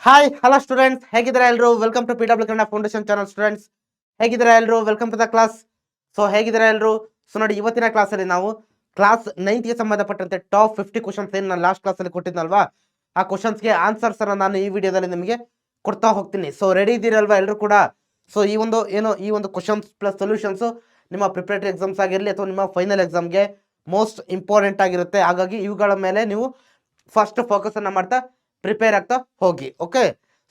Hi hello students, ಹೇಗಿದ್ದಾರೆ ಎಲ್ಲರೂ? Welcome to PW Kannada foundation channel. Students ಹೇಗಿದ್ದಾರೆ ಎಲ್ಲರೂ? Welcome to the class. So ಹೇಗಿದ್ದಾರೆ ಎಲ್ಲರೂ? ಸೊ ನೋಡಿ, ಇವತ್ತಿನ ಕ್ಲಾಸಲ್ಲಿ ನಾವು ಕ್ಲಾಸ್ 9ಗೆ ಸಂಬಂಧಪಟ್ಟಂತೆ ಟಾಪ್ 50 ಕ್ವಶನ್ಸ್ ಏನು ನಾನು ಲಾಸ್ಟ್ ಕ್ಲಾಸಲ್ಲಿ ಕೊಟ್ಟಿದ್ನಲ್ವಾ, ಆ ಕ್ವಶನ್ಸ್ಗೆ ಆನ್ಸರ್ಸ್ ಅನ್ನು ನಾನು ಈ ವಿಡಿಯೋದಲ್ಲಿ ನಿಮಗೆ ಕೊಡ್ತಾ ಹೋಗ್ತೀನಿ. ಸೊ ರೆಡಿ ಇದ್ದೀರಲ್ವಾ ಎಲ್ಲರೂ ಕೂಡ? ಸೊ ಈ ಒಂದು ಕ್ವಶನ್ಸ್ ಪ್ಲಸ್ ಸೊಲ್ಯೂಷನ್ಸ್ ನಿಮ್ಮ ಪ್ರಿಪರೇಟರಿ ಎಕ್ಸಾಮ್ಸ್ ಆಗಿರಲಿ ಅಥವಾ ನಿಮ್ಮ ಫೈನಲ್ ಎಕ್ಸಾಮ್ಗೆ ಮೋಸ್ಟ್ ಇಂಪಾರ್ಟೆಂಟ್ ಆಗಿರುತ್ತೆ. ಹಾಗಾಗಿ ಇವುಗಳ ಮೇಲೆ ನೀವು ಫಸ್ಟ್ ಫೋಕಸ್ ಅನ್ನ ಮಾಡ್ತಾ ಪ್ರಿಪೇರ್ ಆಗ್ತಾ ಹೋಗಿ. ಓಕೆ,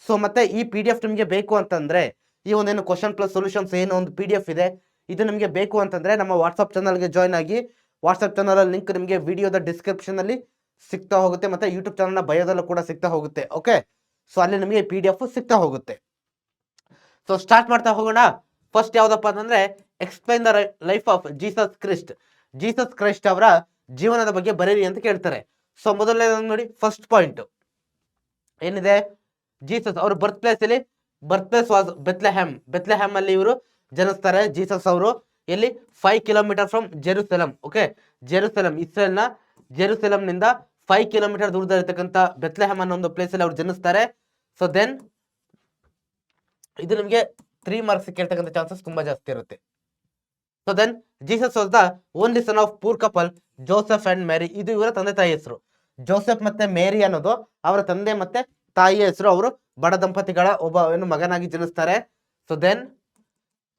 ಸೊ ಮತ್ತೆ ಈ PDF ನಿಮಗೆ ಬೇಕು ಅಂತಂದ್ರೆ, ಈ ಒಂದೇನು ಕ್ವಶನ್ ಪ್ಲಸ್ ಸೊಲ್ಯೂಷನ್ಸ್ ಏನು ಒಂದು PDF ಇದೆ, ಇದು ನಿಮಗೆ ಬೇಕು ಅಂತಂದ್ರೆ ನಮ್ಮ ವಾಟ್ಸಪ್ ಚಾನಲ್ಗೆ ಜಾಯ್ನ್ ಆಗಿ. ವಾಟ್ಸಪ್ ಚಾನಲ್ ಲಿಂಕ್ ನಿಮಗೆ ವಿಡಿಯೋದ ಡಿಸ್ಕ್ರಿಪ್ಷನ್ ಅಲ್ಲಿ ಸಿಗ್ತಾ ಹೋಗುತ್ತೆ, ಮತ್ತೆ ಯೂಟ್ಯೂಬ್ ಚಾನಲ್ನ ಬಯೋದಲ್ಲೂ ಕೂಡ ಸಿಗ್ತಾ ಹೋಗುತ್ತೆ. ಓಕೆ, ಸೊ ಅಲ್ಲಿ ನಿಮಗೆ PDF ಸಿಗ್ತಾ ಹೋಗುತ್ತೆ. ಸೊ ಸ್ಟಾರ್ಟ್ ಮಾಡ್ತಾ ಹೋಗೋಣ. ಫಸ್ಟ್ ಯಾವ್ದಪ್ಪ ಅಂತಂದ್ರೆ, explain the life of Jesus Christ. Jesus Christ ಅವರ ಜೀವನದ ಬಗ್ಗೆ ಬರೀರಿ ಅಂತ ಕೇಳ್ತಾರೆ. ಸೊ ಮೊದಲನೇ ನೋಡಿ, ಫಸ್ಟ್ ಪಾಯಿಂಟ್ ಏನಿದೆ, ಜೀಸಸ್ ಅವ್ರ ಬರ್ತ್ ಪ್ಲೇಸ್ ವಾಸ್ ಬೆತ್ಲೆಹ್ಯಾಮ್. ಬೆತ್ಲೆಹ್ಯಾಮ್ ಅಲ್ಲಿ ಇವರು ಜನಿಸ್ತಾರೆ. ಜೀಸಸ್ ಅವರು ಎಲ್ಲಿ? 5 kilometre from Jerusalem. Okay, Jerusalem, ಇಸ್ರೇಲ್ನ ಜೆರುಸೆಲಂ ನಿಂದ 5 ಕಿಲೋಮೀಟರ್ ದೂರದಲ್ಲಿರ್ತಕ್ಕಂಥ ಬೆತ್ಲೆಹ್ಯಾಮ್ ಅನ್ನೋ ಒಂದು ಪ್ಲೇಸ್ ಅಲ್ಲಿ ಅವ್ರು ಜನಿಸ್ತಾರೆ. ಸೊ ದೆನ್ ಇದು ನಿಮಗೆ 3 ಮಾರ್ಕ್ಸ್ ಕೇಳ್ತಕ್ಕಂಥ ಚಾನ್ಸಸ್ ತುಂಬಾ ಜಾಸ್ತಿ ಇರುತ್ತೆ. So then Jesus was the only son of poor couple Joseph and Mary. ಇದು ಇವರ ತಂದೆ ತಾಯಿ ಹೆಸರು. ಜೋಸೆಫ್ ಮತ್ತೆ ಮೇರಿ ಅನ್ನೋದು ಅವರ ತಂದೆ ಮತ್ತೆ ತಾಯಿಯ ಹೆಸರು. ಅವರು ಬಡ ದಂಪತಿಗಳ ಒಬ್ಬ ಮಗನಾಗಿ ಜನಿಸ್ತಾರೆ. So then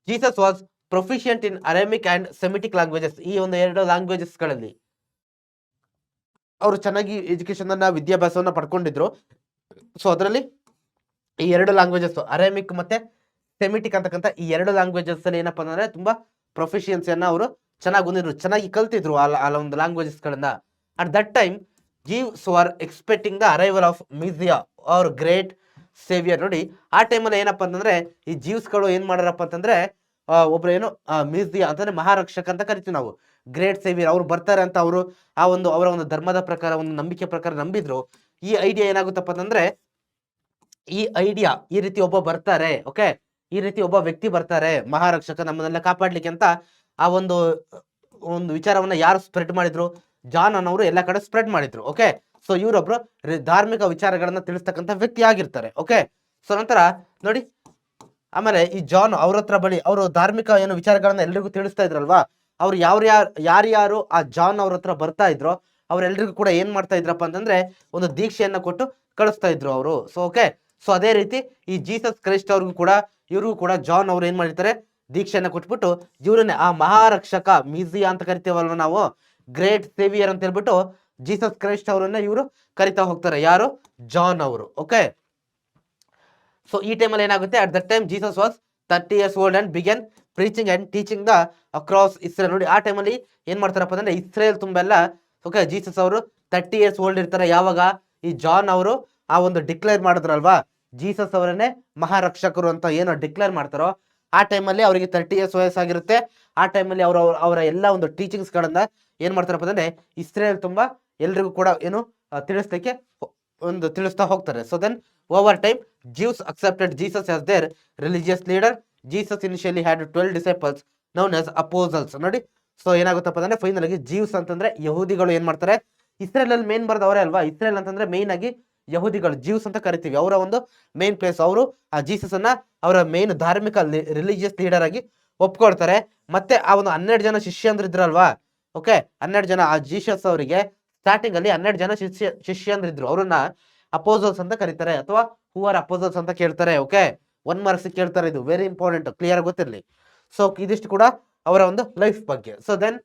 Jesus was proficient in Aramaic and Semitic languages. ಈ ಒಂದು 2 ಲ್ಯಾಂಗ್ವೇಜಸ್ ಗಳಲ್ಲಿ ಅವರು ಚೆನ್ನಾಗಿ ಎಜುಕೇಶನ್ ಅನ್ನ ವಿದ್ಯಾಭ್ಯಾಸವನ್ನ ಪಡ್ಕೊಂಡಿದ್ರು. ಸೊ ಅದರಲ್ಲಿ ಈ 2 ಲ್ಯಾಂಗ್ವೇಜಸ್ ಅರೇಮಿಕ್ ಮತ್ತೆ ಸೆಮಿಟಿಕ್ ಅಂತಕ್ಕಂಥ ಈ 2 ಲ್ಯಾಂಗ್ವೇಜಸ್ ಅಲ್ಲಿ ಏನಪ್ಪಾ ಅಂದ್ರೆ ತುಂಬಾ ಪ್ರೊಫಿಷಿಯನ್ಸಿಯನ್ನ ಅವರು ಚೆನ್ನಾಗಿ ಹೊಂದಿದ್ರು, ಚೆನ್ನಾಗಿ ಕಲ್ತಿದ್ರು ಆ ಒಂದು ಲ್ಯಾಂಗ್ವೇಜಸ್ ಗಳನ್ನ. At that time Jews were expecting the arrival of Messiah our great saviour. ನೋಡಿ, ಆ ಟೈಮಲ್ಲಿ ಏನಪ್ಪಾ ಅಂತಂದ್ರೆ ಈ ಜೀವ್ಸ್ಗಳು ಏನ್ ಮಾಡಾರಪ್ಪ ಅಂತಂದ್ರೆ ಒಬ್ರು ಮಿಸಿಯಾ ಅಂತಂದ್ರೆ ಮಹಾರಕ್ಷಕ ಅಂತ ಕರಿತೀವಿ ನಾವು. ಗ್ರೇಟ್ ಸೇವಿಯರ್ ಅವ್ರು ಬರ್ತಾರೆ ಅಂತ ಅವರು ಅವರ ಒಂದು ಧರ್ಮದ ಪ್ರಕಾರ, ಒಂದು ನಂಬಿಕೆ ಪ್ರಕಾರ ನಂಬಿದ್ರು. ಈ ಐಡಿಯಾ ಏನಾಗುತ್ತಪ್ಪ ಅಂತಂದ್ರೆ, ಈ ರೀತಿ ಒಬ್ಬ ಬರ್ತಾರೆ, ಓಕೆ, ಈ ರೀತಿ ಒಬ್ಬ ವ್ಯಕ್ತಿ ಬರ್ತಾರೆ ಮಹಾರಕ್ಷಕ ನಮ್ಮನ್ನೆಲ್ಲ ಕಾಪಾಡ್ಲಿಕ್ಕೆ ಅಂತ ಆ ಒಂದು ವಿಚಾರವನ್ನ ಯಾರು ಸ್ಪ್ರೆಡ್ ಮಾಡಿದ್ರು? ಜಾನ್ ಅನ್ನೋರು ಎಲ್ಲ ಕಡೆ ಸ್ಪ್ರೆಡ್ ಮಾಡಿದ್ರು. ಓಕೆ, ಸೊ ಇವರೊಬ್ರು ಧಾರ್ಮಿಕ ವಿಚಾರಗಳನ್ನ ತಿಳಿಸ್ತಕ್ಕಂಥ ವ್ಯಕ್ತಿ ಆಗಿರ್ತಾರೆ. ಓಕೆ, ಸೊ ನಂತರ ನೋಡಿ, ಆಮೇಲೆ ಈ ಜಾನ್ ಅವ್ರ ಹತ್ರ ಬಳಿ ಅವರು ಧಾರ್ಮಿಕ ವಿಚಾರಗಳನ್ನ ಎಲ್ರಿಗೂ ತಿಳಿಸ್ತಾ ಇದ್ರಲ್ವಾ, ಅವ್ರು ಯಾರ್ಯಾರು ಆ ಜಾನ್ ಅವ್ರ ಹತ್ರ ಬರ್ತಾ ಇದ್ರು ಅವ್ರೆಲ್ರಿಗೂ ಕೂಡ ಏನ್ ಮಾಡ್ತಾ ಇದ್ರಪ್ಪ ಅಂತಂದ್ರೆ ಒಂದು ದೀಕ್ಷೆಯನ್ನ ಕೊಟ್ಟು ಕಳಿಸ್ತಾ ಇದ್ರು ಅವರು. ಸೊ ಓಕೆ, ಸೊ ಅದೇ ರೀತಿ ಈ ಜೀಸಸ್ ಕ್ರೈಸ್ಟ್ ಇವ್ರಿಗೂ ಕೂಡ ಜಾನ್ ಅವ್ರು ಏನ್ ಮಾಡಿರ್ತಾರೆ, ದೀಕ್ಷೆಯನ್ನ ಕೊಟ್ಬಿಟ್ಟು ಇವ್ರನ್ನೇ ಆ ಮಹಾರಕ್ಷಕ ಮಿಸಿಯಾ ಅಂತ ಕರಿತೀವಲ್ವ ನಾವು, ಗ್ರೇಟ್ ಸೇವಿಯರ್ ಅಂತ ಹೇಳ್ಬಿಟ್ಟು ಜೀಸಸ್ ಕ್ರೈಸ್ಟ್ ಅವರನ್ನ ಇವರು ಕರಿತಾ ಹೋಗ್ತಾರೆ. ಯಾರು? ಜಾನ್ ಅವರು. ಓಕೆ, ಸೊ ಈ ಟೈಮಲ್ಲಿ ಏನಾಗುತ್ತೆ, at that time Jesus was 30 years old and began preaching and teaching the across Israel. ನೋಡಿ, ಆ ಟೈಮಲ್ಲಿ ಏನ್ ಮಾಡ್ತಾರಪ್ಪ ಅಂದ್ರೆ ಇಸ್ರೇಲ್ ತುಂಬೆಲ್ಲ, ಓಕೆ, ಜೀಸಸ್ ಅವರು 30 years old ಇರ್ತಾರೆ. ಯಾವಾಗ ಈ ಜಾನ್ ಅವರು ಆ ಒಂದು ಡಿಕ್ಲೇರ್ ಮಾಡಿದ್ರಲ್ವಾ, ಜೀಸಸ್ ಅವರನ್ನೇ ಮಹಾರಕ್ಷಕರು ಅಂತ ಏನೋ ಡಿಕ್ಲೇರ್ ಮಾಡ್ತಾರೋ, ಆ ಟೈಮಲ್ಲಿ ಅವರಿಗೆ 30 years ವಯಸ್ಸಾಗಿರುತ್ತೆ. ಆ ಟೈಮಲ್ಲಿ ಅವರ ಎಲ್ಲ ಒಂದು ಟೀಚಿಂಗ್ಸ್ ಗಳನ್ನ ಏನ್ ಮಾಡ್ತಾರಪ್ಪ ಅಂದ್ರೆ ಇಸ್ರೇಲ್ ತುಂಬಾ ಎಲ್ರಿಗೂ ಕೂಡ ತಿಳಿಸ್ಲಿಕ್ಕೆ ತಿಳಿಸ್ತಾ ಹೋಗ್ತಾರೆ. So then over time Jews accepted Jesus as their religious leader. Jesus initially had 12 disciples known as apostles. ನೋಡಿ, ಸೊ ಏನಾಗುತ್ತಪ್ಪ ಅಂದ್ರೆ ಫೈನಲ್ ಆಗಿ ಜೀವ್ಸ್ ಅಂತಂದ್ರೆ ಯಹೂದಿಗಳು ಏನ್ ಮಾಡ್ತಾರೆ, ಇಸ್ರೇಲ್ ಅಲ್ಲಿ ಮೇನ್ ಬರೋದು ಅವರೇ ಅಲ್ವಾ. ಇಸ್ರೇಲ್ ಅಂತಂದ್ರೆ ಮೇನ್ ಆಗಿ ಯಹೂದಿಗಳು, ಜೀವ್ಸ್ ಅಂತ ಕರಿತೀವಿ. ಅವರ ಒಂದು ಮೇನ್ ಪ್ಲೇಸ್. ಅವರು ಆ ಜೀಸಸ್ ಅನ್ನ ಅವರ ಮೇನ್ ಧಾರ್ಮಿಕ ರಿಲಿಜಿಯಸ್ ಲೀಡರ್ ಆಗಿ ಒಪ್ಕೊಳ್ತಾರೆ. ಮತ್ತೆ ಆ ಒಂದು 12 ಜನ ಶಿಷ್ಯಂದ್ರ ಇದ್ರಲ್ವಾ, ಓಕೆ, 12 ಜನ ಆ ಜೀಸಸ್ ಅವರಿಗೆ ಸ್ಟಾರ್ಟಿಂಗ್ ಅಲ್ಲಿ 12 ಜನ ಶಿಷ್ಯಂದ್ರಿದ್ರು. ಅವ್ರನ್ನ ಅಪೋಸಲ್ಸ್ ಅಂತ ಕರೀತಾರೆ, ಅಥವಾ ಹೂ ಆರ್ ಅಪೋಸಲ್ಸ್ ಅಂತ ಕೇಳ್ತಾರೆ. ಓಕೆ, 1 ಮಾರ್ಕ್ಸ್ ಕೇಳ್ತಾರೆ. ಇದು ವೆರಿ ಇಂಪಾರ್ಟೆಂಟ್, ಕ್ಲಿಯರ್ ಗೊತ್ತಿರಲಿ. ಸೊ ಇದಿಷ್ಟು ಕೂಡ ಅವರ ಒಂದು ಲೈಫ್ ಬಗ್ಗೆ. ಸೊ ದೆನ್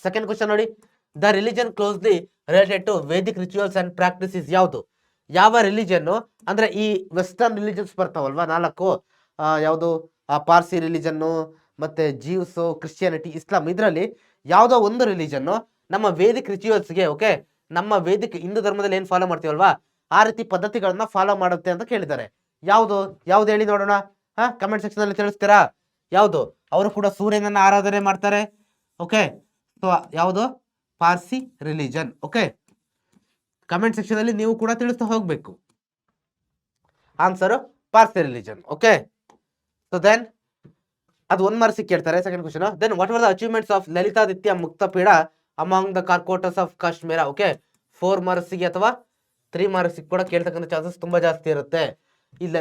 ಸೆಕೆಂಡ್ ಕ್ವಶನ್ ನೋಡಿ, the religion closely related to Vedic rituals and practice ಯಾವುದು? ಯಾವ ರಿಲಿಜನ್ ಅಂದ್ರೆ ಈ ವೆಸ್ಟರ್ನ್ ರಿಲಿಜನ್ಸ್ ಬರ್ತಾವಲ್ವಾ 4, ಯಾವುದು ಪಾರ್ಸಿ ರಿಲಿಜನ್ನು, ಮತ್ತೆ ಜೀವ್ಸ್, ಕ್ರಿಶ್ಚಿಯಾನಿಟಿ, ಇಸ್ಲಾಂ, ಇದರಲ್ಲಿ ಯಾವುದೋ ಒಂದು ರಿಲಿಜನ್ ನಮ್ಮ ವೇದಿಕ್ ರಿಚುವಲ್ಸ್ಗೆ, ಓಕೆ, ನಮ್ಮ ವೇದಿಕ್ ಹಿಂದೂ ಧರ್ಮದಲ್ಲಿ ಏನ್ ಫಾಲೋ ಮಾಡ್ತೀವಲ್ವಾ ಆ ರೀತಿ ಪದ್ಧತಿಗಳನ್ನ ಫಾಲೋ ಮಾಡುತ್ತೆ ಅಂತ ಕೇಳಿದ್ದಾರೆ. ಯಾವ್ದು ಹೇಳಿ ನೋಡೋಣ. ಕಮೆಂಟ್ ಸೆಕ್ಷನ್ ಅಲ್ಲಿ ತಿಳಿಸ್ತೀರಾ ಯಾವುದು? ಅವರು ಕೂಡ ಸೂರ್ಯನನ್ನ ಆರಾಧನೆ ಮಾಡ್ತಾರೆ. ಓಕೆ, ಸೊ ಯಾವುದು? Parsi religion. Okay, comment section ಅಲ್ಲಿ ನೀವು ಕೂಡ ತಿಳಿಸ್ತಾ ಹೋಗ್ಬೇಕು. Answer Parsi religion. Okay, so then ಅದು 1 ಮಾರ್ಕ್ಸ್ ಕೇಳ್ತಾರೆ. Second question, then what are the achievements of Lalitaditya Muktapida among the Karkotas of Kashmir? Okay, 4 marks ಗೆ ಅಥವಾ 3 ಮಾರ್ಕ್ಸ್ ಕೂಡ ಕೇಳ್ತಕ್ಕಂಥ ಚಾನ್ಸಸ್ ತುಂಬಾ ಜಾಸ್ತಿ ಇರುತ್ತೆ. ಇಲ್ಲ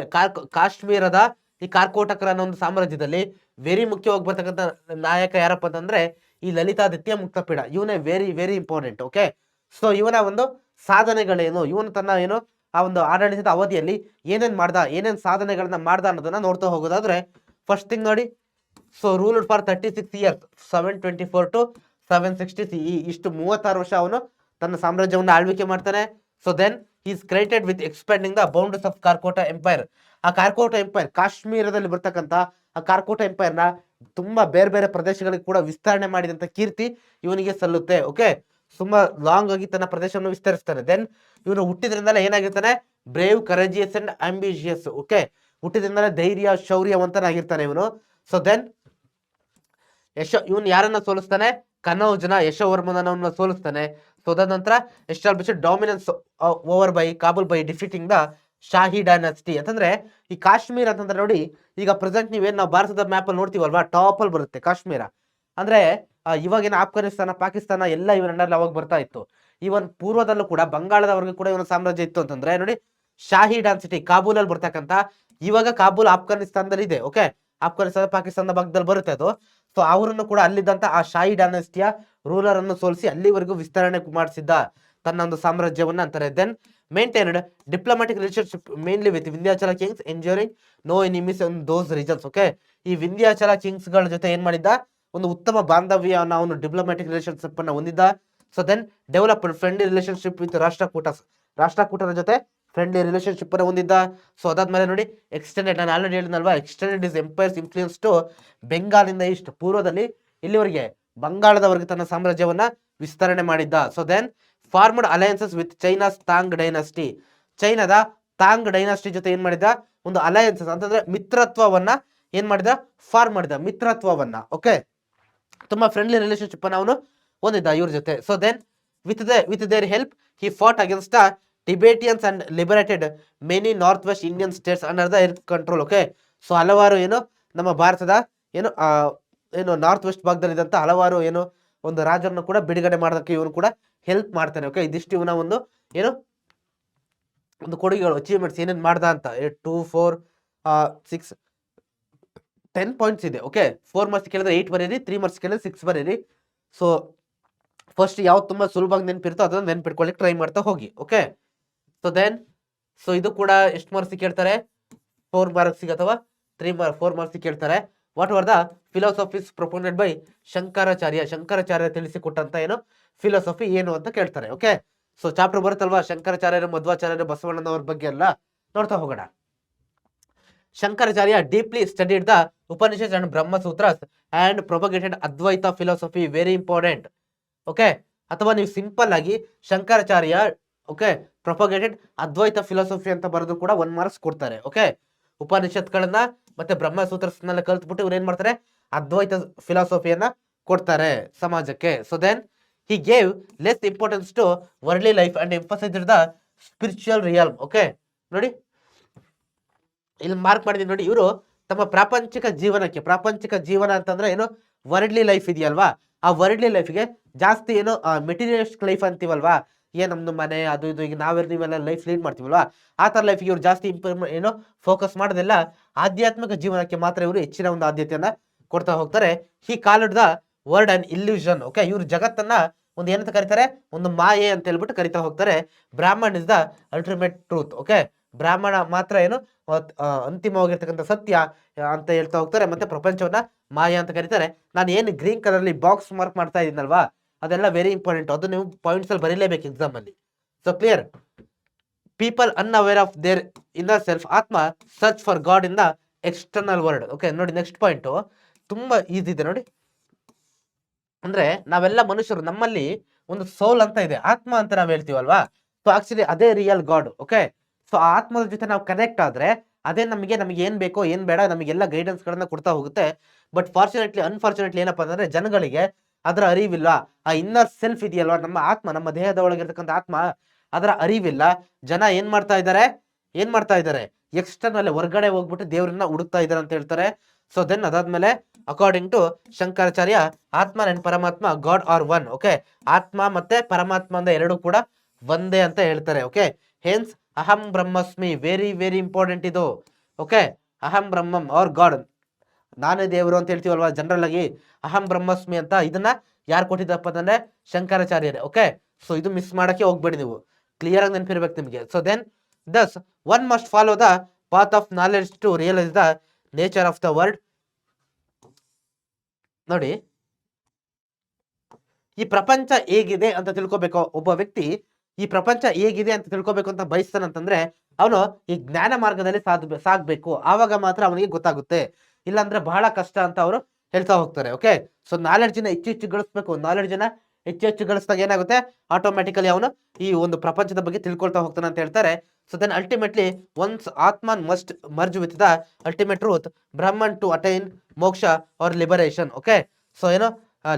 ಕಾಶ್ಮೀರದ ಈ ಕಾರ್ಕೋಟಕರ ಅನ್ನೋ ಒಂದು ಸಾಮ್ರಾಜ್ಯದಲ್ಲಿ ವೆರಿ ಮುಖ್ಯವಾಗಿ ಬರ್ತಕ್ಕಂಥ ನಾಯಕ ಯಾರಪ್ಪ ಅಂತಂದ್ರೆ ಈ ಲಲಿತಾದಿತ್ಯ ಮುಕ್ತಪೀಡ. ಇವನೇ very very important. Okay, so ಇವನ ಒಂದು ಸಾಧನೆಗಳೇನು, ಇವನು ತನ್ನ ಏನು ಆ ಒಂದು ಆಡಳಿತದ ಅವಧಿಯಲ್ಲಿ ಏನೇನ್ ಸಾಧನೆಗಳನ್ನ ಮಾಡ್ದ ಅನ್ನೋದನ್ನ ನೋಡ್ತಾ ಹೋಗೋದಾದ್ರೆ, ಫಸ್ಟ್ ಥಿಂಗ್ ನೋಡಿ, so ruled for 36 years 724 to 760 ಇಷ್ಟು 36 ವರ್ಷ ಅವನು ತನ್ನ ಸಾಮ್ರಾಜ್ಯವನ್ನು ಆಳ್ವಿಕೆ ಮಾಡ್ತಾನೆ. So then is credited with expanding the boundaries of Karkota empire. ಆ ಕಾರ್ಕೋಟ ಎಂಪೈರ್ ಕಾಶ್ಮೀರದಲ್ಲಿ ಬರ್ತಕ್ಕಂಥ ಆ ಕಾರ್ಕೋಟ ಎಂಪೈರ್ ನ ತುಂಬಾ ಬೇರೆ ಬೇರೆ ಪ್ರದೇಶಗಳಿಗೆ ಕೂಡ ವಿಸ್ತರಣೆ ಮಾಡಿದಂತ ಕೀರ್ತಿ ಇವನಿಗೆ ಸಲ್ಲುತ್ತೆ. ಓಕೆ, ತುಂಬಾ ಲಾಂಗ್ ಆಗಿ ತನ್ನ ಪ್ರದೇಶವನ್ನು ವಿಸ್ತರಿಸ್ತಾನೆ. ದೆನ್ ಇವನು ಹುಟ್ಟಿದ್ರಿಂದಲೇ ಏನಾಗಿರ್ತಾನೆ, brave, courageous and ambitious. Okay, ಹುಟ್ಟಿದ್ರಿಂದಲೇ ಧೈರ್ಯ ಶೌರ್ಯವಂತನಾಗಿರ್ತಾನೆ ಇವನು. ಸೊ ದೆನ್ ಇವನು ಯಾರನ್ನ ಸೋಲಿಸ್ತಾನೆ, ಕನೌಜ್ನ ಯಶೋವರ್ಮನನ್ನ ಸೋಲಿಸ್ತಾನೆ. ಸೊ ನಂತರ establish dominance over by Kabul by defeating the Shahi dynasty. ಅಂತಂದ್ರೆ ಈ ಕಾಶ್ಮೀರ ಅಂತಂದ್ರೆ ನೋಡಿ, ಈಗ ಪ್ರೆಸೆಂಟ್ ನೀವೇನ್ ನಾವು ಭಾರತದ ಮ್ಯಾಪ್ ಅಲ್ಲಿ ನೋಡ್ತೀವಲ್ವಾ, ಟಾಪ್ ಅಲ್ಲಿ ಬರುತ್ತೆ ಕಾಶ್ಮೀರ. ಅಂದ್ರೆ ಇವಾಗೇನು ಆಫ್ಘಾನಿಸ್ತಾನ, ಪಾಕಿಸ್ತಾನ ಎಲ್ಲ ಇವನ ಅಂಡರ್ ಅವಾಗ ಬರ್ತಾ ಇತ್ತು. ಇವನ್ ಪೂರ್ವದಲ್ಲೂ ಕೂಡ ಬಂಗಾಳದವರೆಗೂ ಕೂಡ ಇವನ ಸಾಮ್ರಾಜ್ಯ ಇತ್ತು. ಅಂತಂದ್ರೆ ನೋಡಿ, ಶಾಹಿ ಡಾನ್ಸಿಟಿ ಕಾಬೂಲ್ ಅಲ್ಲಿ ಬರ್ತಕ್ಕಂಥ, ಇವಾಗ ಕಾಬೂಲ್ ಆಫ್ಘಾನಿಸ್ತಾನದಲ್ಲಿ ಇದೆ. ಓಕೆ, ಆಫ್ಘಾನಿಸ್ತಾನ ಪಾಕಿಸ್ತಾನದ ಭಾಗದಲ್ಲಿ ಬರುತ್ತೆ ಅದು. ಸೊ ಅವರನ್ನು ಕೂಡ ಅಲ್ಲಿದ್ದಂತ ಆ ಶಾಹಿ ಡೈನಾಸ್ಟಿಯ ರೂಲರ್ ಅನ್ನು ಸೋಲಿಸಿ ಅಲ್ಲಿವರೆಗೂ ವಿಸ್ತರಣೆ ಮಾಡಿಸಿದ್ದ ತನ್ನ ಒಂದು ಸಾಮ್ರಾಜ್ಯವನ್ನ ಅಂತಾರೆ. Then maintained diplomatic relationship mainly with Vindhyachala kings ensuring no enemies in those regions. Okay, ಈ ವಿಂಧ್ಯಾಚಲ ಕಿಂಗ್ಸ್ ಗಳ ಜೊತೆ ಏನ್ ಮಾಡಿದ್ದ, ಒಂದು ಉತ್ತಮ ಬಾಂಧವ್ಯನ ಅವನು ಡಿಪ್ಲೊಮ್ಯಾಟಿಕ್ ರಿಲೇಶನ್ಶಿಪ್ ಅನ್ನ ಹೊಂದಿದ್ದ. So then developed friendly relationship with ರಾಷ್ಟ್ರಕೂಟರ ಜೊತೆ ಫ್ರೆಂಡ್ಲಿ ರಿಲೇಶನ್ಶಿಪ್ ಅನ್ನು ಹೊಂದಿದ್ದ. ಸೊ ಅದಾದ್ಮೇಲೆ ನೋಡಿ, ಎಕ್ಸ್ಟೆಂಡೆಡ್, ನಾನು ಆಲ್ರೆಡಿ ಹೇಳಿದ್ನಲ್ವಾ, extended his empire's influence to ಬೆಂಗಾಲಿಂದ ಈಸ್ಟ್, ಪೂರ್ವದಲ್ಲಿ ಇಲ್ಲಿವರೆಗೆ ಬಂಗಾಳದವರೆಗೆ ತನ್ನ ಸಾಮ್ರಾಜ್ಯವನ್ನ ವಿಸ್ತರಣೆ ಮಾಡಿದ್ದ. So then formed alliances with China's Tang dynasty. ಚೈನಾದ ತಾಂಗ್ ಡೈನಾಸ್ಟಿ ಜೊತೆ ಏನ್ ಮಾಡಿದ, ಒಂದು ಅಲಯನ್ಸಸ್ ಅಂತಂದ್ರೆ ಮಿತ್ರತ್ವವನ್ನ ಏನ್ ಮಾಡಿದ, ಫಾರ್ಮ್ ಮಾಡಿದ ಮಿತ್ರತ್ವವನ್ನ. ಓಕೆ, ತುಂಬಾ ಫ್ರೆಂಡ್ಲಿ ರಿಲೇಶನ್ಶಿಪ್ ಅನ್ನ ಅವನು ಹೊಂದಿದ್ದ ಇವ್ರ ಜೊತೆ. So then with their help he fought against the Tibetans and liberated many north west Indian states under the their control. Okay, so ಹಲವಾರು ಏನು ನಮ್ಮ ಭಾರತದ ಏನು ನಾರ್ತ್ ವೆಸ್ಟ್ ಭಾಗದಲ್ಲಿದ್ದಂತ ಹಲವಾರು ಒಂದು ರಾಜರನ್ನು ಕೂಡ ಬಿಡುಗಡೆ ಮಾಡೋದಕ್ಕೆ ಇವನು ಕೂಡ ಹೆಲ್ಪ್ ಮಾಡ್ತಾನೆ. ಓಕೆ, ಇದಿಷ್ಟು ಇವನ ಒಂದು ಕೊಡುಗೆಗಳು, ಅಚೀವ್ಮೆಂಟ್ಸ್ ಏನೇನ್ ಮಾಡ್ದ ಅಂತ. 2, 4, 6, 10 ಪಾಯಿಂಟ್ಸ್ ಇದೆ. ಓಕೆ, 4 ಮಾರ್ಕ್ಸ್ ಕೇಳಿದ್ರೆ 8 ಬರೀರಿ, 3 ಮಾರ್ಕ್ಸ್ ಕೇಳಿದ್ರೆ 6 ಬರೀರಿ. ಸೊ ಫಸ್ಟ್ ಯಾವ್ದು ತುಂಬಾ ಸುಲಭವಾಗಿ ನೆನಪಿರುತ್ತೋ ಅದನ್ನ ನೆನ್ಪಿಟ್ಕೊಳ್ಳಿಕ್ಕೆ ಟ್ರೈ ಮಾಡ್ತಾ ಹೋಗಿ. ಓಕೆ, ಸೊ ದೆನ್ ಇದು ಕೂಡ ಎಷ್ಟು ಮಾರ್ಕ್ಸ್ ಕೇಳ್ತಾರೆ, 4 ಮಾರ್ಕ್ಸ್ ಅಥವಾ 4 ಮಾರ್ಕ್ಸ್ ಕೇಳ್ತಾರೆ. What are the philosophies propounded by Shankaracharya ತಿಳಿಸಿಕೊಟ್ಟಂತ ಫಿಲಾಸಫಿ ಏನು ಅಂತ ಕೇಳ್ತಾರೆ. ಓಕೆ, ಸೊ ಚಾಪ್ಟರ್ ಬರುತ್ತಲ್ವಾ, ಶಂಕರಾಚಾರ್ಯರು, ಮಧ್ವಾಚಾರ್ಯರು, ಬಸವಣ್ಣನವ್ರ ಬಗ್ಗೆ ಎಲ್ಲ ನೋಡ್ತಾ ಹೋಗೋಣ. Shankaracharya deeply studied the Upanishad and Brahmasutras and propagated Advaita philosophy, very important. Okay, ಅಥವಾ ನೀವು ಸಿಂಪಲ್ ಆಗಿ ಶಂಕರಾಚಾರ್ಯ ಪ್ರೊಪಗೇಟೆಡ್ ಅದ್ವೈತ ಫಿಲಾಸಫಿ ಅಂತ ಬರೆದು ಕೂಡ 1 ಮಾರ್ಕ್ಸ್ ಕೊಡ್ತಾರೆ. ಓಕೆ, ಉಪನಿಷತ್ಗಳನ್ನ ಮತ್ತೆ ಬ್ರಹ್ಮಸೂತ್ರಸ್ನೆಲ್ಲ ಕಲ್ತ್ಬಿಟ್ಟು ಇವ್ರು ಏನ್ ಮಾಡ್ತಾರೆ, ಅದ್ವೈತ ಫಿಲಾಸಫಿಯನ್ನ ಕೊಡ್ತಾರೆ ಸಮಾಜಕ್ಕೆ. So then he gave less importance to worldly life and emphasized the spiritual realm. Okay, ನೋಡಿ ಇಲ್ಲಿ ಮಾರ್ಕ್ ಮಾಡಿದೀನಿ ನೋಡಿ, ಇವರು ತಮ್ಮ ಪ್ರಾಪಂಚಿಕ ಜೀವನ ಅಂತಂದ್ರೆ ವರ್ಲ್ಡ್ಲಿ ಲೈಫ್ ಇದೆಯಲ್ವಾ, ಆ ವರ್ಲ್ಡ್ಲಿ ಲೈಫ್ಗೆ ಜಾಸ್ತಿ ಮೆಟೀರಿಯಲಿಸ್ಟಿಕ್ ಲೈಫ್ ಅಂತೀವಲ್ವಾ, ನಮ್ದು ಮನೆ ಅದು ಇದು, ಈಗ ನೀವೆಲ್ಲ ಲೈಫ್ ಲೀಡ್ ಮಾಡ್ತೀವಲ್ವಾ, ಆ ತರ ಲೈಫ್ಗೆ ಇವ್ರು ಜಾಸ್ತಿ ಫೋಕಸ್ ಮಾಡೋದಿಲ್ಲ. ಆಧ್ಯಾತ್ಮಿಕ ಜೀವನಕ್ಕೆ ಮಾತ್ರ ಇವರು ಹೆಚ್ಚಿನ ಒಂದು ಆದ್ಯತೆಯನ್ನ ಕೊಡ್ತಾ ಹೋಗ್ತಾರೆ. He called the word and illusion. Okay, ಇವ್ರು ಜಗತ್ತನ್ನ ಒಂದು ಏನಂತ ಕರೀತಾರೆ, ಒಂದು ಮಾಯೆ ಅಂತ ಹೇಳ್ಬಿಟ್ಟು ಕರಿತಾ ಹೋಗ್ತಾರೆ. ಬ್ರಾಹ್ಮಣ್ is the ultimate truth. Okay, ಬ್ರಾಹ್ಮಣ ಮಾತ್ರ ಅಂತಿಮವಾಗಿರ್ತಕ್ಕಂಥ ಸತ್ಯ ಅಂತ ಹೇಳ್ತಾ ಹೋಗ್ತಾರೆ. ಮತ್ತೆ ಪ್ರಪಂಚವನ್ನ ಮಾಯಾ ಅಂತ ಕರೀತಾರೆ. ನಾನು ಏನು ಗ್ರೀನ್ ಕಲರ್ ಅಲ್ಲಿ ಬಾಕ್ಸ್ ಮಾರ್ಕ್ ಮಾಡ್ತಾ ಇದೀನಲ್ವಾ, ಅದೆಲ್ಲ ವೆರಿ ಇಂಪಾರ್ಟೆಂಟ್. ಅದು ನೀವು ಪಾಯಿಂಟ್ಸ್ ಅಲ್ಲಿ ಬರೀಲೇಬೇಕು ಎಕ್ಸಾಮ್ ಅಲ್ಲಿ. So clear, people unaware of their inner self, ಆತ್ಮ search for god in the external world. Okay, ನೋಡಿ ನೆಕ್ಸ್ಟ್ ಪಾಯಿಂಟ್ ತುಂಬಾ ಈಸಿ ಇದೆ ನೋಡಿ. ಅಂದ್ರೆ ನಾವೆಲ್ಲ ಮನುಷ್ಯರು, ನಮ್ಮಲ್ಲಿ ಒಂದು ಸೋಲ್ ಅಂತ ಇದೆ, ಆತ್ಮ ಅಂತ ನಾವ್ ಹೇಳ್ತೀವಲ್ವಾ. ಸೊ ಆಕ್ಚುಲಿ ಅದೇ ರಿಯಲ್ ಗಾಡ್. ಓಕೆ, ಸೊ ಆ ಆತ್ಮದ ಜೊತೆ ನಾವು ಕನೆಕ್ಟ್ ಆದ್ರೆ ಅದೇ ನಮಗೆ ಏನ್ ಬೇಕೋ ಏನ್ ಬೇಡ ನಮಗೆಲ್ಲ ಗೈಡೆನ್ಸ್ ಗಳನ್ನ ಕೊಡ್ತಾ ಹೋಗುತ್ತೆ. ಬಟ್ ಅನ್ಫಾರ್ಚುನೇಟ್ಲಿ ಏನಪ್ಪಾ ಅಂತಂದ್ರೆ ಜನಗಳಿಗೆ ಅದರ ಅರಿವಿಲ್ಲ. ಆ ಇನ್ನರ್ ಸೆಲ್ಫ್ ಇದೆಯಲ್ವಾ, ನಮ್ಮ ಆತ್ಮ, ನಮ್ಮ ದೇಹದ ಒಳಗಿರ್ತಕ್ಕಂಥ ಆತ್ಮ, ಅದರ ಅರಿವಿಲ್ಲ. ಜನ ಏನ್ ಮಾಡ್ತಾ ಇದ್ದಾರೆ ಎಕ್ಸ್ಟರ್ನಲ್ ಹೊರಗಡೆ ಹೋಗ್ಬಿಟ್ಟು ದೇವ್ರನ್ನ ಹುಡುಕ್ತಾ ಇದಾರೆ ಅಂತ ಹೇಳ್ತಾರೆ. ಸೊ ದೆನ್ ಅದಾದ್ಮೇಲೆ ಅಕಾರ್ಡಿಂಗ್ ಟು ಶಂಕರಾಚಾರ್ಯ, ಆತ್ಮ ಅಂಡ್ ಪರಮಾತ್ಮ ಗಾಡ್ ಆರ್ ಒನ್. ಓಕೆ, ಆತ್ಮ ಮತ್ತೆ ಪರಮಾತ್ಮ ಅಂದ ಎರಡು ಕೂಡ ಒಂದೇ ಅಂತ ಹೇಳ್ತಾರೆ. ಓಕೆ, ಹೆನ್ಸ್ ಅಹಂ ಬ್ರಹ್ಮಸ್ಮಿ, ವೆರಿ ವೆರಿ ಇಂಪಾರ್ಟೆಂಟ್ ಇದು. ಓಕೆ, ಅಹಂ ಬ್ರಹ್ಮಂ ಆರ್ ಗಾಡ್, ನಾನೇ ದೇವರು ಅಂತ ಹೇಳ್ತೀವಲ್ವಾ ಜನರಲ್ ಆಗಿ, ಅಹಂ ಬ್ರಹ್ಮಸ್ಮಿ ಅಂತ ಇದನ್ನ ಯಾರು ಕೊಟ್ಟಿದ್ದಪ್ಪ ಅಂತಂದ್ರೆ ಶಂಕರಾಚಾರ್ಯರೇ. ಓಕೆ, ಸೊ ಇದು ಮಿಸ್ ಮಾಡಕ್ಕೆ ಹೋಗ್ಬೇಡಿ ನೀವು, ಕ್ಲಿಯರ್ ಆಗಿ ನೆನಪಿರ್ಬೇಕು ನಿಮಗೆ. So then thus one must follow the path of knowledge to realise the nature of the world. ನೋಡಿ, ಈ ಪ್ರಪಂಚ ಹೇಗಿದೆ ಅಂತ ತಿಳ್ಕೊಬೇಕು ಒಬ್ಬ ವ್ಯಕ್ತಿ, ಈ ಪ್ರಪಂಚ ಹೇಗಿದೆ ಅಂತ ತಿಳ್ಕೊಬೇಕು ಅಂತ ಬಯಸ್ತಾನಂತಂದ್ರೆ ಅವನು ಈ ಜ್ಞಾನ ಮಾರ್ಗದಲ್ಲಿ ಸಾಗ್ಬೇಕು, ಆವಾಗ ಮಾತ್ರ ಅವನಿಗೆ ಗೊತ್ತಾಗುತ್ತೆ, ಇಲ್ಲಾಂದ್ರೆ ಬಹಳ ಕಷ್ಟ ಅಂತ ಅವರು ಹೇಳ್ತಾ ಹೋಗ್ತಾರೆ. ಓಕೆ, ಸೊ ನಾಲೆಡ್ಜಿನ ಹೆಚ್ಚು ಗಳಿಸ್ಬೇಕು, ನಾಲೆಡ್ಜಿನ ಹೆಚ್ಚು ಗಳಿಸಿದಾಗ ಏನಾಗುತ್ತೆ, ಆಟೋಮ್ಯಾಟಿಕಲಿ ಅವನು ಈ ಒಂದು ಪ್ರಪಂಚದ ಬಗ್ಗೆ ತಿಳ್ಕೊಳ್ತಾ ಹೋಗ್ತಾನೆ ಅಂತ ಹೇಳ್ತಾರೆ. So then ultimately one's Atman must merge with the ultimate truth Brahman to attain moksha or liberation. Okay, so ಏನು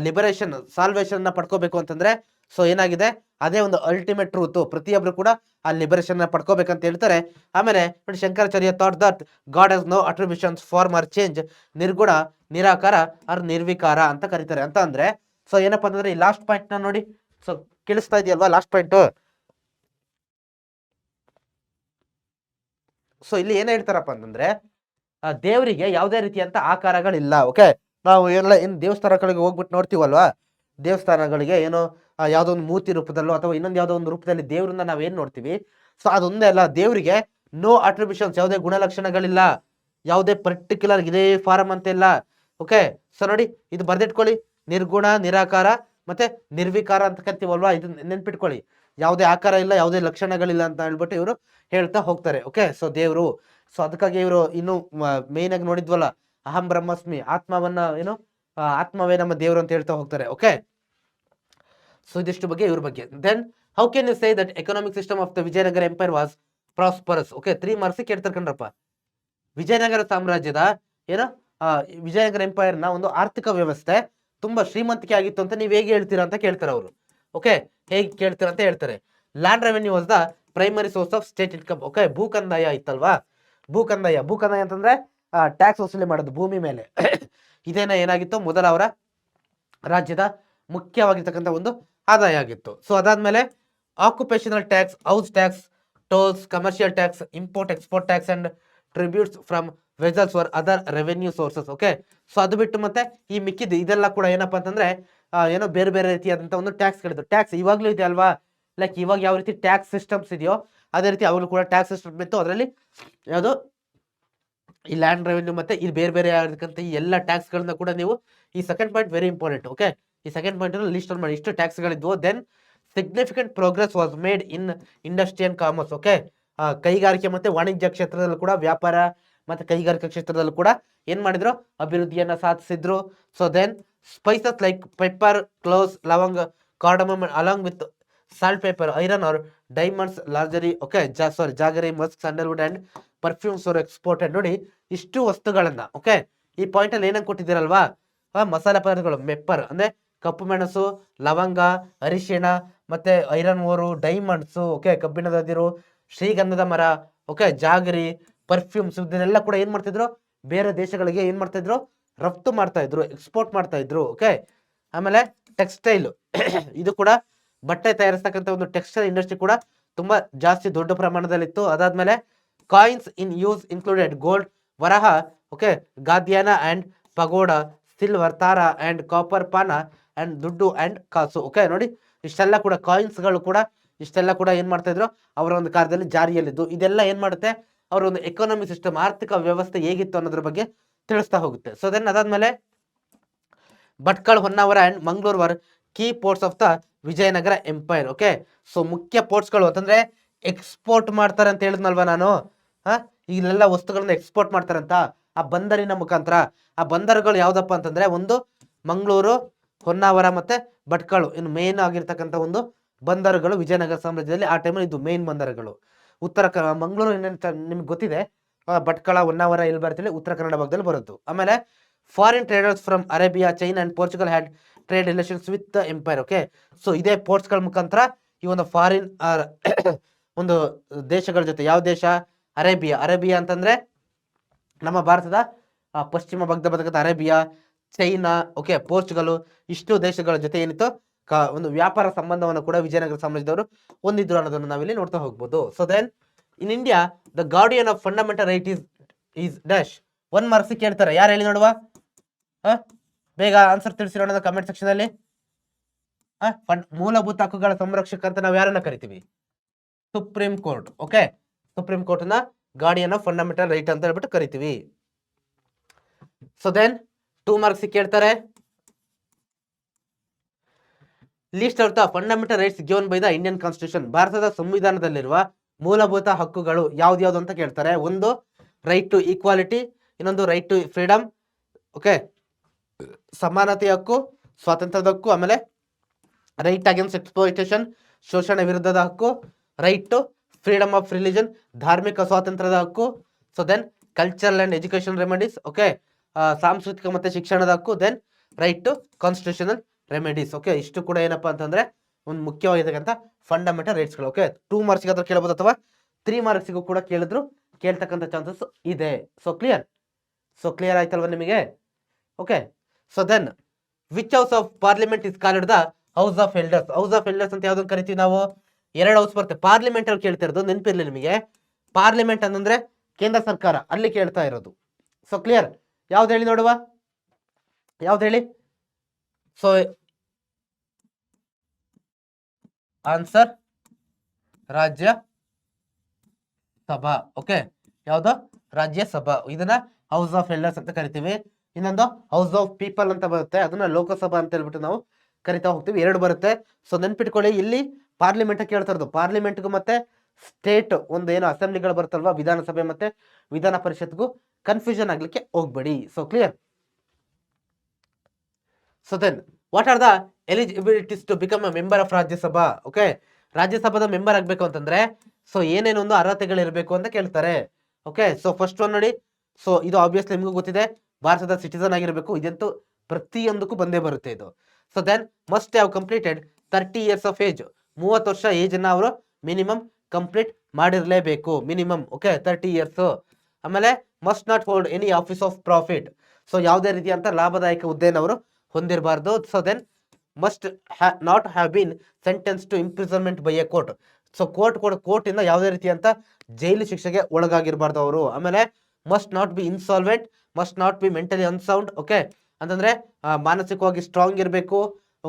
ಲಿಬರೇಷನ್, ಸಾಲ್ವೇಷನ್ ಪಡ್ಕೋಬೇಕು ಅಂತಂದ್ರೆ ಸೊ ಏನಾಗಿದೆ, ಅದೇ ಒಂದು ಅಲ್ಟಿಮೇಟ್ ಟ್ರೂತ್, ಪ್ರತಿಯೊಬ್ರು ಕೂಡ ಆ ಲಿಬರೇಷನ್ ಪಡ್ಕೋಬೇಕಂತ ಹೇಳ್ತಾರೆ. ಆಮೇಲೆ Shankaracharya thought that God has no attributions form or change, ನಿರ್ಗುಣ, ನಿರಾಕಾರ ಆರ್ ನಿರ್ವಿಕಾರ ಅಂತ ಕರೀತಾರೆ. ಅಂತ ಅಂದ್ರೆ ಸೊ ಏನಪ್ಪಾ ಅಂತಂದ್ರೆ ಈ ಲಾಸ್ಟ್ ಪಾಯಿಂಟ್ ನ ನೋಡಿ, ಸೊ ಕೇಳಿಸ್ತಾ ಇದೆಯಲ್ವಾ ಲಾಸ್ಟ್ ಪಾಯಿಂಟ್. ಸೊ ಇಲ್ಲಿ ಏನ್ ಹೇಳ್ತಾರಪ್ಪ ಅಂತಂದ್ರೆ ದೇವರಿಗೆ ಯಾವುದೇ ರೀತಿಯಂತ ಆಕಾರಗಳಿಲ್ಲ. ಓಕೆ, ನಾವು ಎಲ್ಲ ಏನು ದೇವಸ್ಥಾನಗಳಿಗೆ ಹೋಗ್ಬಿಟ್ಟು ನೋಡ್ತೀವಲ್ವಾ, ದೇವಸ್ಥಾನಗಳಿಗೆ ಏನೋ ಯಾವುದೋ ಒಂದು ಮೂರ್ತಿ ರೂಪದಲ್ಲೋ ಅಥವಾ ಇನ್ನೊಂದು ಯಾವುದೋ ಒಂದು ರೂಪದಲ್ಲಿ ದೇವ್ರನ್ನ ನಾವೇನ್ ನೋಡ್ತೀವಿ, ಸೊ ಅದೊಂದೇ ಅಲ್ಲ, ದೇವರಿಗೆ ನೋ ಅಟ್ರಿಬ್ಯೂಷನ್ಸ್, ಯಾವುದೇ ಗುಣಲಕ್ಷಣಗಳಿಲ್ಲ, ಯಾವುದೇ ಪರ್ಟಿಕ್ಯುಲರ್ ಇದೇ ಫಾರಮ್ ಅಂತ ಇಲ್ಲ. ಓಕೆ, ಸೊ ನೋಡಿ ಇದು ಬರ್ದಿಟ್ಕೊಳ್ಳಿ, ನಿರ್ಗುಣ, ನಿರಾಕಾರ ಮತ್ತೆ ನಿರ್ವಿಕಾರ ಅಂತ ಕರಿತೀವಲ್ವಾ, ಇದು ನೆನ್ಪಿಟ್ಕೊಳ್ಳಿ, ಯಾವುದೇ ಆಕಾರ ಇಲ್ಲ, ಯಾವುದೇ ಲಕ್ಷಣಗಳಿಲ್ಲ ಅಂತ ಹೇಳ್ಬಿಟ್ಟು ಇವರು ಹೇಳ್ತಾ ಹೋಗ್ತಾರೆ. ಓಕೆ, ಸೊ ದೇವರು, ಸೊ ಅದಕ್ಕಾಗಿ ಇವರು ಇನ್ನು ಮೇನ್ ಆಗಿ ನೋಡಿದ್ವಲ್ಲ, ಅಹಂ ಬ್ರಹ್ಮಸ್ಮಿ, ಆತ್ಮವನ್ನ ಏನು ಆತ್ಮವೇ ನಮ್ಮ ದೇವರು ಅಂತ ಹೇಳ್ತಾ ಹೋಗ್ತಾರೆ. ಓಕೆ, ಸೊ ಇದಿಷ್ಟು ಬಗ್ಗೆ ಇವ್ರ ಬಗ್ಗೆ. Then how can you say that economic system of the Vijayanagara empire was prosperous. Okay, 3 marks ಕೇಳ್ತಾರೆ ಕಣ್ರಪ್ಪ. ವಿಜಯನಗರ ಸಾಮ್ರಾಜ್ಯದ ಏನೋ ವಿಜಯನಗರ ಎಂಪೈರ್ ನ ಒಂದು ಆರ್ಥಿಕ ವ್ಯವಸ್ಥೆ ತುಂಬಾ ಶ್ರೀಮಂತಿಕೆ ಆಗಿತ್ತು ಅಂತ ನೀವ್ ಹೇಗೆ ಹೇಳ್ತೀರಾ ಅಂತ ಕೇಳ್ತಾರೆ ಅವರು. ಓಕೆ, ಹೇಗೆ ಕೇಳ್ತೀರಾ ಅಂತ ಹೇಳ್ತಾರೆ. Land revenue was the primary source of state income. Okay, ಭೂಕಂದಾಯ ಇತ್ತಲ್ವಾ, ಭೂಕಂದಾಯ ಅಂತಂದ್ರೆ ಟ್ಯಾಕ್ಸ್ ವಸೂಲಿ ಮಾಡೋದು ಭೂಮಿ ಮೇಲೆ. ಇದೇನ ಏನಾಗಿತ್ತು, ಮೊದಲ ಅವರ ರಾಜ್ಯದ ಮುಖ್ಯವಾಗಿರ್ತಕ್ಕಂಥ ಒಂದು ಆದಾಯ ಆಗಿತ್ತು. ಸೊ ಅದಾದ್ಮೇಲೆ occupational tax, house tax, tolls, commercial tax, import export tax and tributes from vessels for other revenue sources. Okay, so ಅದು ಬಿಟ್ಟು ಮತ್ತೆ ಈ ಮಿಕ್ಕಿದ್ದು ಇದೆಲ್ಲ ಕೂಡ ಏನಪ್ಪಾ ಅಂತಂದ್ರೆ ಏನೋ ಬೇರೆ ಬೇರೆ ರೀತಿಯಾದಂತಹ ಒಂದು ಟ್ಯಾಕ್ಸ್ಗಳಿದ್ದು. ಟ್ಯಾಕ್ಸ್ ಇವಾಗ್ಲೂ ಇದೆ ಅಲ್ವಾ, ಲೈಕ್ ಇವಾಗ ಯಾವ ರೀತಿ ಟ್ಯಾಕ್ಸ್ ಸಿಸ್ಟಮ್ಸ್ ಇದೆಯೋ ಅದೇ ರೀತಿ ಅವಾಗಲೂ ಕೂಡ ಟ್ಯಾಕ್ಸ್ ಸಿಸ್ಟಮ್ ಇತ್ತು. ಅದರಲ್ಲಿ ಯಾವುದು ಈ ಲ್ಯಾಂಡ್ ರೆವೆನ್ಯೂ ಮತ್ತೆ ಇಲ್ಲಿ ಬೇರೆ ಬೇರೆ ಆಗಿರ್ತಕ್ಕಂಥ ಈ ಎಲ್ಲ ಟ್ಯಾಕ್ಸ್ ಗಳನ್ನ ಕೂಡ ನೀವು, ಈ second point very important. Okay, ಈ ಸೆಕೆಂಡ್ ಪಾಯಿಂಟ್ ಲಿಸ್ಟ್ ಮಾಡಿ, ಇಷ್ಟು ಟ್ಯಾಕ್ಸ್ ಗಳಿದ್ವು. Then significant progress was made in industry and commerce. Okay, ಕೈಗಾರಿಕೆ ಮತ್ತೆ ವಾಣಿಜ್ಯ ಕ್ಷೇತ್ರದಲ್ಲೂ ಕೂಡ, ವ್ಯಾಪಾರ ಮತ್ತೆ ಕೈಗಾರಿಕಾ ಕ್ಷೇತ್ರದಲ್ಲೂ ಕೂಡ ಏನ್ ಮಾಡಿದ್ರು, ಅಭಿವೃದ್ಧಿಯನ್ನ ಸಾಧಿಸಿದ್ರು. So then spices like pepper, cloves, ಲವಂಗ, cardamom along with saltpetre, iron ore diamonds largely. Okay, jaggery, musk, sandalwood and perfumes are exported. ನೋಡಿ ಇಷ್ಟು ವಸ್ತುಗಳನ್ನ, ಓಕೆ, ಈ ಪಾಯಿಂಟ್ ಅಲ್ಲಿ ಏನಂಗ್ ಕೊಟ್ಟಿದ್ದೀರಲ್ವಾ, ಮಸಾಲೆ ಪದಾರ್ಥಗಳು, ಪೆಪ್ಪರ್ ಅಂದ್ರೆ ಕಪ್ಪು ಮೆಣಸು, ಲವಂಗ, ಅರಿಶಿಣ ಮತ್ತೆ ಐರನ್ ಓರು, ಡೈಮಂಡ್ಸ್, ಓಕೆ, ಕಬ್ಬಿಣದ ಅದಿರು, ಶ್ರೀಗಂಧದ ಮರ, ಓಕೆ, ಜಾಗರಿ, ಪರ್ಫ್ಯೂಮ್ಸ್, ಇದನ್ನೆಲ್ಲ ಕೂಡ ಏನ್ ಮಾಡ್ತಿದ್ರು, ಬೇರೆ ದೇಶಗಳಿಗೆ ಏನ್ ಮಾಡ್ತಾ ಇದ್ರು, ರಫ್ತು ಮಾಡ್ತಾ ಇದ್ರು, ಎಕ್ಸ್ಪೋರ್ಟ್ ಮಾಡ್ತಾ ಇದ್ರು. ಓಕೆ, ಆಮೇಲೆ ಟೆಕ್ಸ್ಟೈಲ್ ಇದು ಕೂಡ ಬಟ್ಟೆ ತಯಾರಿಸ್ತಕ್ಕಂಥ ಒಂದು ಟೆಕ್ಸ್ಟೈಲ್ ಇಂಡಸ್ಟ್ರಿ ಕೂಡ ತುಂಬಾ ಜಾಸ್ತಿ ದೊಡ್ಡ ಪ್ರಮಾಣದಲ್ಲಿತ್ತು. ಅದಾದ್ಮೇಲೆ coins in use included gold, ವರಹ, ಓಕೆ, ಗಾದ್ಯಾನ ಅಂಡ್ ಪಗೋಡ, ಸಿಲ್ವರ್, ತಾರ ಅಂಡ್ ಕಾಪರ್, ಪಾನ ಅಂಡ್ ದುಡ್ಡು ಅಂಡ್ ಕಾಸು. ಓಕೆ, ನೋಡಿ ಇಷ್ಟೆಲ್ಲ ಕೂಡ ಕಾಯಿನ್ಸ್ ಗಳು ಕೂಡ ಇಷ್ಟೆಲ್ಲ ಕೂಡ ಏನ್ ಮಾಡ್ತಾ ಇದ್ರು, ಅವರ ಒಂದು ಕಾಲದಲ್ಲಿ ಜಾರಿಯಲ್ಲಿದ್ದು. ಇದೆಲ್ಲ ಏನ್ ಮಾಡುತ್ತೆ, ಅವರ ಒಂದು ಎಕಾನಮಿ ಸಿಸ್ಟಮ್, ಆರ್ಥಿಕ ವ್ಯವಸ್ಥೆ ಹೇಗಿತ್ತು ಅನ್ನೋದ್ರ ಬಗ್ಗೆ ತಿಳಿಸ್ತಾ ಹೋಗುತ್ತೆ. ಸೊ ದೆನ್ ಅದಾದ್ಮೇಲೆ Bhatkal, Honnavar and Mangaluru were key ports of the Vijayanagara empire. Okay, so ಮುಖ್ಯ ಪೋರ್ಟ್ಸ್ಗಳು ಅಂತಂದ್ರೆ ಎಕ್ಸ್ಪೋರ್ಟ್ ಮಾಡ್ತಾರೆ ಅಂತ ಹೇಳಿದ್ನಲ್ವಾ ನಾನು, ಇಲ್ಲೆಲ್ಲ ವಸ್ತುಗಳನ್ನ ಎಕ್ಸ್ಪೋರ್ಟ್ ಮಾಡ್ತಾರಂತ ಆ ಬಂದರಿನ ಮುಖಾಂತರ. ಆ ಬಂದರುಗಳು ಯಾವ್ದಪ್ಪ ಅಂತಂದ್ರೆ ಒಂದು ಮಂಗಳೂರು, ಹೊನ್ನಾವರ ಮತ್ತೆ ಭಟ್ಕಳ, ಇನ್ನು ಮೇನ್ ಆಗಿರ್ತಕ್ಕಂಥ ಒಂದು ಬಂದರುಗಳು ವಿಜಯನಗರ ಸಾಮ್ರಾಜ್ಯದಲ್ಲಿ ಆ ಟೈಮಲ್ಲಿ ಇದು ಮೇನ್ ಬಂದರುಗಳು. ಮಂಗಳೂರು ನಿಮ್ಗೆ ಗೊತ್ತಿದೆ, ಭಟ್ಕಳ, ಹೊನ್ನಾವರ ಎಲ್ಲಿ ಬರ್ತಿಲ್ಲ, ಉತ್ತರ ಕನ್ನಡ ಭಾಗದಲ್ಲಿ ಬರುತ್ತೆ. ಆಮೇಲೆ foreign traders from Arabia, China and Portugal had trade relations with the empire. Okay, so ಇದೇ ಪೋರ್ಟ್ಸ್ಗಳ ಮುಖಾಂತರ ಈ ಒಂದು ಫಾರಿನ್ ಒಂದು ದೇಶಗಳ ಜೊತೆ, ಯಾವ ದೇಶ, ಅರೇಬಿಯಾ ಅಂತಂದ್ರೆ ನಮ್ಮ ಭಾರತದ ಪಶ್ಚಿಮ ಭಾಗದ ಬರ್ತಕ್ಕಂಥ ಅರೇಬಿಯಾ, ಚೈನಾ, ಓಕೆ, ಪೋರ್ಚುಗಲ್, ಇಷ್ಟು ದೇಶಗಳ ಜೊತೆ ಏನಿತ್ತು ಒಂದು ವ್ಯಾಪಾರ ಸಂಬಂಧವನ್ನು ಕೂಡ ವಿಜಯನಗರ ಸಾಮ್ರಾಜ್ಯದವರು ಹೊಂದಿದ್ರು ಅನ್ನೋದನ್ನು ನಾವಿಲ್ಲಿ ನೋಡ್ತಾ ಹೋಗ್ಬೋದು. So then in India the guardian of fundamental right is dash. 1 marks ಕೇಳ್ತಾರೆ, ಯಾರು ಹೇಳಿ ನೋಡುವ, ಬೇಗ ಆನ್ಸರ್ ತಿಳಿಸಿ ನೋಡೋಣ ಕಮೆಂಟ್ ಸೆಕ್ಷನ್ ಅಲ್ಲಿ. ಮೂಲಭೂತ ಹಕ್ಕುಗಳ ಸಂರಕ್ಷಕ ಅಂತ ನಾವು ಯಾರನ್ನ ಕರಿತೀವಿ? Supreme court. Okay, supreme court ನ ಗಾರ್ಡಿಯನ್ ಆಫ್ ಫಂಡಮೆಂಟಲ್ ರೈಟ್ ಅಂತ ಹೇಳ್ಬಿಟ್ಟು ಕರಿತೀವಿ. ಸೊ ದೆನ್ 2 ಮಾರ್ಕ್ಸ್ ಕೇಳ್ತಾರೆ, list of the fundamental rights given by the Indian constitution. ಭಾರತದ ಸಂವಿಧಾನದಲ್ಲಿರುವ ಮೂಲಭೂತ ಹಕ್ಕುಗಳು ಯಾವ್ದು ಅಂತ ಕೇಳ್ತಾರೆ. ಒಂದು ರೈಟ್ ಟು ಈಕ್ವಾಲಿಟಿ, ಇನ್ನೊಂದು ರೈಟ್ ಟು ಫ್ರೀಡಮ್, ಓಕೆ, ಸಮಾನತೆಯ ಹಕ್ಕು, ಸ್ವಾತಂತ್ರ್ಯದ ಹಕ್ಕು, ಆಮೇಲೆ ರೈಟ್ ಅಗೇನ್ಸ್ಟ್ ಎಕ್ಸ್ಪ್ಲೋಯಿಟೇಷನ್, ಶೋಷಣೆ ವಿರುದ್ಧದ ಹಕ್ಕು, right to freedom of religion, ಧಾರ್ಮಿಕ ಸ್ವಾತಂತ್ರ್ಯದ ಹಕ್ಕು. So then cultural and education remedies, okay, ಸಾಂಸ್ಕೃತಿಕ ಮತ್ತೆ ಶಿಕ್ಷಣದ ಹಕ್ಕು. Then right to constitutional remedies. Okay, ಇಷ್ಟು ಕೂಡ ಏನಪ್ಪಾ ಅಂತಂದ್ರೆ ಒಂದು ಮುಖ್ಯವಾಗಿರ್ತಕ್ಕಂಥ ಫಂಡಮೆಂಟಲ್ ರೈಟ್ಸ್ಗಳು. ಓಕೆ, 2 ಮಾರ್ಕ್ಸ್ಗೆ ಆದ್ರೂ ಕೇಳಬಹುದು ಅಥವಾ 3 ಮಾರ್ಕ್ಸ್ಗೂ ಕೂಡ ಕೇಳ್ತಕ್ಕಂಥ ಚಾನ್ಸಸ್ ಇದೆ. ಸೊ ಕ್ಲಿಯರ್ ಆಯ್ತಲ್ವಾ ನಿಮಗೆ? Okay, so then which house of parliament is called the house of elders. House of elders ಅಂತ ಯಾವ್ದನ್ನ ಕರಿತೀವಿ ನಾವು? 2 ಹೌಸ್ ಬರುತ್ತೆ. ಪಾರ್ಲಿಮೆಂಟ್ ಅಲ್ಲಿ ಕೇಳ್ತಾ ಇರೋದು ನೆನಪಿರ್ಲಿ ನಿಮಗೆ. ಪಾರ್ಲಿಮೆಂಟ್ ಅಂತಂದ್ರೆ ಕೇಂದ್ರ ಸರ್ಕಾರ, ಅಲ್ಲಿ ಕೇಳ್ತಾ ಇರೋದು. So clear? ಯಾವ್ದು ಹೇಳಿ ನೋಡುವ, ಯಾವ್ದು ಹೇಳಿ? ಸೊ ಆನ್ಸರ್ ರಾಜ್ಯ ಸಭಾ. ಓಕೆ, ಯಾವ್ದು? ರಾಜ್ಯಸಭಾ. ಇದನ್ನ ಹೌಸ್ ಆಫ್ ಎಲ್ಡರ್ಸ್ ಅಂತ ಕರಿತೀವಿ. ಇನ್ನೊಂದು ಹೌಸ್ ಆಫ್ ಪೀಪಲ್ ಅಂತ ಬರುತ್ತೆ, ಅದನ್ನ ಲೋಕಸಭಾ ಅಂತ ಹೇಳ್ಬಿಟ್ಟು ನಾವು ಕರಿತಾ ಹೋಗ್ತೀವಿ. 2 ಬರುತ್ತೆ. ಸೊ ನೆನ್ಪಿಟ್ಕೊಳ್ಳಿ, ಇಲ್ಲಿ ಪಾರ್ಲಿಮೆಂಟ್ ಕೇಳ್ತಾ ಇರೋದು. ಪಾರ್ಲಿಮೆಂಟ್ಗೂ ಮತ್ತೆ ಸ್ಟೇಟ್ ಒಂದು ಏನು ಅಸೆಂಬ್ಲಿಗಳು ಬರ್ತಲ್ವಾ, ವಿಧಾನಸಭೆ ಮತ್ತೆ ವಿಧಾನ ಪರಿಷತ್ಗೂ ಕನ್ಫ್ಯೂಷನ್ ಆಗ್ಲಿಕ್ಕೆ ಹೋಗ್ಬೇಡಿ. So clear? So then what are the eligibilities to become a member of Rajya Sabha? Okay, ರಾಜ್ಯಸಭಾದ ಮೆಂಬರ್ ಆಗ್ಬೇಕು ಅಂತಂದ್ರೆ ಸೊ ಏನೇನೊಂದು ಅರ್ಹತೆಗಳು ಇರಬೇಕು ಅಂತ ಕೇಳ್ತಾರೆ. ಓಕೆ, ಸೊ ಫಸ್ಟ್ ಒನ್ ನೋಡಿ. ಸೊ ಇದು ಆಬ್ವಿಯಸ್ಲಿ ನಿಮಗೂ ಗೊತ್ತಿದೆ, ಭಾರತದ ಸಿಟಿಸನ್ ಆಗಿರಬೇಕು. ಇದಂತೂ ಪ್ರತಿಯೊಂದಕ್ಕೂ ಬಂದೇ ಬರುತ್ತೆ ಇದು. So then must have completed 30 years of age. 30 ವರ್ಷ ಏಜ್ ಅನ್ನ ಅವರು ಮಿನಿಮಮ್ ಕಂಪ್ಲೀಟ್ ಮಾಡಿರ್ಲೇಬೇಕು, ಮಿನಿಮಮ್. Okay, 30 years. ಆಮೇಲೆ must not hold any office of profit. So ಯಾವುದೇ ರೀತಿಯಂತ ಲಾಭದಾಯಕ ಹುದ್ದೆಯನ್ನು ಅವರು ಹೊಂದಿರಬಾರ್ದು. So then must not have been sentenced to imprisonment by a court. So court ಇಂದ ಯಾವುದೇ ರೀತಿಯಂತ ಜೈಲು ಶಿಕ್ಷೆಗೆ ಒಳಗಾಗಿರಬಾರ್ದು ಅವರು. ಆಮೇಲೆ must not be insolvent, must not be mentally unsound. Okay, ಅಂತಂದ್ರೆ ಮಾನಸಿಕವಾಗಿ ಸ್ಟ್ರಾಂಗ್ ಇರಬೇಕು.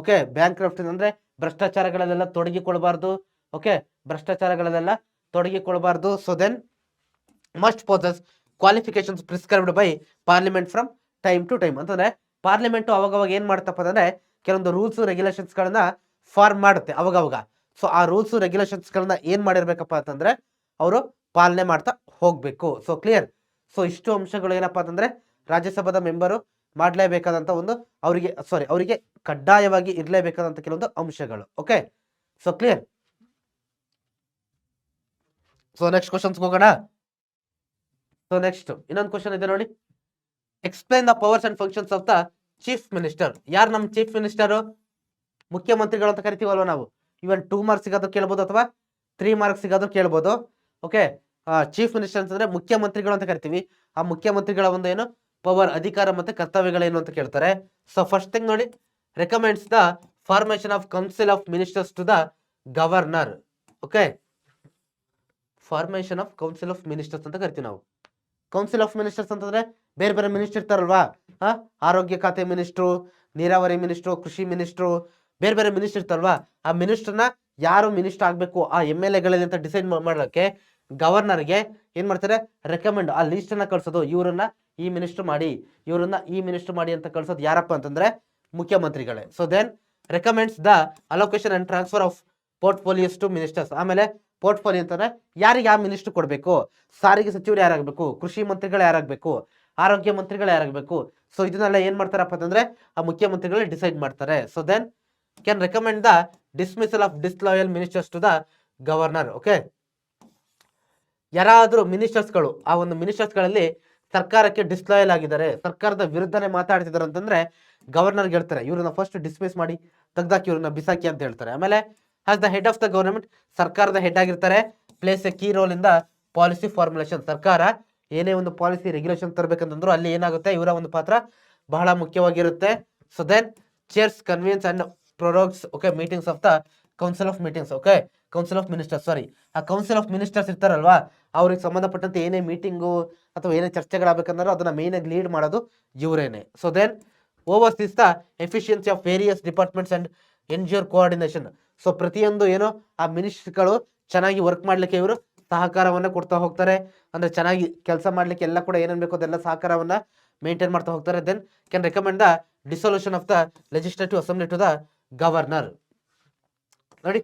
ಓಕೆ, ಬ್ಯಾಂಕ್ ಅಂದ್ರೆ ಭ್ರಷ್ಟಾಚಾರಗಳಲ್ಲೆಲ್ಲ ತೊಡಗಿಕೊಳ್ಬಾರ್ದು. ಓಕೆ, ಭ್ರಷ್ಟಾಚಾರಗಳಲ್ಲೆಲ್ಲ ತೊಡಗಿಕೊಳ್ಬಾರ್ದು. So then must possess qualifications prescribed by parliament from time to time. ಅಂತಂದ್ರೆ ಪಾರ್ಲಿಮೆಂಟ್ ಅವಾಗವಾಗ ಏನ್ ಮಾಡ್ತಪ್ಪ ಅಂದ್ರೆ ಕೆಲವೊಂದು ರೂಲ್ಸ್ ರೆಗ್ಯುಲೇಷನ್ಸ್ ಗಳನ್ನ ಫಾರ್ಮ್ ಮಾಡುತ್ತೆ ಅವಾಗವಾಗ. ಸೊ ಆ ರೂಲ್ಸ್ ರೆಗ್ಯುಲೇಷನ್ಸ್ ಗಳನ್ನ ಏನ್ ಮಾಡಿರ್ಬೇಕಪ್ಪ ಅಂತಂದ್ರೆ ಅವರು ಪಾಲನೆ ಮಾಡ್ತಾ ಹೋಗ್ಬೇಕು. So clear? ಸೊ ಇಷ್ಟು ಅಂಶಗಳು ಏನಪ್ಪಾ ಅಂತಂದ್ರೆ ರಾಜ್ಯಸಭಾದ ಮೆಂಬರು ಮಾಡ್ಲೇಬೇಕಾದಂತ ಒಂದು ಅವರಿಗೆ ಕಡ್ಡಾಯವಾಗಿ ಇರ್ಲೇಬೇಕಾದಂತ ಕೆಲವೊಂದು ಅಂಶಗಳು. Okay, so clear? So next questions ಹೋಗೋಣ. ಸೊ ನೆಕ್ಸ್ಟ್ ಇನ್ನೊಂದು ಕ್ವಶನ್ ಇದೆ ನೋಡಿ. Explain the powers and functions of the chief minister. ಯಾರು ನಮ್ಮ ಚೀಫ್ ಮಿನಿಸ್ಟರ್? ಮುಖ್ಯಮಂತ್ರಿಗಳು ಅಂತ ಕರಿತೀವಲ್ವ ನಾವು. ಇವನ್ 2 ಮಾರ್ಕ್ಸ್ಗಾದ್ರೂ ಕೇಳ್ಬೋದು ಅಥವಾ 3 ಮಾರ್ಕ್ಸ್ಗಾದ್ರೂ ಕೇಳ್ಬೋದು. ಓಕೆ, ಚೀಫ್ ಮಿನಿಸ್ಟರ್ ಅಂತಂದ್ರೆ ಮುಖ್ಯಮಂತ್ರಿಗಳು ಅಂತ ಕರಿತೀವಿ. ಆ ಮುಖ್ಯಮಂತ್ರಿಗಳ ಒಂದು ಏನು ಪವರ್, ಅಧಿಕಾರ ಮತ್ತೆ ಕರ್ತವ್ಯಗಳೇನು ಅಂತ ಕೇಳ್ತಾರೆ. ಸೊ ಫಸ್ಟ್ ಥಿಂಗ್ ನೋಡಿ, recommends the formation of council of ministers to the governor. Okay, formation of council of ministers ಅಂತ ಕರಿತೀವಿ ನಾವು. ಕೌನ್ಸಿಲ್ ಆಫ್ ಮಿನಿಸ್ಟರ್ಸ್ ಅಂತಂದ್ರೆ ಬೇರೆ ಬೇರೆ ಮಿನಿಸ್ಟರ್ ಇರ್ತಾರಲ್ವಾ. ಆರೋಗ್ಯ ಖಾತೆ ಮಿನಿಸ್ಟ್ರು, ನೀರಾವರಿ ಮಿನಿಸ್ಟ್ರು, ಕೃಷಿ ಮಿನಿಸ್ಟ್ರು, ಬೇರೆ ಬೇರೆ ಮಿನಿಸ್ಟರ್ ಇರ್ತಾರಲ್ವಾ. ಆ ಮಿನಿಸ್ಟರ್ನ ಯಾರು ಮಿನಿಸ್ಟರ್ ಆಗ್ಬೇಕು ಆ MLA ಅಂತ ಡಿಸೈಡ್ ಮಾಡೋಕ್ಕೆ ಗವರ್ನರ್ಗೆ ಏನ್ ಮಾಡ್ತಾರೆ, ರೆಕಮೆಂಡ್ ಆ ಲಿಸ್ಟ್ ಅನ್ನ ಕಳ್ಸೋದು. ಇವರನ್ನ ಈ ಮಿನಿಸ್ಟರ್ ಮಾಡಿ, ಇವರನ್ನ ಈ ಮಿನಿಸ್ಟರ್ ಮಾಡಿ ಅಂತ ಕಳ್ಸೋದು ಯಾರಪ್ಪ ಅಂತಂದ್ರೆ ಮುಖ್ಯಮಂತ್ರಿಗಳೇ. So then recommends the allocation and transfer of portfolios to ministers. ಆಮೇಲೆ ಪೋರ್ಟ್ಫೋಲಿಯೋ ಅಂತಂದ್ರೆ ಯಾರಿಗೆ ಯಾವ ಮಿನಿಸ್ಟರ್ ಕೊಡಬೇಕು, ಸಾರಿಗೆ ಸಚಿವರು ಯಾರಾಗಬೇಕು, ಕೃಷಿ ಮಂತ್ರಿಗಳು ಯಾರಾಗಬೇಕು, ಆರೋಗ್ಯ ಮಂತ್ರಿಗಳು ಯಾರಾಗಬೇಕು. ಸೊ ಇದನ್ನೆಲ್ಲ ಏನ್ ಮಾಡ್ತಾರಪ್ಪ ಅಂತಂದ್ರೆ ಆ ಮುಖ್ಯಮಂತ್ರಿಗಳೇ ಡಿಸೈಡ್ ಮಾಡ್ತಾರೆ. So then can recommend the dismissal of disloyal ministers to the governor. Okay, ಯಾರಾದ್ರೂ ಮಿನಿಸ್ಟರ್ಸ್ಗಳು ಆ ಒಂದು ಮಿನಿಸ್ಟರ್ಸ್ಗಳಲ್ಲಿ ಸರ್ಕಾರಕ್ಕೆ ಡಿಸ್ಲಾಯಲ್ ಆಗಿದ್ದಾರೆ, ಸರ್ಕಾರದ ವಿರುದ್ಧನೇ ಮಾತಾಡ್ತಿದ್ದಾರೆ ಅಂತಂದ್ರೆ ಗವರ್ನರ್ಗೆ ಹೇಳ್ತಾರೆ ಇವ್ರನ್ನ ಫಸ್ಟ್ ಡಿಸ್ಮಿಸ್ ಮಾಡಿ ತೆಗ್ದಾಕಿ, ಇವ್ರನ್ನ ಬಿಸಾಕಿ ಅಂತ ಹೇಳ್ತಾರೆ. ಆಮೇಲೆ as the head of the government, ಸರ್ಕಾರದ ಹೆಡ್ ಆಗಿರ್ತಾರೆ. Place A key role in the policy formulation. ಸರ್ಕಾರ ಏನೇ ಒಂದು ಪಾಲಿಸಿ ರೆಗ್ಯುಲೇಷನ್ ತರಬೇಕಂತಂದ್ರು ಅಲ್ಲಿ ಏನಾಗುತ್ತೆ, ಇವರ ಒಂದು ಪಾತ್ರ ಬಹಳ ಮುಖ್ಯವಾಗಿರುತ್ತೆ. So then chairs convenes and prorogues okay meetings of the council of meetings okay council of ministers sorry ಆ ಕೌನ್ಸಿಲ್ ಆಫ್ ಮಿನಿಸ್ಟರ್ಸ್ ಇರ್ತಾರಲ್ವಾ ಅವ್ರಿಗೆ ಸಂಬಂಧಪಟ್ಟಂತೆ ಏನೇ ಮೀಟಿಂಗು ಅಥವಾ ಏನೇ ಚರ್ಚೆಗಳಾಗಬೇಕಂದ್ರೆ ಅದನ್ನ ಮೇನ್ ಆಗಿ ಲೀಡ್ ಮಾಡೋದು ಇವರೇನೆ. So then oversees the efficiency of various departments and ensures coordination. So ಪ್ರತಿಯೊಂದು ಏನೋ ಆ ಮಿನಿಸ್ಟ್ರಿಗಳು ಚೆನ್ನಾಗಿ ವರ್ಕ್ ಮಾಡ್ಲಿಕ್ಕೆ ಇವರು ಸಹಕಾರವನ್ನ ಕೊಡ್ತಾ ಹೋಗ್ತಾರೆ. ಅಂದ್ರೆ ಚೆನ್ನಾಗಿ ಕೆಲಸ ಮಾಡ್ಲಿಕ್ಕೆ ಎಲ್ಲ ಕೂಡ ಏನೇನ್ ಬೇಕು ಅದೆಲ್ಲ ಸಹಕಾರವನ್ನ ಮೇಂಟೈನ್ ಮಾಡ್ತಾ ಹೋಗ್ತಾರೆ. Then can recommend the dissolution of the legislative assembly to the governor. ನೋಡಿ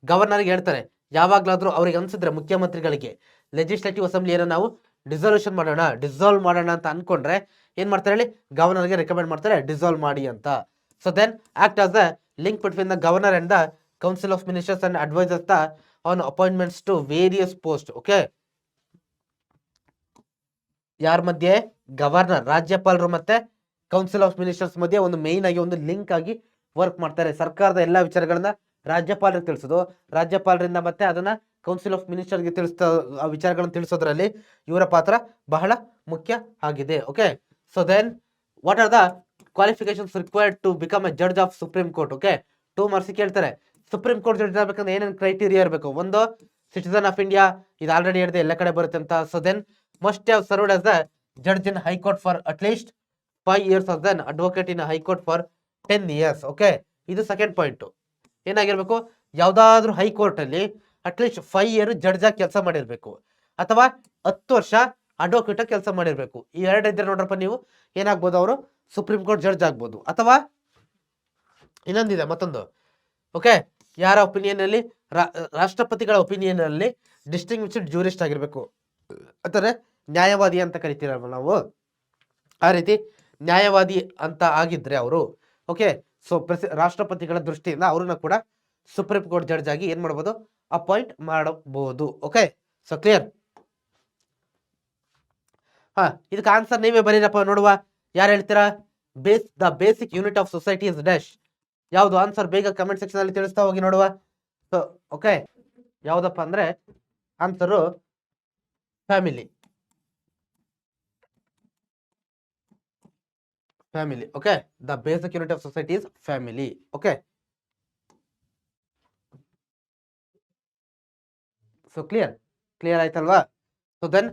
ಗವರ್ನರ್ಗೆ ಹೇಳ್ತಾರೆ ಯಾವಾಗ್ಲಾದ್ರೂ ಅವ್ರಿಗೆ ಅನ್ಸಿದ್ರೆ ಮುಖ್ಯಮಂತ್ರಿಗಳಿಗೆ ಲೆಜಿಸ್ಲೇಟಿವ್ ಅಸೆಂಬ್ಲಿಯನ್ನು ನಾವು ಡಿಸಾಲ್ವ್ ಮಾಡೋಣ ಅಂತ ಅನ್ಕೊಂಡ್ರೆ ಏನ್ ಮಾಡ್ತಾರೆ ಹೇಳಿ ಗವರ್ನರ್ಗೆ ರೆಕಮೆಂಡ್ ಮಾಡ್ತಾರೆ ಡಿಸಾಲ್ವ್ ಮಾಡಿ ಅಂತ. So then act as the link between the governor and the council of ministers and advisers the on appointments to various post. Okay ಯಾರ ಮಧ್ಯೆ ಗವರ್ನರ್ ರಾಜ್ಯಪಾಲರು ಮತ್ತೆ ಕೌನ್ಸಿಲ್ ಆಫ್ ಮಿನಿಸ್ಟರ್ಸ್ ಮಧ್ಯೆ ಒಂದು ಮೇನ್ ಆಗಿ ಒಂದು ಲಿಂಕ್ ಆಗಿ ವರ್ಕ್ ಮಾಡ್ತಾರೆ. ಸರ್ಕಾರದ ಎಲ್ಲಾ ವಿಚಾರಗಳನ್ನ ರಾಜ್ಯಪಾಲರಿಗೆ ತಿಳಿಸೋದು, ರಾಜ್ಯಪಾಲರಿಂದ ಮತ್ತೆ ಅದನ್ನ ಕೌನ್ಸಿಲ್ ಆಫ್ ಮಿನಿಸ್ಟರ್ಗೆ ಆ ವಿಚಾರಗಳನ್ನು ತಿಳಿಸೋದ್ರಲ್ಲಿ ಇವರ ಪಾತ್ರ ಬಹಳ ಮುಖ್ಯ ಆಗಿದೆ. Okay so then what are the qualifications required to become a judge of supreme court. Okay 2 marks ಕೇಳ್ತಾರೆ ಸುಪ್ರೀಂ ಕೋರ್ಟ್ ಜಡ್ಜ್ ಆಗ್ಬೇಕಂದ್ರೆ ಏನೇನು ಕ್ರೈಟೀರಿಯಾ ಇರಬೇಕು. ಒಂದು ಸಿಟಿಸನ್ ಆಫ್ ಇಂಡಿಯಾ, ಇದು ಆಲ್ರೆಡಿ ಹೇಳಿದೆ ಎಲ್ಲ ಕಡೆ ಬರುತ್ತೆ ಅಂತ. So then must have served as the judge in high court for at least 5 years as then advocate in high court for 10 years. Okay ಇದು ಸೆಕೆಂಡ್ ಪಾಯಿಂಟ್. ಏನಾಗಿರ್ಬೇಕು ಯಾವ್ದಾದ್ರು ಹೈಕೋರ್ಟ್ ಅಲ್ಲಿ ಅಟ್ಲೀಸ್ಟ್ 5 years ಜಡ್ಜ್ ಆಗಿ ಕೆಲಸ ಮಾಡಿರ್ಬೇಕು ಅಥವಾ 10 ವರ್ಷ ಅಡ್ವೊಕೇಟ್ ಆಗಿ ಕೆಲಸ ಮಾಡಿರ್ಬೇಕು. ಈ ಎರಡು ಇದ್ರೆ ನೋಡ್ರಪ್ಪ ನೀವು ಏನಾಗ್ಬೋದು ಅವರು ಸುಪ್ರೀಂ ಕೋರ್ಟ್ ಜಡ್ಜ್ ಆಗ್ಬೋದು. ಅಥವಾ ಇನ್ನೊಂದಿದೆ ಮತ್ತೊಂದು ಓಕೆ ಯಾರ ಒಪಿನಿಯನ್ ಅಲ್ಲಿ ರಾಷ್ಟ್ರಪತಿಗಳ ಒಪಿನಿಯನ್ ಅಲ್ಲಿ ಡಿಸ್ಟಿಂಗ್ವಿಶ್ಡ್ ಜೂರಿಸ್ಟ್ ಆಗಿರ್ಬೇಕು. ಅಂದರೆ ನ್ಯಾಯವಾದಿ ಅಂತ ಕರಿತೀರಲ್ವ ನಾವು, ಆ ರೀತಿ ನ್ಯಾಯವಾದಿ ಅಂತ ಆಗಿದ್ರೆ ಅವರು ಓಕೆ ಸೊ ರಾಷ್ಟ್ರಪತಿಗಳ ದೃಷ್ಟಿಯಿಂದ ಅವ್ರನ್ನ ಕೂಡ ಸುಪ್ರೀಂ ಕೋರ್ಟ್ ಜಡ್ಜ್ ಆಗಿ ಏನ್ ಮಾಡಬಹುದು ಅಪಾಯಿಂಟ್ ಮಾಡಬಹುದು. Okay so clear. ಇದಕ್ಕೆ ಆನ್ಸರ್ ನೀವೇ ಬರೀರಪ್ಪ ನೋಡುವ. ಯಾರು ಹೇಳ್ತೀರಾ? The basic unit of society is dash. ಯಾವ್ದು ಆನ್ಸರ್ ಬೇಗ ಕಮೆಂಟ್ ಸೆಕ್ಷನ್ ಅಲ್ಲಿ ತಿಳಿಸ್ತಾ ಹೋಗಿ ನೋಡುವ. ಸೊ ಓಕೆ ಯಾವ್ದಪ್ಪ ಅಂದ್ರೆ answer family. Okay the basic unit of society is family. Okay so clear ಆಯ್ತಲ್ವಾ? So then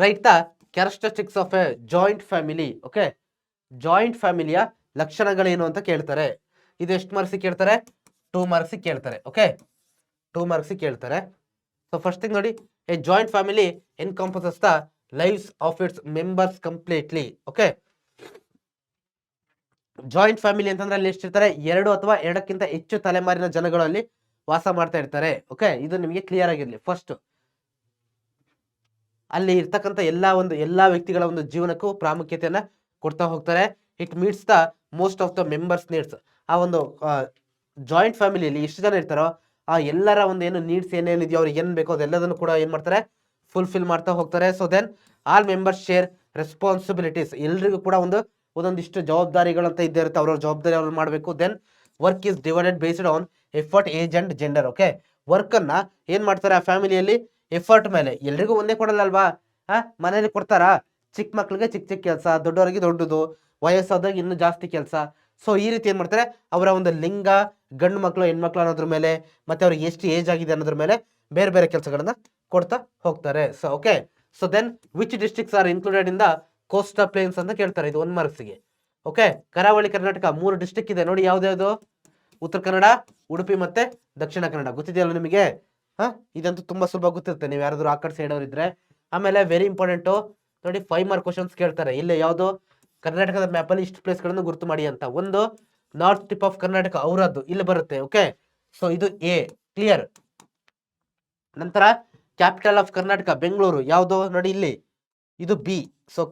write the characteristics of a joint family. Okay joint ಫ್ಯಾಮಿಲಿಯ ಲಕ್ಷಣಗಳೇನು ಅಂತ ಕೇಳ್ತಾರೆ. ಇದು ಎಷ್ಟು ಮಾರ್ಕ್ಸ್ ಕೇಳ್ತಾರೆ? 2 ಮಾರ್ಕ್ಸ್ ಕೇಳ್ತಾರೆ. ಓಕೆ 2 ಮಾರ್ಕ್ಸ್ ಕೇಳ್ತಾರೆ. ಸೊ ಫಸ್ಟ್ ಥಿಂಗ್ ನೋಡಿ, a joint family encompasses the lives of its members completely. Okay joint family ಅಂತಂದ್ರೆ ಅಲ್ಲಿ ಎಷ್ಟಿರ್ತಾರೆ? 2 ಅಥವಾ 2ಕ್ಕಿಂತ ಹೆಚ್ಚು ತಲೆಮಾರಿನ ಜನಗಳಲ್ಲಿ ವಾಸ ಮಾಡ್ತಾ ಇರ್ತಾರೆ. ಓಕೆ ಇದು ನಿಮಗೆ ಕ್ಲಿಯರ್ ಆಗಿರ್ಲಿ. ಫಸ್ಟ್ ಅಲ್ಲಿ ಇರ್ತಕ್ಕಂಥ ಎಲ್ಲಾ ವ್ಯಕ್ತಿಗಳ ಒಂದು ಜೀವನಕ್ಕೂ ಪ್ರಾಮುಖ್ಯತೆಯನ್ನ ಕೊಡ್ತಾ ಹೋಗ್ತಾರೆ. It meets the most of the members needs. ಆ ಒಂದು ಜಾಯಿಂಟ್ ಫ್ಯಾಮಿಲಿಯಲ್ಲಿ ಎಷ್ಟು ಜನ ಇರ್ತಾರೋ ಆ ಎಲ್ಲರ ಒಂದು ಏನು ನೀಡ್ಸ್ ಏನೇನಿದೆಯೋ ಅವ್ರಿಗೆ ಏನ್ ಬೇಕೋ ಅದೆಲ್ಲದನ್ನು ಕೂಡ ಏನ್ ಮಾಡ್ತಾರೆ ಫುಲ್ಫಿಲ್ ಮಾಡ್ತಾ ಹೋಗ್ತಾರೆ. So then all members share responsibilities. ಎಲ್ರಿಗೂ ಕೂಡ ಒಂದೊಂದಿಷ್ಟು ಜವಾಬ್ದಾರಿಗಳು ಅಂತ ಇದ್ದೇ ಇರುತ್ತೆ. ಅವ್ರವ್ರ ಜವಾಬ್ದಾರಿ ಅವ್ರು ಮಾಡಬೇಕು. Then work is divided based on effort, age and gender. Okay work ಅನ್ನ ಏನ್ ಮಾಡ್ತಾರೆ ಆ ಫ್ಯಾಮಿಲಿಯಲ್ಲಿ ಎಫರ್ಟ್ ಮೇಲೆ. ಎಲ್ರಿಗೂ ಒಂದೇ ಕೊಡಲ್ಲ ಅಲ್ವಾ? ಮನೇಲಿ ಕೊಡ್ತಾರಾ? ಚಿಕ್ಕ ಮಕ್ಳಿಗೆ ಚಿಕ್ಕ ಕೆಲಸ, ದೊಡ್ಡವರಿಗೆ ದೊಡ್ಡದು, ವಯಸ್ಸಾದಾಗ ಇನ್ನು ಜಾಸ್ತಿ ಕೆಲಸ. ಸೊ ಈ ರೀತಿ ಏನ್ ಮಾಡ್ತಾರೆ ಅವರ ಒಂದು ಲಿಂಗ, ಗಂಡು ಮಕ್ಕಳು ಹೆಣ್ಮಕ್ಳು ಅನ್ನೋದ್ರ ಮೇಲೆ ಮತ್ತೆ ಅವ್ರಿಗೆ ಎಷ್ಟು ಏಜ್ ಆಗಿದೆ ಅನ್ನೋದ್ರ ಮೇಲೆ ಬೇರೆ ಬೇರೆ ಕೆಲಸಗಳನ್ನ ಕೊಡ್ತಾ ಹೋಗ್ತಾರೆ. So okay so then which districts are included in the coastal plains ಅಂತ ಕೇಳ್ತಾರೆ. ಇದು 1 ಮಾರ್ಕ್ಸ್ಗೆ. ಓಕೆ ಕರಾವಳಿ ಕರ್ನಾಟಕ 3 ಡಿಸ್ಟ್ರಿಕ್ಟ್ ಇದೆ ನೋಡಿ. ಯಾವ್ದು? ಉತ್ತರ ಕನ್ನಡ, ಉಡುಪಿ ಮತ್ತೆ ದಕ್ಷಿಣ ಕನ್ನಡ. ಗೊತ್ತಿದೆಯಲ್ಲ ನಿಮಗೆ? ಇದಂತೂ ತುಂಬಾ ಸುಲಭ ಗೊತ್ತಿರುತ್ತೆ ನೀವು ಯಾರಾದ್ರೂ ಆ ಕಡೆ ಸೈಡ್ ಅವ್ರು ಇದ್ರೆ. ಆಮೇಲೆ ವೆರಿ ಇಂಪಾರ್ಟೆಂಟ್ ನೋಡಿ 5 ಮಾರ್ಕ್ ಕ್ವಶನ್ಸ್ ಕೇಳ್ತಾರೆ. ಇಲ್ಲಿ ಯಾವ್ದು? ಕರ್ನಾಟಕದ ಮ್ಯಾಪ್ ಅಲ್ಲಿ ಇಷ್ಟು ಪ್ಲೇಸ್ ಗಳನ್ನು ಗುರುತು ಮಾಡಿ ಅಂತ. ಒಂದು ನಾರ್ತ್ ಟಿಪ್ ಆಫ್ ಕರ್ನಾಟಕ ಅವರದ್ದು ಇಲ್ಲಿ ಬರುತ್ತೆ. ಓಕೆ ಸೊ ಇದು ಎ ಕ್ಲಿಯರ್. ನಂತರ ಕ್ಯಾಪಿಟಲ್ ಆಫ್ ಕರ್ನಾಟಕ ಬೆಂಗಳೂರು ಯಾವ್ದು ನೋಡಿ ಇಲ್ಲಿ, ಇದು B. So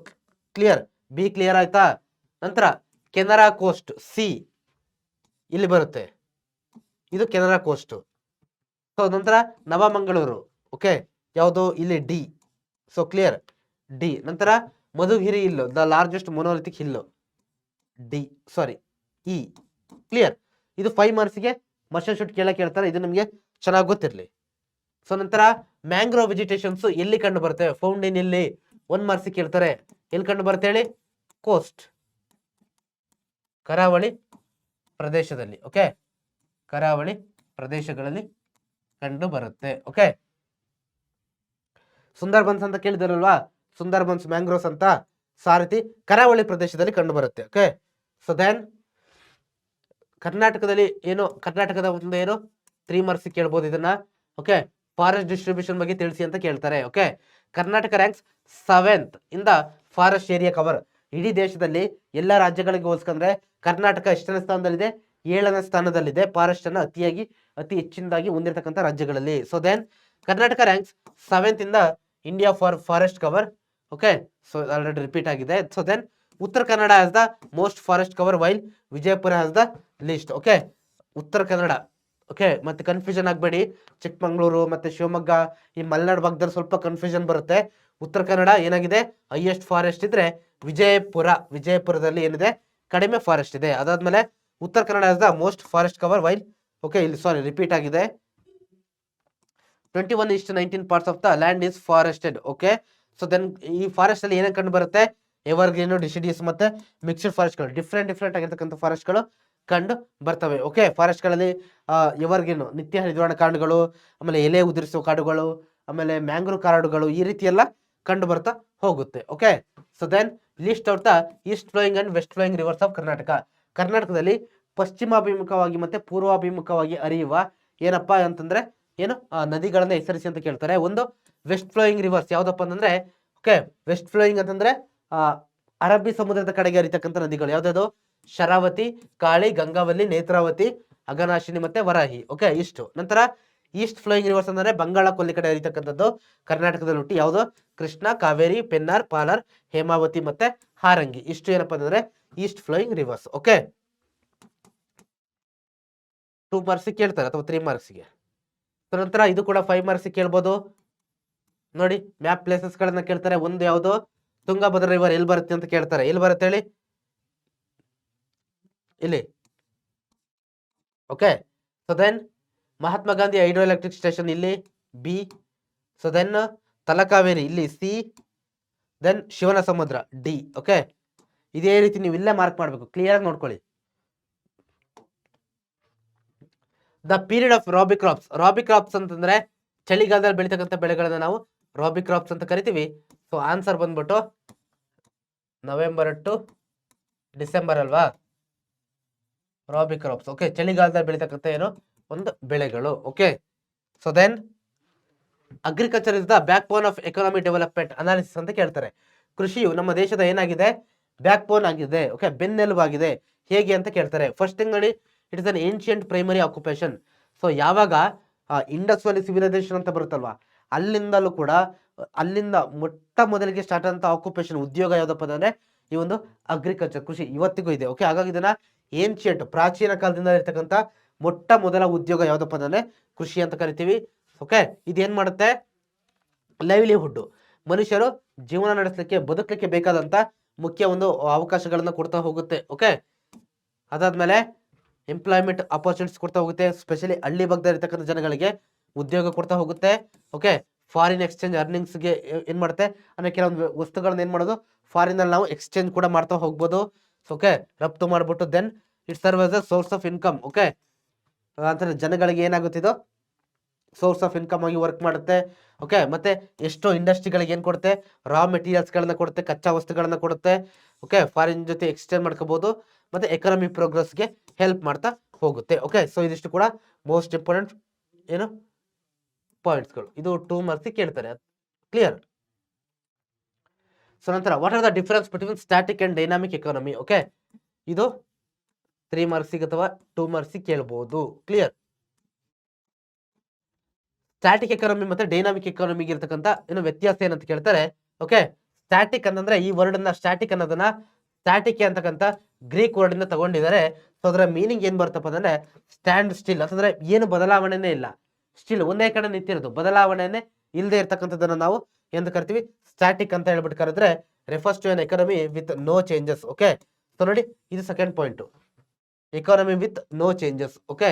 clear, B clear ಆಯ್ತಾ? ನಂತರ ಕೆನರಾ ಕೋಸ್ಟ್ ಸಿ ಇಲ್ಲಿ ಬರುತ್ತೆ, ಇದು ಕೆನರಾ ಕೋಸ್ಟ್. ಸೊ ನಂತರ ನವಮಂಗಳೂರು ಓಕೆ ಯಾವುದು ಇಲ್ಲಿ ಡಿ. So clear D. ನಂತರ Madhugiri hill the largest monolithic hill D sorry E clear. ಇದು 5 ಮಾರ್ಕ್ಸ್ಗೆ ಮರ್ಷನ್ ಶೂಟ್ ಕೇಳ್ತಾರೆ. ಇದು ನಿಮಗೆ ಚೆನ್ನಾಗಿ ಗೊತ್ತಿರಲಿ. ಸೊ ನಂತರ ಮ್ಯಾಂಗ್ರೋವ್ ವೆಜಿಟೇಷನ್ಸ್ ಎಲ್ಲಿ ಕಂಡು ಬರುತ್ತೆ? ಫೌಂಡ್ ಇನ್ ಇಲ್ಲಿ 1 ಮಾರ್ಕ್ಸ್ ಕೇಳ್ತಾರೆ. ಎಲ್ಲಿ ಕಂಡು ಬರುತ್ತೆ ಹೇಳಿ? ಕೋಸ್ಟ್ ಕರಾವಳಿ ಪ್ರದೇಶದಲ್ಲಿ. ಓಕೆ ಕರಾವಳಿ ಪ್ರದೇಶಗಳಲ್ಲಿ ಕಂಡು ಬರುತ್ತೆ. ಓಕೆ, ಸುಂದರ್ಬನ್ಸ್ ಅಂತ ಕೇಳಿದಾರಲ್ವಾ, ಸುಂದರ್ಬನ್ಸ್ ಮ್ಯಾಂಗ್ರೋವ್ಸ್ ಅಂತ, ಆ ರೀತಿ ಕರಾವಳಿ ಪ್ರದೇಶದಲ್ಲಿ ಕಂಡು ಬರುತ್ತೆ. ಓಕೆ, ಸೊ ದೆನ್ ಕರ್ನಾಟಕದಲ್ಲಿ ಕರ್ನಾಟಕದ ಒಂದು 3 ಮಾರ್ಕ್ಸ್ ಕೇಳ್ಬೋದು ಇದನ್ನ. ಓಕೆ, ಫಾರೆಸ್ಟ್ ಡಿಸ್ಟ್ರಿಬ್ಯೂಷನ್ ಬಗ್ಗೆ ತಿಳಿಸಿ ಅಂತ ಕೇಳ್ತಾರೆ. Okay, Karnataka ranks 7th in the forest area cover. ಇಡೀ ದೇಶದಲ್ಲಿ ಎಲ್ಲ ರಾಜ್ಯಗಳಿಗೆ ಹೋಲಿಸ್ಕೊಂಡ್ರೆ ಕರ್ನಾಟಕ ಎಷ್ಟನೇ ಸ್ಥಾನದಲ್ಲಿದೆ? 7ನೇ ಸ್ಥಾನದಲ್ಲಿದೆ, ಫಾರೆಸ್ಟ್ ಅನ್ನ ಅತಿ ಹೆಚ್ಚಿನದಾಗಿ ಹೊಂದಿರತಕ್ಕಂಥ ರಾಜ್ಯಗಳಲ್ಲಿ. So then Karnataka ranks 7th in the India for forest cover. Okay, so already repeat ಆಗಿದೆ. So then Uttara Kannada has the most forest cover while Vijayapura has the least. Okay, Uttara Kannada. Okay, ಮತ್ತೆ ಕನ್ಫ್ಯೂಷನ್ ಆಗಬೇಡಿ, ಚಿಕ್ಕಮಂಗ್ಳೂರು ಮತ್ತೆ ಶಿವಮೊಗ್ಗ ಈ ಮಲೆನಾಡು ಭಾಗದಲ್ಲಿ ಸ್ವಲ್ಪ ಕನ್ಫ್ಯೂಷನ್ ಬರುತ್ತೆ. ಉತ್ತರ ಕನ್ನಡ ಏನಾಗಿದೆ? ಹೈಯೆಸ್ಟ್ ಫಾರೆಸ್ಟ್ ಇದ್ರೆ ವಿಜಯಪುರದಲ್ಲಿ ಏನಿದೆ? ಕಡಿಮೆ ಫಾರೆಸ್ಟ್ ಇದೆ. ಅದಾದ್ಮೇಲೆ Uttara Kannada has the most forest cover while. Okay, ಇಲ್ಲಿ ಸಾರಿ ರಿಪೀಟ್ ಆಗಿದೆ. 21:19 parts of the land is forested. Okay, so then ಈ ಫಾರೆಸ್ಟ್ ಅಲ್ಲಿ ಏನೇನು ಕಂಡು ಬರುತ್ತೆ? ಎವರ್ಗ್ರೀನು, ಡಿಸಿಡಿಯಸ್ ಮತ್ತೆ ಮಿಕ್ಸ್ಡ್ ಫಾರೆಸ್ಟ್ಗಳು, ಡಿಫ್ರೆಂಟ್ ಆಗಿರ್ತಕ್ಕಂಥ ಫಾರೆಸ್ಟ್ಗಳು ಕಂಡು ಬರ್ತವೆ. ಓಕೆ, ಫಾರೆಸ್ಟ್ಗಳಲ್ಲಿ ಎವರ್ಗ್ರೀನು ನಿತ್ಯ ಹರಿದ್ವರ್ಣ ಕಾಡುಗಳು, ಆಮೇಲೆ ಎಲೆ ಉದುರಿಸುವ ಕಾಡುಗಳು, ಆಮೇಲೆ ಮ್ಯಾಂಗ್ರೋವ್ ಕಾಡುಗಳು, ಈ ರೀತಿ ಎಲ್ಲ ಕಂಡು ಬರ್ತಾ ಹೋಗುತ್ತೆ. Okay, so then list out the east flowing and west flowing rivers of Karnataka. ಕರ್ನಾಟಕದಲ್ಲಿ ಪಶ್ಚಿಮಾಭಿಮುಖವಾಗಿ ಮತ್ತೆ ಪೂರ್ವಾಭಿಮುಖವಾಗಿ ಹರಿಯುವ ಏನಪ್ಪಾ ಅಂತಂದ್ರೆ ನದಿಗಳನ್ನ ಹೆಸರಿಸಿ ಅಂತ ಕೇಳ್ತಾರೆ. ಒಂದು ವೆಸ್ಟ್ ಫ್ಲೋಯಿಂಗ್ ರಿವರ್ಸ್ ಯಾವ್ದಪ್ಪ ಅಂತಂದ್ರೆ, ಓಕೆ, ವೆಸ್ಟ್ ಫ್ಲೋಯಿಂಗ್ ಅಂತಂದ್ರೆ ಅರಬ್ಬಿ ಸಮುದ್ರದ ಕಡೆಗೆ ಹರಿತಕ್ಕಂಥ ನದಿಗಳು ಯಾವ್ದು? ಶರಾವತಿ, ಕಾಳಿ, ಗಂಗಾವಲ್ಲಿ, ನೇತ್ರಾವತಿ, ಅಘನಾಶಿನಿ ಮತ್ತೆ ವರಾಹಿ. ಓಕೆ, ಇಷ್ಟು. ನಂತರ ಈಸ್ಟ್ ಫ್ಲೋಯಿಂಗ್ ರಿವರ್ಸ್ ಅಂದ್ರೆ ಬಂಗಾಳ ಕೊಲ್ಲಿ ಕಡೆ ಹರಿತಕ್ಕಂಥದ್ದು ಕರ್ನಾಟಕದಲ್ಲಿ ಹುಟ್ಟಿ ಯಾವುದು? ಕೃಷ್ಣ, ಕಾವೇರಿ, ಪೆನ್ನಾರ್, ಪಾಲಾರ್, ಹೇಮಾವತಿ ಮತ್ತೆ ಹಾರಂಗಿ. ಇಷ್ಟು ಏನಪ್ಪಾ ಅಂತಂದ್ರೆ East flowing rivers. Okay, 2 marks ಕೇಳ್ತಾರೆ ಅಥವಾ 3 ಮಾರ್ಕ್ಸ್ಗೆ. ನಂತರ ಇದು ಕೂಡ 5 ಮಾರ್ಕ್ಸ್ ಕೇಳ್ಬೋದು ನೋಡಿ. ಮ್ಯಾಪ್ ಪ್ಲೇಸಸ್ ಗಳನ್ನ ಕೇಳ್ತಾರೆ. ಒಂದು ಯಾವುದು? ತುಂಗಭದ್ರಾ ರಿವರ್ ಎಲ್ಲಿ ಬರುತ್ತೆ ಅಂತ ಕೇಳ್ತಾರೆ. ಎಲ್ಲಿ ಬರುತ್ತೆ ಹೇಳಿ? ಇಲ್ಲಿ. Okay, so then Mahatma Gandhi hydro electric station ಇಲ್ಲಿ ಬಿ. ಸೊ ದೆನ್ ತಲಕಾವೇರಿ ಇಲ್ಲಿ ಸಿ. ದೆನ್ ಶಿವನ ಸಮುದ್ರ ಡಿ. ಓಕೆ, ಇದೇ ರೀತಿ ನೀವು ಇಲ್ಲೇ ಮಾರ್ಕ್ ಮಾಡಬೇಕು, ಕ್ಲಿಯರ್ ಆಗಿ ನೋಡ್ಕೊಳ್ಳಿ. The period of rabi crops. Rabi crops ಅಂತಂದ್ರೆ ಚಳಿಗಾಲದಲ್ಲಿ ಬೆಳೀತಕ್ಕಂಥ ಬೆಳೆಗಳನ್ನ ನಾವು ರಾಬಿ ಕ್ರಾಪ್ಸ್ ಅಂತ ಕರಿತೀವಿ. ಸೊ ಆನ್ಸರ್ ಬಂದ್ಬಿಟ್ಟು ನವೆಂಬರ್ ಟು ಡಿಸೆಂಬರ್ ಅಲ್ವಾ? ರಾಬಿ ಕ್ರಾಪ್ಸ್. ಓಕೆ, ಚಳಿಗಾಲದಲ್ಲಿ ಬೆಳೀತಕ್ಕಂಥ ಒಂದು ಬೆಳೆಗಳು. Okay, so then agriculture is the backbone of economy development analysis ಅಂತ ಕೇಳ್ತಾರೆ. ಕೃಷಿಯು ನಮ್ಮ ದೇಶದ ಏನಾಗಿದೆ? ಬ್ಯಾಕ್ ಬೋನ್ ಆಗಿದೆ. ಓಕೆ, ಬೆನ್ನೆಲುಬಾಗಿದೆ. ಹೇಗೆ ಅಂತ ಕೇಳ್ತಾರೆ. ಫಸ್ಟ್ ಥಿಂಗ್ ನೋಡಿ, it is an ancient primary occupation. So ಯಾವಾಗ ಇಂಡಸ್ ವ್ಯಾಲಿ ಸಿವಿಲೈಸೇಷನ್ ಅಂತ ಬರುತ್ತಲ್ವಾ, ಅಲ್ಲಿಂದಲೂ ಕೂಡ ಅಲ್ಲಿಂದ ಮೊಟ್ಟ ಮೊದಲಿಗೆ ಸ್ಟಾರ್ಟ್ ಆದಂತ ಆಕ್ಯುಪೇಷನ್ ಉದ್ಯೋಗ ಯಾವ್ದಪ್ಪ ಅಂದ್ರೆ ಈ ಒಂದು ಅಗ್ರಿಕಲ್ಚರ್, ಕೃಷಿ ಇವತ್ತಿಗೂ ಇದೆ. ಓಕೆ, ಹಾಗಾಗಿ ಇದನ್ನ ಏನ್ಷಿಯಂಟ್ ಪ್ರಾಚೀನ ಕಾಲದಿಂದ ಇರ್ತಕ್ಕಂಥ ಮೊಟ್ಟ ಮೊದಲ ಉದ್ಯೋಗ ಯಾವ್ದಪ್ಪ ಅಂದ್ರೆ ಕೃಷಿ ಅಂತ ಕರಿತೀವಿ. ಓಕೆ, ಇದೇನ್ ಮಾಡುತ್ತೆ? ಲೈವ್ಲಿಹುಡ್, ಮನುಷ್ಯರು ಜೀವನ ನಡೆಸಲಿಕ್ಕೆ ಬದುಕಲಿಕ್ಕೆ ಬೇಕಾದಂತ ಮುಖ್ಯ ಒಂದು ಅವಕಾಶಗಳನ್ನ ಕೊಡ್ತಾ ಹೋಗುತ್ತೆ. ಓಕೆ, ಅದಾದ್ಮೇಲೆ ಎಂಪ್ಲಾಯ್ಮೆಂಟ್ ಅಪರ್ಚುನಿಟೀಸ್ ಕೊಡ್ತಾ ಹೋಗುತ್ತೆ. ಸ್ಪೆಷಲಿ ಹಳ್ಳಿ ಭಾಗದಲ್ಲಿ ಇರ್ತಕ್ಕಂಥ ಜನಗಳಿಗೆ ಉದ್ಯೋಗ ಕೊಡ್ತಾ ಹೋಗುತ್ತೆ. ಓಕೆ, ಫಾರಿನ್ ಎಕ್ಸ್ಚೇಂಜ್ ಅರ್ನಿಂಗ್ಸ್ಗೆ ಏನ್ ಮಾಡುತ್ತೆ ಅಂದ್ರೆ ಕೆಲವೊಂದು ವಸ್ತುಗಳನ್ನ ಏನ್ ಮಾಡೋದು, ಫಾರಿನ್ ಅಲ್ಲಿ ನಾವು ಎಕ್ಸ್ಚೇಂಜ್ ಕೂಡ ಮಾಡ್ತಾ ಹೋಗ್ಬೋದು. ಓಕೆ, ರಫ್ತು ಮಾಡ್ಬಿಟ್ಟು then it serve as a source of income. Okay, ಅಂತ ಜನಗಳಿಗೆ ಏನಾಗುತ್ತೆ ಇದು ಸೋರ್ಸ್ ಆಫ್ ಇನ್ಕಮ್ ಆಗಿ ವರ್ಕ್ ಮಾಡುತ್ತೆ. ಓಕೆ, ಮತ್ತೆ ಎಷ್ಟೋ ಇಂಡಸ್ಟ್ರಿಗಳಿಗೆ ಏನ್ ಕೊಡುತ್ತೆ? ರಾ ಮೆಟೀರಿಯಲ್ಸ್ ಗಳನ್ನ ಕೊಡುತ್ತೆ, ಕಚ್ಚಾ ವಸ್ತುಗಳನ್ನ ಕೊಡುತ್ತೆ. ಓಕೆ, ಫಾರಿನ್ ಜೊತೆ ಎಕ್ಸ್ಚೇಂಜ್ ಮಾಡ್ಕೋಬಹುದು, ಮತ್ತೆ ಎಕನಾಮಿಕ್ ಪ್ರೋಗ್ರೆಸ್ಗೆ ಹೆಲ್ಪ್ ಮಾಡ್ತಾ ಹೋಗುತ್ತೆ. ಓಕೆ, ಸೊ ಇದಿಷ್ಟು ಕೂಡ ಮೋಸ್ಟ್ ಇಂಪಾರ್ಟೆಂಟ್ ಪಾಯಿಂಟ್ಸ್ಗಳು. ಇದು 2 ಮಾರ್ಕ್ಸ್ ಕೇಳ್ತಾರೆ. ಕ್ಲಿಯರ್? ಸೊ ನಂತರ what are the difference between static and dynamic economy? Okay, ಇದು 3 ಮಾರ್ಕ್ಸ್ ಅಥವಾ 2 ಮಾರ್ಕ್ಸ್ ಕೇಳಬಹುದು. ಕ್ಲಿಯರ್? ಸ್ಟ್ಯಾಟಿಕ್ ಎಕಾನಮಿ ಮತ್ತೆ ಡೈನಾಮಿಕ್ ಎಕಾನಮಿಗೆ ಇರ್ತಕ್ಕಂಥ ವ್ಯತ್ಯಾಸ ಏನಂತ ಕೇಳ್ತಾರೆ. ಓಕೆ, ಸ್ಟ್ಯಾಟಿಕ್ ಅಂತಂದ್ರೆ ಈ ವರ್ಡ್ ಅನ್ನ ಸ್ಟ್ಯಾಟಿಕ್ ಅನ್ನೋದನ್ನ ಸ್ಟ್ಯಾಟಿಕ್ ಅಂತಕ್ಕಂಥ ಗ್ರೀಕ್ ವರ್ಡ್ ಇಂದ ತಗೊಂಡಿದ್ದಾರೆ. ಸೊ ಅದರ ಮೀನಿಂಗ್ ಏನ್ ಬರ್ತಪ್ಪ ಅಂದ್ರೆ ಸ್ಟ್ಯಾಂಡ್ ಸ್ಟಿಲ್ ಅಂತಂದ್ರೆ ಏನು ಬದಲಾವಣೆನೇ ಇಲ್ಲ, ಸ್ಟಿಲ್ ಒಂದೇ ಕಡೆ ನಿಂತಿರೋದು, ಬದಲಾವಣೆನೇ ಇಲ್ಲದೆ ಇರ್ತಕ್ಕಂಥದ್ದನ್ನ ನಾವು ಎಂದು ಕರಿತೀವಿ ಸ್ಟ್ಯಾಟಿಕ್ ಅಂತ ಹೇಳ್ಬಿಟ್ಟು ಕರೆದ್ರೆ. Refers to an economy with no changes. Okay, so ನೋಡಿ ಇದು second point, economy with no changes. Okay,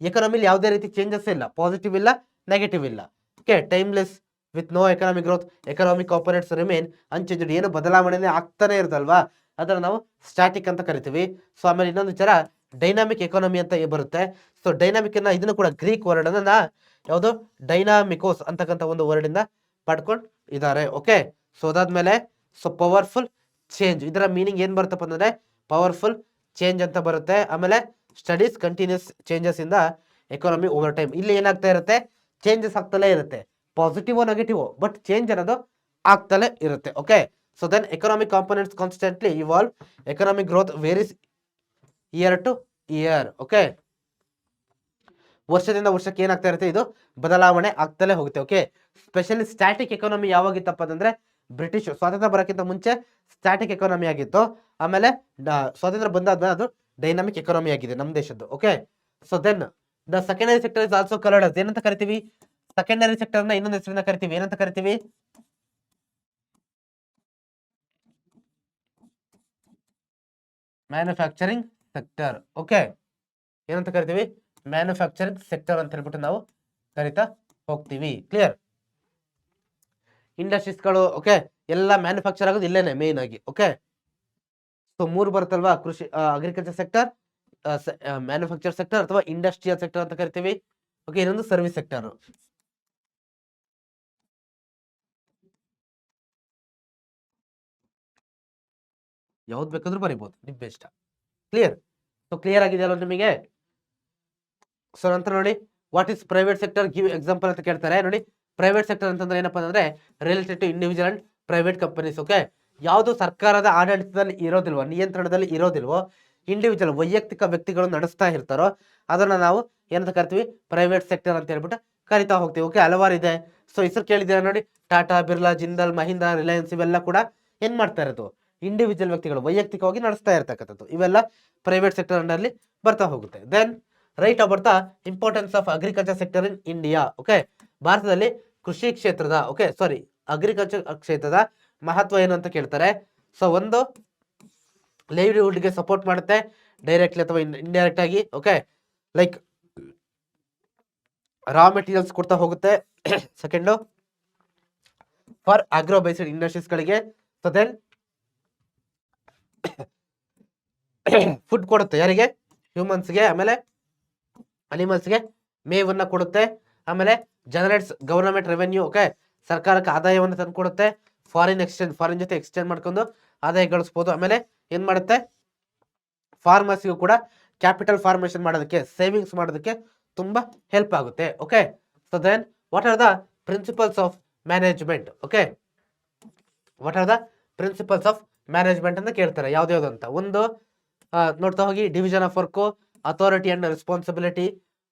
economically ಯಾವುದೇ ರೀತಿ ಚೇಂಜಸ್ ಇಲ್ಲ, ಪಾಸಿಟಿವ್ ಇಲ್ಲ, ನೆಗೆಟಿವ್ ಇಲ್ಲ. Okay, timeless with no economic growth, economic components remain unchanged, ಏನು ಬದಲಾವಣೆನೇ ಆಗ್ತಾನೆ ಇರುತ್ತಲ್ವಾ ಅದನ್ನ ನಾವು ಸ್ಟ್ಯಾಟಿಕ್ ಅಂತ ಕರಿತೀವಿ. ಸೊ ಆಮೇಲೆ ಇನ್ನೊಂದು ವಿಚಾರ, ಡೈನಾಮಿಕ್ ಎಕಾನಮಿ ಅಂತ ಬರುತ್ತೆ. ಸೊ ಡೈನಾಮಿಕ್ ಅನ್ನ ಇದನ್ನು ಕೂಡ ಗ್ರೀಕ್ ವರ್ಡ್ ಅನ್ನ ಯಾವುದು ಡೈನಾಮಿಕೋಸ್ ಅಂತಕ್ಕಂಥ ಒಂದು ವರ್ಡ್ ಇಂದ ಪಡ್ಕೊಂಡು ಇದ್ದಾರೆ. ಓಕೆ, ಸೊ ಅದಾದ್ಮೇಲೆ ಸೊ ಪವರ್ಫುಲ್ ಚೇಂಜ್, ಇದರ ಮೀನಿಂಗ್ ಏನ್ ಬರುತ್ತಪ್ಪ ಅಂದ್ರೆ ಪವರ್ಫುಲ್ ಚೇಂಜ್ ಅಂತ ಬರುತ್ತೆ. ಆಮೇಲೆ ಸ್ಟಡೀಸ್ ಕಂಟಿನ್ಯೂಸ್ ಚೇಂಜಸ್ ಇಂದ ಎಕಾನಮಿ ಓವರ್ ಟೈಮ್, ಇಲ್ಲಿ ಏನಾಗ್ತಾ ಇರುತ್ತೆ ಚೇಂಜಸ್ ಆಗ್ತಲೇ ಇರುತ್ತೆ, ಪಾಸಿಟಿವ್ ನೆಗೆಟಿವ್ ಬಟ್ ಚೇಂಜ್ ಅನ್ನೋದು ಆಗ್ತಲೇ ಇರುತ್ತೆ. Okay, so then economic components constantly evolve, economic growth varies year to year. Okay, ವರ್ಷದಿಂದ ವರ್ಷಕ್ಕೆ ಏನಾಗ್ತಾ ಇರುತ್ತೆ, ಇದು ಬದಲಾವಣೆ ಆಗ್ತಲೇ ಹೋಗುತ್ತೆ. ಓಕೆ, ಸ್ಪೆಷಲಿ ಸ್ಟ್ಯಾಟಿಕ್ ಎಕಾನಮಿ ಯಾವಾಗಿತ್ತಪ್ಪ ಅಂತಂದ್ರೆ ಬ್ರಿಟಿಷ್ ಸ್ವಾತಂತ್ರ್ಯ ಬರೋಕ್ಕಿಂತ ಮುಂಚೆ ಸ್ಟ್ಯಾಟಿಕ್ ಎಕಾನಮಿ ಆಗಿತ್ತು. ಆಮೇಲೆ ಸ್ವಾತಂತ್ರ್ಯ ಬಂದಾದ್ಮೇಲೆ ಅದು ಡೈನಾಮಿಕ್ ಎಕಾನಮಿ ಆಗಿದೆ ನಮ್ಮ ದೇಶದ್ದು. Okay, so then the secondary sector is also coloured as, ಏನಂತ ಕರಿತೀವಿ ಸೆಕೆಂಡರಿ ಸೆಕ್ಟರ್ ನ ಇನ್ನೊಂದು ಹೆಸರಿನ ಕರಿತೀವಿ, ಏನಂತ ಕರಿತೀವಿ ಮ್ಯಾನುಫ್ಯಾಕ್ಚರಿಂಗ್ ಸೆಕ್ಟರ್. ಓಕೆ, ಏನಂತ ಕರಿತೀವಿ ಮ್ಯಾನುಫ್ಯಾಕ್ಚರಿಂಗ್ ಸೆಕ್ಟರ್ ಅಂತ ಹೇಳ್ಬಿಟ್ಟು ನಾವು ಕರಿತಾ ಹೋಗ್ತೀವಿ. ಕ್ಲಿಯರ್, ಇಂಡಸ್ಟ್ರೀಸ್ಗಳು ಓಕೆ ಎಲ್ಲ ಮ್ಯಾನುಫ್ಯಾಕ್ಚರ್ ಆಗೋದು ಇಲ್ಲೇನೆ ಮೇನ್ ಆಗಿ. ಓಕೆ, ಸೊ 3 ಬರುತ್ತಲ್ವಾ, ಕೃಷಿ ಅಗ್ರಿಕಲ್ಚರ್ ಸೆಕ್ಟರ್, ಮ್ಯಾನುಫ್ಯಾಕ್ಚರ್ ಸೆಕ್ಟರ್ ಅಥವಾ ಇಂಡಸ್ಟ್ರಿಯಲ್ ಸೆಕ್ಟರ್ ಅಂತ ಕರಿತೀವಿ. ಓಕೆ, ಇನ್ನೊಂದು ಸರ್ವಿಸ್ ಸೆಕ್ಟರ್. ಯಾವ್ದು ಬೇಕಾದ್ರೂ ಬರಿಬಹುದು, ನಿಮ್ಮ ಇಷ್ಟ. ಕ್ಲಿಯರ್, ಸೊ ಕ್ಲಿಯರ್ ಆಗಿದೆಯಲ್ಲ ನಿಮಗೆ. ಸೊ ನಂತರ ನೋಡಿ what is private sector, give example ಅಂತ ಕೇಳ್ತಾರೆ. ನೋಡಿ ಪ್ರೈವೇಟ್ ಸೆಕ್ಟರ್ ಅಂತಂದ್ರೆ ಏನಪ್ಪಾ ಅಂದ್ರೆ related to individual and private companies. Okay, ಯಾವುದು ಸರ್ಕಾರದ ಆಡಳಿತದಲ್ಲಿ ಇರೋದಿಲ್ವೋ, ನಿಯಂತ್ರಣದಲ್ಲಿ ಇರೋದಿಲ್ವೋ, ಇಂಡಿವಿಜುವಲ್ ವೈಯಕ್ತಿಕ ವ್ಯಕ್ತಿಗಳು ನಡೆಸ್ತಾ ಇರ್ತಾರೋ ಅದನ್ನ ನಾವು ಏನಂತ ಕರಿತೀವಿ ಪ್ರೈವೇಟ್ ಸೆಕ್ಟರ್ ಅಂತ ಹೇಳ್ಬಿಟ್ಟು ಕರಿತಾ ಹೋಗ್ತೀವಿ. ಓಕೆ, ಹಲವಾರು ಇದೆ. ಸೊ ಹೆಸರು ಕೇಳಿದ್ದೀರಾ ನೋಡಿ, ಟಾಟಾ, ಬಿರ್ಲಾ, ಜಿಂದಾಲ್, ಮಹೀಂದ್ರ, ರಿಲಯನ್ಸ್ ಇವೆಲ್ಲ ಕೂಡ ಏನ್ ಮಾಡ್ತಾ ಇರೋದು ಇಂಡಿವಿಜುವಲ್ ವ್ಯಕ್ತಿಗಳು ವೈಯಕ್ತಿಕವಾಗಿ ನಡೆಸ್ತಾ ಇರ್ತಕ್ಕಂಥದ್ದು, ಇವೆಲ್ಲ ಪ್ರೈವೇಟ್ ಸೆಕ್ಟರ್ ಅಂಡರ್ಲಿ ಬರ್ತಾ ಹೋಗುತ್ತೆ. Then write about the importance of agriculture sector in India. Okay, ಭಾರತದಲ್ಲಿ ಕೃಷಿ ಕ್ಷೇತ್ರದ ಅಗ್ರಿಕಲ್ಚರ್ ಕ್ಷೇತ್ರದ ಮಹತ್ವ ಏನು ಅಂತ ಕೇಳ್ತಾರೆ. ಸೊ ಒಂದು ಲೈವ್ಲಿಹುಡ್ಗೆ ಸಪೋರ್ಟ್ ಮಾಡುತ್ತೆ ಡೈರೆಕ್ಟ್ಲಿ ಅಥವಾ ಇಂಡೈರೆಕ್ಟ್ ಆಗಿ. ಓಕೆ, ಲೈಕ್ ರಾ ಮೆಟೀರಿಯಲ್ಸ್ ಕೊಡ್ತಾ ಹೋಗುತ್ತೆ. ಸೆಕೆಂಡು ಫಾರ್ ಆಗ್ರೋ ಬೇಸ್ಡ್ ಇಂಡಸ್ಟ್ರೀಸ್ಗಳಿಗೆ. ಸೊ ದೆನ್ ಫುಡ್ ಕೊಡುತ್ತೆ ಯಾರಿಗೆ ಹ್ಯೂಮನ್ಸ್ಗೆ, ಆಮೇಲೆ ಅನಿಮಲ್ಸ್ಗೆ ಮೇವನ್ನ ಕೊಡುತ್ತೆ. ಆಮೇಲೆ ಜನರೇಟ್ಸ್ ಗವರ್ನಮೆಂಟ್ ರೆವೆನ್ಯೂ. ಓಕೆ, ಸರ್ಕಾರಕ್ಕೆ ಆದಾಯವನ್ನು ತಂದು ಕೊಡುತ್ತೆ. ಫಾರಿನ್ ಜೊತೆ ಎಕ್ಸ್ಚೇಂಜ್ ಮಾಡ್ಕೊಂಡು ಆದಾಯ ಗಳಿಸ್ಬೋದು. ಆಮೇಲೆ ಏನ್ ಮಾಡುತ್ತೆ ಫಾರ್ಮರ್ಸ್ಗೂ ಕೂಡ ಕ್ಯಾಪಿಟಲ್ ಫಾರ್ಮೇಶನ್ ಮಾಡೋದಕ್ಕೆ, ಸೇವಿಂಗ್ಸ್ ಮಾಡೋದಕ್ಕೆ ತುಂಬಾ ಹೆಲ್ಪ್ ಆಗುತ್ತೆ. Okay, so then what are the principles of management. Okay, what are the principles of management ಅಂತ ಕೇಳ್ತಾರೆ, ಯಾವ್ದು ಅಂತ. ಒಂದು ನೋಡ್ತಾ ಹೋಗಿ division of work, authority and responsibility.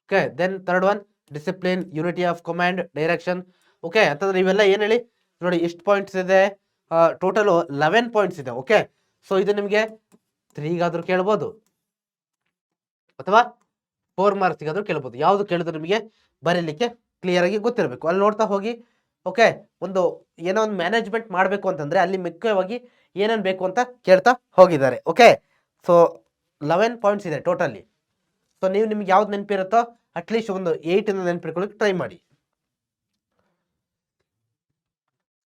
Okay, then third one discipline, unity of command, direction. Okay, ಅಂತಂದ್ರೆ ಇವೆಲ್ಲ ಏನ್ ಹೇಳಿ ನೋಡಿ ಎಷ್ಟು ಪಾಯಿಂಟ್ಸ್ ಇದೆ, ಟೋಟಲ್ 11 ಪಾಯಿಂಟ್ಸ್ ಇದೆ. ಓಕೆ, ಸೊ ಇದು ನಿಮಗೆ 3ಗಾದ್ರೂ ಕೇಳ್ಬೋದು ಅಥವಾ 4 ಮಾರ್ಕ್ಸ್ಗಾದ್ರೂ ಕೇಳ್ಬೋದು, ಯಾವ್ದು ಕೇಳಿದ್ರು ನಿಮಗೆ ಬರೀಲಿಕ್ಕೆ ಕ್ಲಿಯರ್ ಆಗಿ ಗೊತ್ತಿರಬೇಕು. ಅಲ್ಲಿ ನೋಡ್ತಾ ಹೋಗಿ. ಓಕೆ, ಏನೋ ಒಂದು ಮ್ಯಾನೇಜ್ಮೆಂಟ್ ಮಾಡಬೇಕು ಅಂತಂದ್ರೆ ಅಲ್ಲಿ ಮುಖ್ಯವಾಗಿ ಏನೇನು ಬೇಕು ಅಂತ ಕೇಳ್ತಾ ಹೋಗಿದ್ದಾರೆ. ಓಕೆ, ಸೊ 11 ಪಾಯಿಂಟ್ಸ್ ಇದೆ ಟೋಟಲಿ. ಸೊ ನಿಮ್ಗೆ ಯಾವ್ದು ನೆನಪಿರುತ್ತೋ ಅಟ್ಲೀಸ್ಟ್ ಒಂದು 8 ನೆನಪಿಟ್ಕೊಳ್ಳೋಕೆ ಟ್ರೈ ಮಾಡಿ.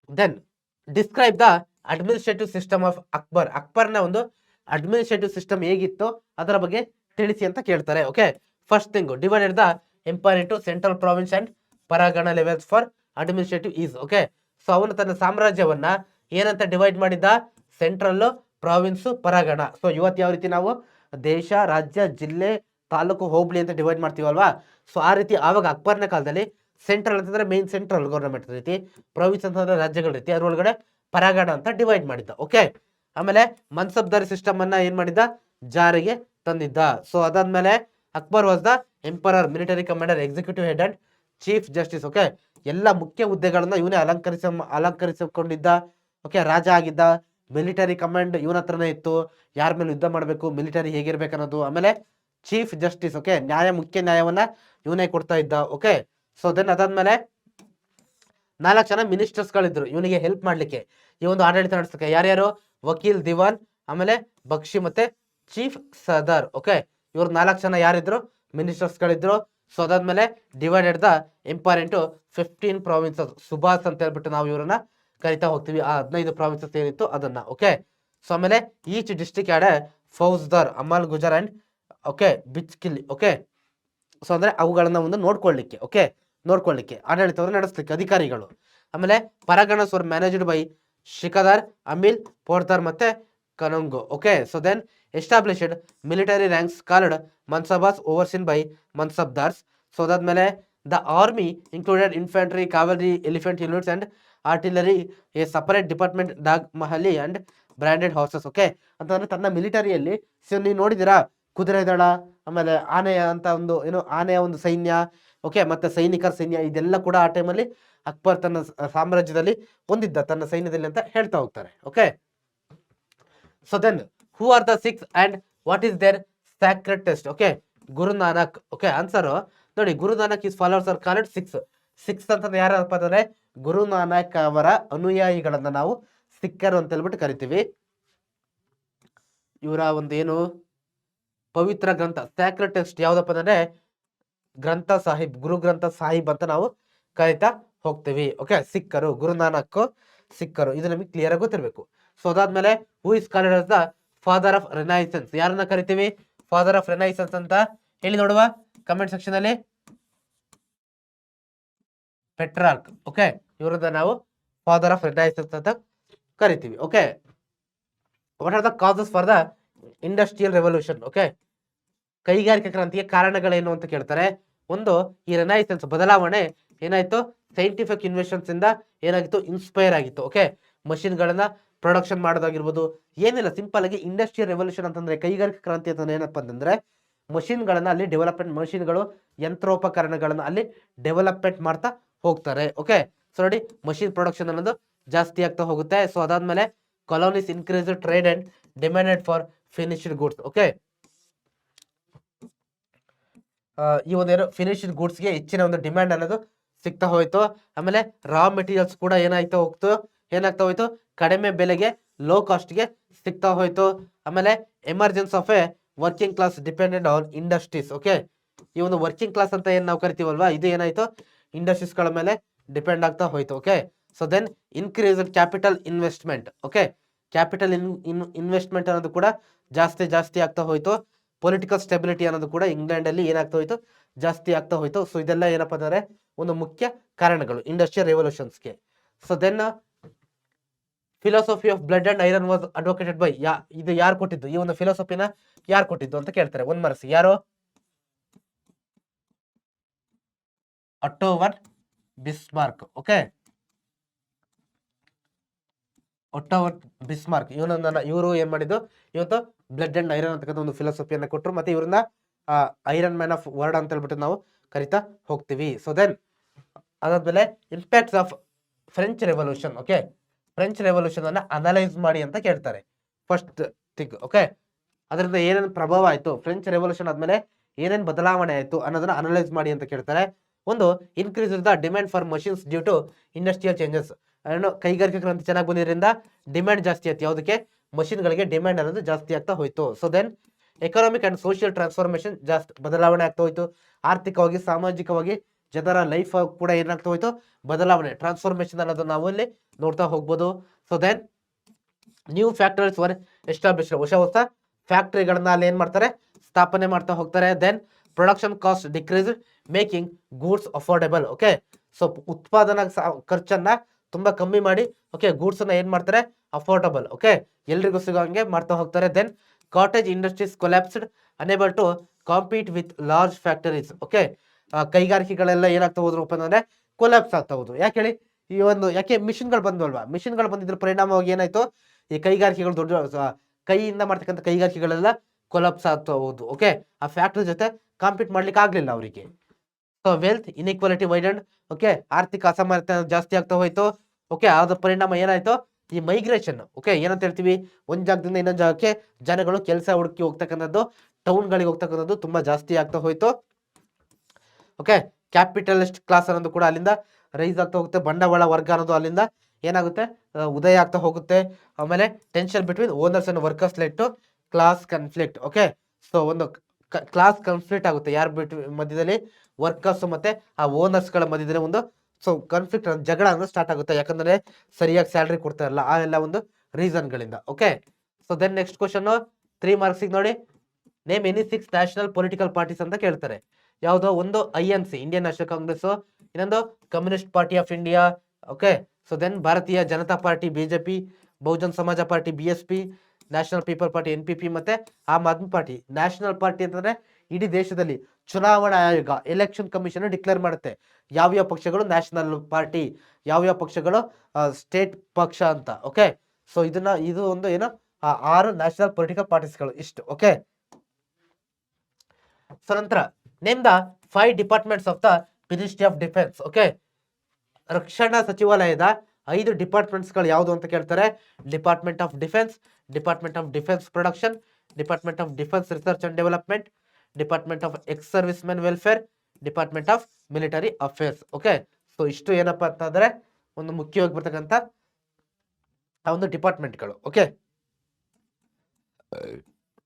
Then describe the administrative system of Akbar. ಅಕ್ಬರ್ನ ಒಂದು ಅಡ್ಮಿನಿಸ್ಟ್ರೇಟಿವ್ ಸಿಸ್ಟಮ್ ಹೇಗಿತ್ತು ಅದರ ಬಗ್ಗೆ ತಿಳಿಸಿ ಅಂತ ಕೇಳ್ತಾರೆ. Okay, first thing divided the empire into central province and pargana levels for administrative ease. Okay, so ಅವನು ತನ್ನ ಸಾಮ್ರಾಜ್ಯವನ್ನ ಏನಂತ ಡಿವೈಡ್ ಮಾಡಿದ್ದ, ಸೆಂಟ್ರಲ್, ಪ್ರಾವಿನ್ಸ್, ಪರಗಣ. ಸೊ ಇವತ್ತು ಯಾವ ರೀತಿ ನಾವು ದೇಶ, ರಾಜ್ಯ, ಜಿಲ್ಲೆ, ತಾಲೂಕು, ಹೋಬಳಿ ಅಂತ ಡಿವೈಡ್ ಮಾಡ್ತೀವಲ್ವಾ, ಸೊ ಆ ರೀತಿ ಆವಾಗ ಅಕ್ಬರ್ನ ಕಾಲದಲ್ಲಿ ಸೆಂಟ್ರಲ್ ಅಂತಂದ್ರೆ ಮೇನ್ ಸೆಂಟ್ರಲ್ ಗೌರ್ಮೆಂಟ್ ರೀತಿ, ಪ್ರಾವಿನ್ಸ್ ಅಂತಂದ್ರೆ ರಾಜ್ಯಗಳ ರೀತಿ, ಅದರೊಳಗಡೆ ಪರಗಣ ಅಂತ ಡಿವೈಡ್ ಮಾಡಿದ್ದ. ಓಕೆ, ಆಮೇಲೆ ಮನ್ಸಬ್ದಾರಿ ಸಿಸ್ಟಮ್ ಅನ್ನ ಏನ್ ಮಾಡಿದ್ದ ಜಾರಿಗೆ ತಂದಿದ್ದ. ಸೊ ಅದಾದ್ಮೇಲೆ Akbar was the emperor, military commander, executive head and chief justice. Okay, ಎಲ್ಲ ಮುಖ್ಯ ಹುದ್ದೆಗಳನ್ನ ಇವನೇ ಅಲಂಕರಿಸಿಕೊಂಡಿದ್ದ. ಓಕೆ, ರಾಜ ಆಗಿದ್ದ, ಮಿಲಿಟರಿ ಕಮಾಂಡ್ ಇವನ ಹತ್ರನೇ ಇತ್ತು, ಯಾರ ಮೇಲೆ ಯುದ್ಧ ಮಾಡಬೇಕು, ಮಿಲಿಟರಿ ಹೇಗಿರ್ಬೇಕು ಅನ್ನೋದು. ಆಮೇಲೆ ಚೀಫ್ ಜಸ್ಟಿಸ್, ಓಕೆ, ಮುಖ್ಯ ನ್ಯಾಯವನ್ನ ಇವನೇ ಕೊಡ್ತಾ ಇದ್ದ. ಓಕೆ, ಸೊ ದೆನ್ ಅದಾದ್ಮೇಲೆ 4 ಜನ ಮಿನಿಸ್ಟರ್ಸ್ಗಳಿದ್ರು ಇವನಿಗೆ ಹೆಲ್ಪ್ ಮಾಡ್ಲಿಕ್ಕೆ, ಈ ಒಂದು ಆಡಳಿತ ನಡೆಸಕ್ಕೆ. ಯಾರ್ಯಾರು, ವಕೀಲ್, ದಿವಾನ್, ಆಮೇಲೆ ಬಕ್ಷಿ ಮತ್ತೆ ಚೀಫ್ ಸದರ್. ಓಕೆ, ಇವ್ರು 4 ಜನ ಯಾರಿದ್ರು ಮಿನಿಸ್ಟರ್ಸ್ಗಳಿದ್ರು. ಸೊ ಅದಾದ್ಮೇಲೆ divided the empire into 15 provinces. Subhash ಅಂತ ಹೇಳ್ಬಿಟ್ಟು ನಾವು ಇವ್ರನ್ನ ಕರಿತಾ ಹೋಗ್ತೀವಿ, ಆ 15 ಪ್ರಾವಿನ್ಸಸ್ ಏನಿತ್ತು ಅದನ್ನ. ಓಕೆ, ಸೊ ಆಮೇಲೆ each district had a faujdar, amalguzar and okay ಬಿಚ್ಕಿಲಿ. ಓಕೆ ಸೊ ಅಂದ್ರೆ ಅವುಗಳನ್ನ ಒಂದು ನೋಡ್ಕೊಳ್ಳಿಕ್ಕೆ ಆಡಳಿತವನ್ನು ನಡೆಸಲಿಕ್ಕೆ ಅಧಿಕಾರಿಗಳು. ಆಮೇಲೆ parganas were managed by shiqdar, amil, potdar ಮತ್ತೆ qanungo. Okay so then established military ranks called mansabs overseen by mansabdars. So ಅದಾದ್ಮೇಲೆ the army included infantry, cavalry, elephant units and artillery, a separate department dagh mahali and branded horses. Okay ಅಂತಂದ್ರೆ ತನ್ನ ಮಿಲಿಟರಿಯಲ್ಲಿ ನೀವು ನೋಡಿದಿರಾ ಕುದುರೆ ದಳ, ಆಮೇಲೆ ಆನೆಯ ಅಂತ ಒಂದು ಆನೆಯ ಒಂದು ಸೈನ್ಯ, ಓಕೆ ಮತ್ತೆ ಸೈನಿಕರ ಸೈನ್ಯ, ಇದೆಲ್ಲ ಕೂಡ ಆ ಟೈಮಲ್ಲಿ ಅಕ್ಬರ್ ತನ್ನ ಸಾಮ್ರಾಜ್ಯದಲ್ಲಿ ಹೊಂದಿದ್ದ ತನ್ನ ಸೈನ್ಯದಲ್ಲಿ ಅಂತ ಹೇಳ್ತಾ ಹೋಗ್ತಾರೆ. Okay so then who are the Sikhs and what is their sacred text. Okay Guru Nanak. Okay answer ನೋಡಿ, Guru Nanak his followers are called Sikhs ಅಂತಂದ್ರೆ ಯಾರಪ್ಪ ಅಂದ್ರೆ ಗುರು ನಾನಕ್ ಅವರ ಅನುಯಾಯಿಗಳನ್ನ ನಾವು ಸಿಕ್ಕರು ಅಂತ ಹೇಳ್ಬಿಟ್ಟು ಕರಿತೀವಿ. ಇವರ ಒಂದು ಪವಿತ್ರ ಗ್ರಂಥ ಸ್ಯಾಕ್ರೆಡ್ ಟೆಕ್ಸ್ಟ್ ಯಾವ್ದಪ್ಪ ಅಂದ್ರೆ ಗ್ರಂಥ ಸಾಹಿಬ್, ಗುರು ಗ್ರಂಥ ಸಾಹಿಬ್ ಅಂತ ನಾವು ಕರಿತಾ ಹೋಗ್ತೀವಿ. ಓಕೆ ಸಿಕ್ಕರು, ಗುರು ನಾನಕ್ ಸಿಕ್ಕರು, ಇದು ನಮಗೆ ಕ್ಲಿಯರ್ ಆಗಿ ಗೊತ್ತಿರಬೇಕು. ಸೊ ಅದಾದ್ಮೇಲೆ who is called as the father of renaissance, ಯಾರನ್ನ ಕರಿತೀವಿ ಫಾದರ್ ಆಫ್ ರೆನೈಸೆನ್ಸ್ ಅಂತ ಹೇಳಿ ನೋಡುವ ಕಮೆಂಟ್ ಸೆಕ್ಷನ್ ಅಲ್ಲಿ. ಪೆಟ್ರಾರ್ಕ್. ಓಕೆ ಇವರನ್ನ ನಾವು ಫಾದರ್ ಆಫ್ ರೆನೈಸೆನ್ಸ್ ಅಂತ ಕರಿತೀವಿ. Okay what are the causes for the industrial revolution. Okay ಕೈಗಾರಿಕಾ ಕ್ರಾಂತಿಯ ಕಾರಣಗಳೇನು ಅಂತ ಕೇಳ್ತಾರೆ. ಒಂದು, ಈ ರೆನೈಸೆನ್ಸ್ ಬದಲಾವಣೆ ಏನಾಯ್ತು, ಸೈಂಟಿಫಿಕ್ ಇನ್ವೆನ್ಷನ್ಸ್ ಇಂದ ಏನಾಗಿತ್ತು, ಇನ್ಸ್ಪೈರ್ ಆಗಿತ್ತು. ಓಕೆ ಮಷಿನ್ಗಳನ್ನ ಪ್ರೊಡಕ್ಷನ್ ಮಾಡೋದಾಗಿರ್ಬೋದು, ಏನಿಲ್ಲ ಸಿಂಪಲ್ ಆಗಿ ಇಂಡಸ್ಟ್ರಿಯಲ್ ರೆವಲ್ಯೂಷನ್ ಅಂತಂದ್ರೆ ಕೈಗಾರಿಕಾ ಕ್ರಾಂತಿ ಅಂತಂದ್ರೆ ಏನಪ್ಪ ಅಂತಂದ್ರೆ ಮಷಿನ್ಗಳನ್ನ ಅಲ್ಲಿ ಡೆವಲಪ್ಮೆಂಟ್, ಮಷಿನ್ಗಳು ಯಂತ್ರೋಪಕರಣಗಳನ್ನ ಅಲ್ಲಿ ಡೆವಲಪ್ಮೆಂಟ್ ಮಾಡ್ತಾ ಹೋಗ್ತಾರೆ. ಓಕೆ ಸೊ ನೋಡಿ ಮಷಿನ್ ಪ್ರೊಡಕ್ಷನ್ ಅನ್ನೋದು ಜಾಸ್ತಿ ಆಗ್ತಾ ಹೋಗುತ್ತೆ. ಸೊ ಅದಾದ್ಮೇಲೆ colonies increase trade and demanded for finished goods. Okay ಈ ಒಂದು ಫಿನಿಶ್ಡ್ ಗೂಡ್ಸ್ಗೆ ಹೆಚ್ಚಿನ ಒಂದು ಡಿಮ್ಯಾಂಡ್ ಅನ್ನೋದು ಸಿಗ್ತಾ ಹೋಯ್ತು. ಆಮೇಲೆ ರಾ ಮೆಟೀರಿಯಲ್ಸ್ ಕೂಡ ಏನಾಗ್ತಾ ಹೋಯ್ತು ಕಡಿಮೆ ಬೆಲೆಗೆ, ಲೋ ಕಾಸ್ಟ್ಗೆ ಸಿಗ್ತಾ ಹೋಯ್ತು. ಆಮೇಲೆ emergence of A working class dependent on industries. Okay ಈ ಒಂದು ವರ್ಕಿಂಗ್ ಕ್ಲಾಸ್ ಅಂತ ಏನ್ ನಾವು ಕರಿತೀವಲ್ವಾ, ಇದು ಏನಾಯ್ತು ಇಂಡಸ್ಟ್ರೀಸ್ ಗಳ ಮೇಲೆ ಡಿಪೆಂಡ್ ಆಗ್ತಾ ಹೋಯ್ತು. Okay so then increase capital investment. Okay capital investment ಅನ್ನೋದು ಕೂಡ ಜಾಸ್ತಿ ಆಗ್ತಾ ಹೋಯ್ತು. ಪೊಲಿಟಿಕಲ್ ಸ್ಟೆಬಿಲಿಟಿ ಅನ್ನೋದು ಕೂಡ ಇಂಗ್ಲೆಂಡ್ ಅಲ್ಲಿ ಏನಾಗ್ತಾ ಹೋಯ್ತು, ಜಾಸ್ತಿ ಆಗ್ತಾ ಹೋಯ್ತು. ಸೊ ಇದೆಲ್ಲ ಏನಪ್ಪಾ ಅಂದ್ರೆ ಒಂದು ಮುಖ್ಯ ಕಾರಣಗಳು ಇಂಡಸ್ಟ್ರಿಯಲ್ ರೆವಲ್ಯೂಷನ್ಸ್ಗೆ. So then philosophy of blood and iron was advocated by, ಇದು ಯಾರು ಕೊಟ್ಟಿದ್ದು, ಈ ಒಂದು ಫಿಲಾಸಫಿನ ಯಾರು ಕೊಟ್ಟಿದ್ದು ಅಂತ ಕೇಳ್ತಾರೆ. ಒಂದ್ ಮರ್ಸಿ ಯಾರು, Otto von Bismarck. Okay Otto von Bismarck ಇವರು ಏನ್ ಮಾಡಿದ್ದು, ಇವತ್ತು ಬ್ಲಡ್ ಅಂಡ್ ಐರನ್ ಅಂತಕ್ಕಂಥ ಒಂದು ಫಿಲಾಸಫಿಯನ್ನ ಕೊಟ್ಟರು. ಮತ್ತೆ ಇವ್ರನ್ನ ಐರನ್ ಮ್ಯಾನ್ ಆಫ್ ವರ್ಲ್ಡ್ ಅಂತ ಹೇಳ್ಬಿಟ್ಟು ನಾವು ಕರಿತಾ ಹೋಗ್ತೀವಿ. ಸೊ ದೆನ್ ಅದಾದ್ಮೇಲೆ impacts of French revolution. Okay French revolution ಅನ್ನ ಅನಲೈಸ್ ಮಾಡಿ ಅಂತ ಕೇಳ್ತಾರೆ ಫಸ್ಟ್ ಥಿಂಗ್. ಓಕೆ ಅದರಿಂದ ಏನೇನು ಪ್ರಭಾವ ಆಯ್ತು, ಫ್ರೆಂಚ್ ರೆವಲ್ಯೂಷನ್ ಆದ್ಮೇಲೆ ಏನೇನು ಬದಲಾವಣೆ ಆಯ್ತು ಅನ್ನೋದನ್ನ ಅನಲೈಸ್ ಮಾಡಿ ಅಂತ ಕೇಳ್ತಾರೆ. ಒಂದು, increase the demand for machines due to industrial changes. ಕೈಗಾರಿಕಾ ಕ್ರಾಂತಿ ಚೆನ್ನಾಗಿ ಬಂದಿರೋದ್ರಿಂದ ಡಿಮ್ಯಾಂಡ್ ಜಾಸ್ತಿ ಆಯ್ತು. ಯಾವುದಕ್ಕೆ, ಮಷಿನ್ಗಳಿಗೆ ಡಿಮ್ಯಾಂಡ್ ಅನ್ನೋದು ಜಾಸ್ತಿ ಆಗ್ತಾ ಹೋಯ್ತು. So then economic and social transformation ಜಾಸ್ತಿ ಬದಲಾವಣೆ ಆಗ್ತಾ ಹೋಯ್ತು. ಆರ್ಥಿಕವಾಗಿ, ಸಾಮಾಜಿಕವಾಗಿ ಜನರ ಲೈಫ್ ಕೂಡ ಏನಾಗ್ತಾ ಹೋಯ್ತು, ಬದಲಾವಣೆ, ಟ್ರಾನ್ಸ್ಫಾರ್ಮೇಶನ್ ಅನ್ನೋದು ನಾವು ಇಲ್ಲಿ ನೋಡ್ತಾ ಹೋಗ್ಬೋದು. So then new factories were establish, ಹೊಸ ಫ್ಯಾಕ್ಟರಿಗಳನ್ನ ಅಲ್ಲಿ ಏನ್ ಮಾಡ್ತಾರೆ, ಸ್ಥಾಪನೆ ಮಾಡ್ತಾ ಹೋಗ್ತಾರೆ. Then production cost decrease making goods affordable. Okay so ಉತ್ಪಾದನಾ ಖರ್ಚನ್ನ ತುಂಬಾ ಕಮ್ಮಿ ಮಾಡಿ, ಓಕೆ ಗೂಡ್ಸ್ ಅನ್ನ ಏನ್ ಮಾಡ್ತಾರೆ, ಅಫೋರ್ಡಬಲ್, ಓಕೆ ಎಲ್ರಿಗೂ ಸಿಗೋಂಗೆ ಮಾಡ್ತಾ ಹೋಗ್ತಾರೆ. Then cottage industries collapsed unable to compete with large factories. Okay ಕೈಗಾರಿಕೆಗಳೆಲ್ಲ ಏನಾಗ್ತಾ ಹೋದ್ರಪ್ಪ ಅಂದ್ರೆ ಕೊಲ್ಯಾಪ್ಸ್ ಆಗ್ತಾ ಹೋದ್ರು. ಯಾಕೆ ಹೇಳಿ, ಯಾಕೆ ಮಿಷಿನ್ಗಳು ಬಂದ್ವಲ್ವಾ, ಮಿಷಿನ್ಗಳು ಬಂದಿದ್ರ ಪರಿಣಾಮವಾಗಿ ಏನಾಯ್ತು, ಈ ಕೈಗಾರಿಕೆಗಳು ದೊಡ್ಡ ಕೈಯಿಂದ ಮಾಡ್ತಕ್ಕಂಥ ಕೈಗಾರಿಕೆಗಳೆಲ್ಲ ಕೊಲ್ಯಾಪ್ಸ್ ಆಗ್ತಾ ಹೋದ್ರು. ಓಕೆ ಆ ಫ್ಯಾಕ್ಟರಿ ಜೊತೆ ಕಾಂಪೀಟ್ ಮಾಡ್ಲಿಕ್ಕೆ ಆಗ್ಲಿಲ್ಲ ಅವರಿಗೆ. So wealth inequality widened. Okay ಆರ್ಥಿಕ ಅಸಮಾನತೆ ಜಾಸ್ತಿ ಆಗ್ತಾ ಹೋಯ್ತು. ಓಕೆ ಅದ್ರ ಪರಿಣಾಮ ಏನಾಯ್ತು, ಈ ಮೈಗ್ರೇಷನ್, ಓಕೆ ಏನಂತ ಹೇಳ್ತೀವಿ, ಒಂದ್ ಜಾಗದಿಂದ ಇನ್ನೊಂದ್ ಜಾಗಕ್ಕೆ ಜನಗಳು ಕೆಲಸ ಹುಡುಕಿ ಹೋಗ್ತಕ್ಕಂಥದ್ದು, ಟೌನ್ ಗಳಿಗೆ ಹೋಗ್ತಕ್ಕಂಥದ್ದು ತುಂಬಾ ಜಾಸ್ತಿ ಆಗ್ತಾ ಹೋಯ್ತು. ಓಕೆ ಕ್ಯಾಪಿಟಲಿಸ್ಟ್ ಕ್ಲಾಸ್ ಅನ್ನೋದು ಕೂಡ ಅಲ್ಲಿಂದ ರೈಸ್ ಆಗ್ತಾ ಹೋಗುತ್ತೆ. ಬಂಡವಾಳ ವರ್ಗ ಅನ್ನೋದು ಅಲ್ಲಿಂದ ಏನಾಗುತ್ತೆ, ಉದಯ ಆಗ್ತಾ ಹೋಗುತ್ತೆ. ಆಮೇಲೆ tension between owners and workers led to class conflict. Okay so ಒಂದು ಕ್ಲಾಸ್ ಕನ್ಫ್ಲಿಕ್ಟ್ ಆಗುತ್ತೆ ಯಾರ ಮಧ್ಯದಲ್ಲಿ, ವರ್ಕರ್ಸ್ ಮತ್ತೆ ಆ ಓನರ್ಸ್ ಗಳ ಮಧ್ಯದಲ್ಲಿ ಒಂದು ಸೊ ಕಾನ್ಫ್ಲಿಕ್ಟ್, ಜಗಳ ಅನ್ನೋದು ಸ್ಟಾರ್ಟ್ ಆಗುತ್ತೆ. ಯಾಕಂದ್ರೆ ಸರಿಯಾಗಿ ಸ್ಯಾಲ್ರಿ ಕೊಡ್ತಾ ಇರಲ್ಲ, ಆ ಎಲ್ಲ ಒಂದು ರೀಸನ್ ಗಳಿಂದ. Okay so then next question 3 marks ನೋಡಿ, name any 6 national political parties ಅಂತ ಕೇಳ್ತಾರೆ. ಯಾವುದೋ ಒಂದು INC, ಇಂಡಿಯನ್ ನ್ಯಾಷನಲ್ ಕಾಂಗ್ರೆಸ್, ಇನ್ನೊಂದು communist party of India, okay. So then Bharatiya Janata party BJP, Bahujan Samaj party BSP, national people party NPP, ಮತ್ತೆ Aam Aadmi party. National party ಅಂತಂದ್ರೆ ಇಡೀ ದೇಶದಲ್ಲಿ ಚುನಾವಣಾ ಆಯೋಗ, ಎಲೆಕ್ಷನ್ ಕಮಿಷನ್ ಡಿಕ್ಲೇರ್ ಮಾಡುತ್ತೆ ಯಾವ್ಯಾವ ಪಕ್ಷಗಳು ನ್ಯಾಷನಲ್ ಪಾರ್ಟಿ, ಯಾವ್ಯಾವ ಪಕ್ಷಗಳು ಸ್ಟೇಟ್ ಪಕ್ಷ ಅಂತ, ಓಕೆ. ಸೊ ಇದು ಒಂದು ಏನು 6 ನ್ಯಾಷನಲ್ ಪೊಲಿಟಿಕಲ್ ಪಾರ್ಟೀಸ್ಗಳು ಇಷ್ಟು, ಓಕೆ. ಸೊ ನಂತರ name the 5 departments of the ministry of defence, okay. ರಕ್ಷಣಾ ಸಚಿವಾಲಯದ 5 ಡಿಪಾರ್ಟ್ಮೆಂಟ್ಸ್ಗಳು ಯಾವುದು ಅಂತ ಕೇಳ್ತಾರೆ. Department of defence, department of defence production, department of defence research and development, department of ex service men welfare, department of military affairs, okay. So ಇಷ್ಟು ಏನಪ್ಪಾ ಅಂತಂದ್ರೆ ಒಂದು ಮುಖ್ಯವಾಗಿ ಬರ್ತಕ್ಕಂಥ ಆ ಒಂದು ಡಿಪಾರ್ಟ್ಮೆಂಟ್ಗಳು, ಓಕೆ.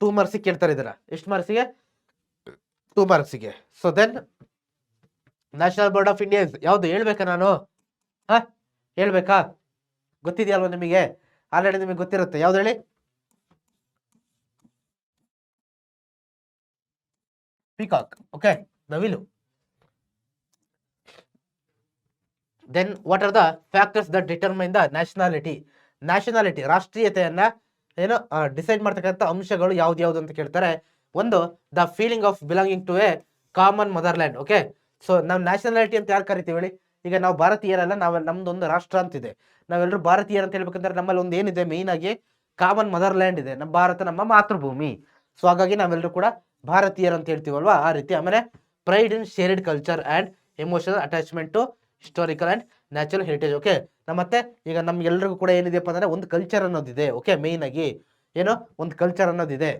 2 ಮಾರ್ಕ್ಸಿಗೆ ಕೇಳ್ತಾರೆ ಇದರ. ಎಷ್ಟು ಮಾರ್ಕ್ಸಿಗೆ? 2 ಮಾರ್ಕ್ಸಿಗೆ. So then national bird of India ಯಾವ್ದು ಹೇಳ್ಬೇಕಾ ನಾನು? ಹೇಳ್ಬೇಕಾ? ಗೊತ್ತಿದೆಯಲ್ವಾ ನಿಮಗೆ? ಆಲ್ರೆಡಿ ನಿಮಗೆ ಗೊತ್ತಿರುತ್ತೆ. ಯಾವ್ದು ಹೇಳಿ? ಪೀಕಾಕ್, ಓಕೆ, ನವಿಲು. Then what are the factors that determine the nationality, ರಾಷ್ಟ್ರೀಯತೆಯನ್ನ ಏನು ಡಿಸೈಡ್ ಮಾಡ್ತಕ್ಕಂಥ ಅಂಶಗಳು ಯಾವ್ದು ಅಂತ ಕೇಳ್ತಾರೆ. ಒಂದು, the feeling of belonging to a common motherland, okay. So ನಾವು ನ್ಯಾಷನಾಲಿಟಿ ಅಂತ ಯಾರು ಕರಿತೀವಿ ಹೇಳಿ? ಈಗ ನಾವು ಭಾರತೀಯರಲ್ಲ, ನಮ್ದೊಂದು ರಾಷ್ಟ್ರ ಅಂತಿದೆ, ನಾವೆಲ್ಲರೂ ಭಾರತೀಯರು ಅಂತ ಹೇಳ್ಬೇಕಂದ್ರೆ ನಮ್ಮಲ್ಲಿ ಒಂದು ಏನಿದೆ, ಮೇಯ್ನ್ ಆಗಿ ಕಾಮನ್ ಮದರ್ಲ್ಯಾಂಡ್ ಇದೆ. ನಮ್ಮ ಭಾರತ ನಮ್ಮ ಮಾತೃಭೂಮಿ. ಸೊ ಹಾಗಾಗಿ ನಾವೆಲ್ಲರೂ ಕೂಡ ಭಾರತೀಯರು ಅಂತ ಹೇಳ್ತೀವಲ್ವಾ, ಆ ರೀತಿ. ಆಮೇಲೆ pride in shared culture and emotional attachment to historical and natural heritage, okay. ಮತ್ತೆ ಈಗ ನಮ್ಗೆಲ್ರಿಗೂ ಕೂಡ ಏನಿದೆಪ್ಪ ಅಂದ್ರೆ ಒಂದು ಕಲ್ಚರ್ ಅನ್ನೋದಿದೆ, ಓಕೆ. ಮೇಯ್ನ್ ಆಗಿ ಏನೋ ಒಂದು ಕಲ್ಚರ್ ಅನ್ನೋದಿದೆ,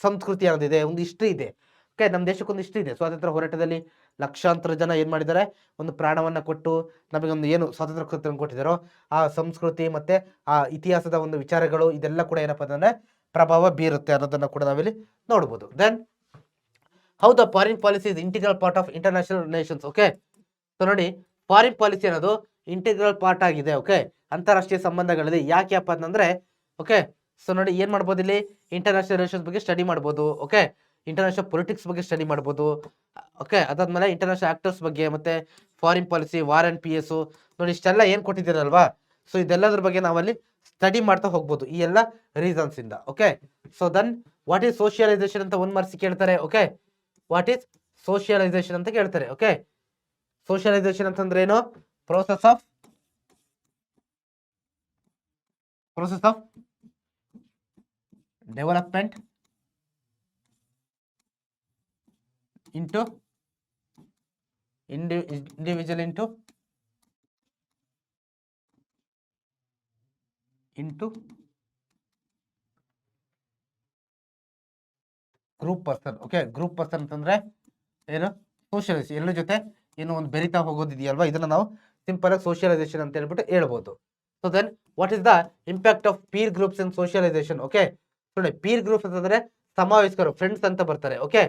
ಸಂಸ್ಕೃತಿ ಅನ್ನೋದಿದೆ, ಒಂದು ಹಿಸ್ಟ್ರಿ ಇದೆ, ಓಕೆ. ನಮ್ಮ ದೇಶಕ್ಕೊಂದು ಹಿಸ್ಟ್ರಿ ಇದೆ. ಸ್ವಾತಂತ್ರ್ಯ ಹೋರಾಟದಲ್ಲಿ ಲಕ್ಷಾಂತರ ಜನ ಏನ್ ಮಾಡಿದ್ದಾರೆ, ಒಂದು ಪ್ರಾಣವನ್ನ ಕೊಟ್ಟು ನಮಗೊಂದು ಏನು ಸ್ವಾತಂತ್ರ್ಯ ಕೊಟ್ಟಿದ್ದಾರೋ ಆ ಸಂಸ್ಕೃತಿ ಮತ್ತೆ ಆ ಇತಿಹಾಸದ ಒಂದು ವಿಚಾರಗಳು ಇದೆಲ್ಲ ಕೂಡ ಏನಪ್ಪಾ ಅಂತಂದ್ರೆ ಪ್ರಭಾವ ಬೀರುತ್ತೆ ಅನ್ನೋದನ್ನ ಕೂಡ ನಾವಿಲ್ಲಿ ನೋಡ್ಬೋದು. Then how the foreign policy is integral part of international relations, okay. So ನೋಡಿ, ಫಾರಿನ್ ಪಾಲಿಸಿ ಅನ್ನೋದು ಇಂಟಿಗ್ರಲ್ ಪಾರ್ಟ್ ಆಗಿದೆ, ಓಕೆ, ಅಂತಾರಾಷ್ಟ್ರೀಯ ಸಂಬಂಧಗಳಲ್ಲಿ. ಯಾಕೆಪ್ಪ ಅಂತಂದ್ರೆ, ಓಕೆ. ಸೊ ನೋಡಿ, ಏನ್ ಮಾಡ್ಬೋದು ಇಲ್ಲಿ? ಇಂಟರ್ನ್ಯಾಷನಲ್ ರಿಲೇಷನ್ಸ್ ಬಗ್ಗೆ ಸ್ಟಡಿ ಮಾಡ್ಬೋದು, ಓಕೆ. ಇಂಟರ್ನ್ಯಾಷನಲ್ ಪೊಲಿಟಿಕ್ಸ್ ಬಗ್ಗೆ ಸ್ಟಡಿ ಮಾಡ್ಬೋದು, ಓಕೆ. ಅದಾದ್ಮೇಲೆ ಇಂಟರ್ನ್ಯಾಷನಲ್ ಆಕ್ಟರ್ಸ್ ಬಗ್ಗೆ, ಮತ್ತೆ foreign policy, war and PS, ನೋಡಿ ಇಷ್ಟೆಲ್ಲ ಏನ್ ಕೊಟ್ಟಿದ್ದೀರಲ್ವಾ. ಸೊ ಇದೆಲ್ಲದ್ರ ಬಗ್ಗೆ ನಾವಲ್ಲಿ ಸ್ಟಡಿ ಮಾಡ್ತಾ ಹೋಗ್ಬೋದು ಈ ಎಲ್ಲ ರೀಸನ್ಸ್ ಇಂದ, okay. So then what is socialization ಅಂತ 1 ಮಾರ್ಕ್ಸ್ ಕೇಳ್ತಾರೆ, ಓಕೆ. ವಾಟ್ ಈಸ್ ಸೋಷಿಯಲೈಸೇಷನ್ ಅಂತ ಕೇಳ್ತಾರೆ, ಓಕೆ. ಸೋಷಿಯಲೈಸೇಷನ್ ಅಂತಂದ್ರೆ ಏನು? Process of development into individual into group person, okay. Group person ಅಂತಂದ್ರೆ ಏನು? ಸೋಷಿಯಲೈಸ್, ಎಲ್ಲರ ಜೊತೆ ಏನು ಒಂದು ಬೆರಿತಾ ಹೋಗೋದಿದೆಯಲ್ವಾ, ಇದನ್ನ ನಾವು ಸಿಂಪಲ್ ಆಗಿ ಸೋಷಿಯಲೈಸೇಷನ್ ಅಂತ ಹೇಳ್ಬಿಟ್ಟು ಹೇಳ್ಬೋದು. So then what is the impact of peer groups in socialization, okay. ನೋಡಿ, ಪೀರ್ ಗ್ರೂಪ್ಸ್ ಅಂತಂದ್ರೆ ಸಮಾವೇಶಕರು, ಫ್ರೆಂಡ್ಸ್ ಅಂತ ಬರ್ತಾರೆ, ಓಕೆ.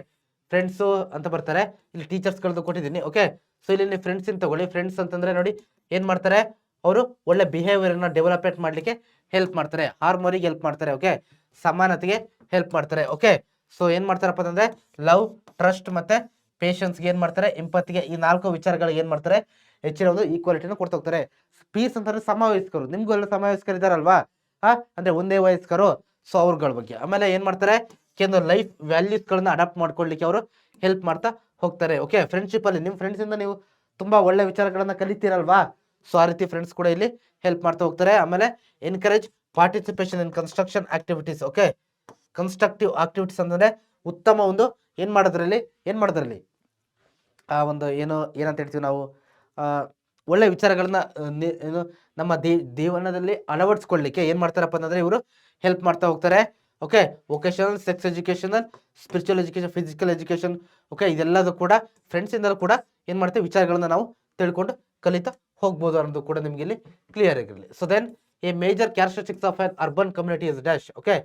ಫ್ರೆಂಡ್ಸು ಅಂತ ಬರ್ತಾರೆ. ಇಲ್ಲಿ ಟೀಚರ್ಸ್ಗಳದ್ದು ಕೊಟ್ಟಿದ್ದೀನಿ, ಓಕೆ. ಸೊ ಇಲ್ಲಿ ಫ್ರೆಂಡ್ಸ್ ಅಂತ ತಗೊಳ್ಳಿ. ಫ್ರೆಂಡ್ಸ್ ಅಂತಂದ್ರೆ ನೋಡಿ ಏನ್ ಮಾಡ್ತಾರೆ, ಅವರು ಒಳ್ಳೆ ಬಿಹೇವಿಯರ್ ಅನ್ನ ಡೆವಲಪ್ಮೆಂಟ್ ಮಾಡ್ಲಿಕ್ಕೆ ಹೆಲ್ಪ್ ಮಾಡ್ತಾರೆ, ಹಾರ್ಮೋನಿಗೆ ಹೆಲ್ಪ್ ಮಾಡ್ತಾರೆ, ಓಕೆ. ಸಮಾನತೆಗೆ ಹೆಲ್ಪ್ ಮಾಡ್ತಾರೆ, ಓಕೆ. ಸೊ ಏನ್ ಮಾಡ್ತಾರಪ್ಪ ಅಂತಂದ್ರೆ ಲವ್, ಟ್ರಸ್ಟ್ ಮತ್ತೆ ಪೇಷನ್ಸ್ಗೆ ಏನ್ ಮಾಡ್ತಾರೆ, ಎಂಪತಿಗೆ, ಈ 4 ವಿಚಾರಗಳಿಗೆ ಏನ್ ಮಾಡ್ತಾರೆ, ಹೆಚ್ಚಿನ ಒಂದು ಈಕ್ವಾಲಿಟಿನ ಕೊಡ್ತಾ ಹೋಗ್ತಾರೆ. ಪೀಸ್ ಅಂತಂದ್ರೆ ಸಮಾವೇಶಕರು, ನಿಮ್ಗೂ ಎಲ್ಲ ಸಮಾವೇಶಕರು ಇದಾರಲ್ವಾ, ಅಂದ್ರೆ ಒಂದೇ ವಯಸ್ಕರು. ಸೊ ಅವ್ರಗಳ ಬಗ್ಗೆ. ಆಮೇಲೆ ಏನ್ ಮಾಡ್ತಾರೆ, ಕೆಲವೊಂದು ಲೈಫ್ ವ್ಯಾಲ್ಯೂಸ್ ಗಳನ್ನ ಅಡಾಪ್ಟ್ ಮಾಡ್ಕೊಳ್ಳಿಕ್ಕೆ ಅವರು ಹೆಲ್ಪ್ ಮಾಡ್ತಾ ಹೋಗ್ತಾರೆ, ಓಕೆ. ಫ್ರೆಂಡ್ಶಿಪ್ ಅಲ್ಲಿ ನಿಮ್ಮ ಫ್ರೆಂಡ್ಸ್ ಇಂದ ನೀವು ತುಂಬಾ ಒಳ್ಳೆ ವಿಚಾರಗಳನ್ನ ಕಲಿತೀರಲ್ವಾ, ಸೊ ಆ ರೀತಿ ಫ್ರೆಂಡ್ಸ್ ಕೂಡ ಇಲ್ಲಿ ಹೆಲ್ಪ್ ಮಾಡ್ತಾ ಹೋಗ್ತಾರೆ. ಆಮೇಲೆ encourage participation in construction activities, okay. Constructive activities ಅಂದ್ರೆ ಉತ್ತಮ ಒಂದು ಏನ್ ಮಾಡೋದ್ರಲ್ಲಿ ಆ ಒಂದು ಏನಂತ ಹೇಳ್ತೀವಿ ನಾವು, ಒಳ್ಳೆ ವಿಚಾರಗಳನ್ನ ಏನು ನಮ್ಮ ಜೀವನದಲ್ಲಿ ಅಳವಡಿಸ್ಕೊಳ್ಳಿಕ್ಕೆ ಏನ್ ಮಾಡ್ತಾರಪ್ಪ ಅಂತಂದ್ರೆ ಇವರು ಹೆಲ್ಪ್ ಮಾಡ್ತಾ ಹೋಗ್ತಾರೆ, okay. Vocational, sex educational, spiritual education, physical education, okay. ಇದೆಲ್ಲದೂ ಕೂಡ ಫ್ರೆಂಡ್ಸ್ ಇಂದಲೂ ಕೂಡ ಏನ್ ಮಾಡ್ತೀವಿ, ವಿಚಾರಗಳನ್ನ ನಾವು ತಿಳ್ಕೊಂಡು ಕಲಿತಾ ಹೋಗ್ಬೋದು ಅನ್ನೋದು ಕೂಡ ನಿಮ್ಗೆ ಇಲ್ಲಿ ಕ್ಲಿಯರ್ ಆಗಿರಲಿ. So then a major characteristics of an urban community is dash, okay.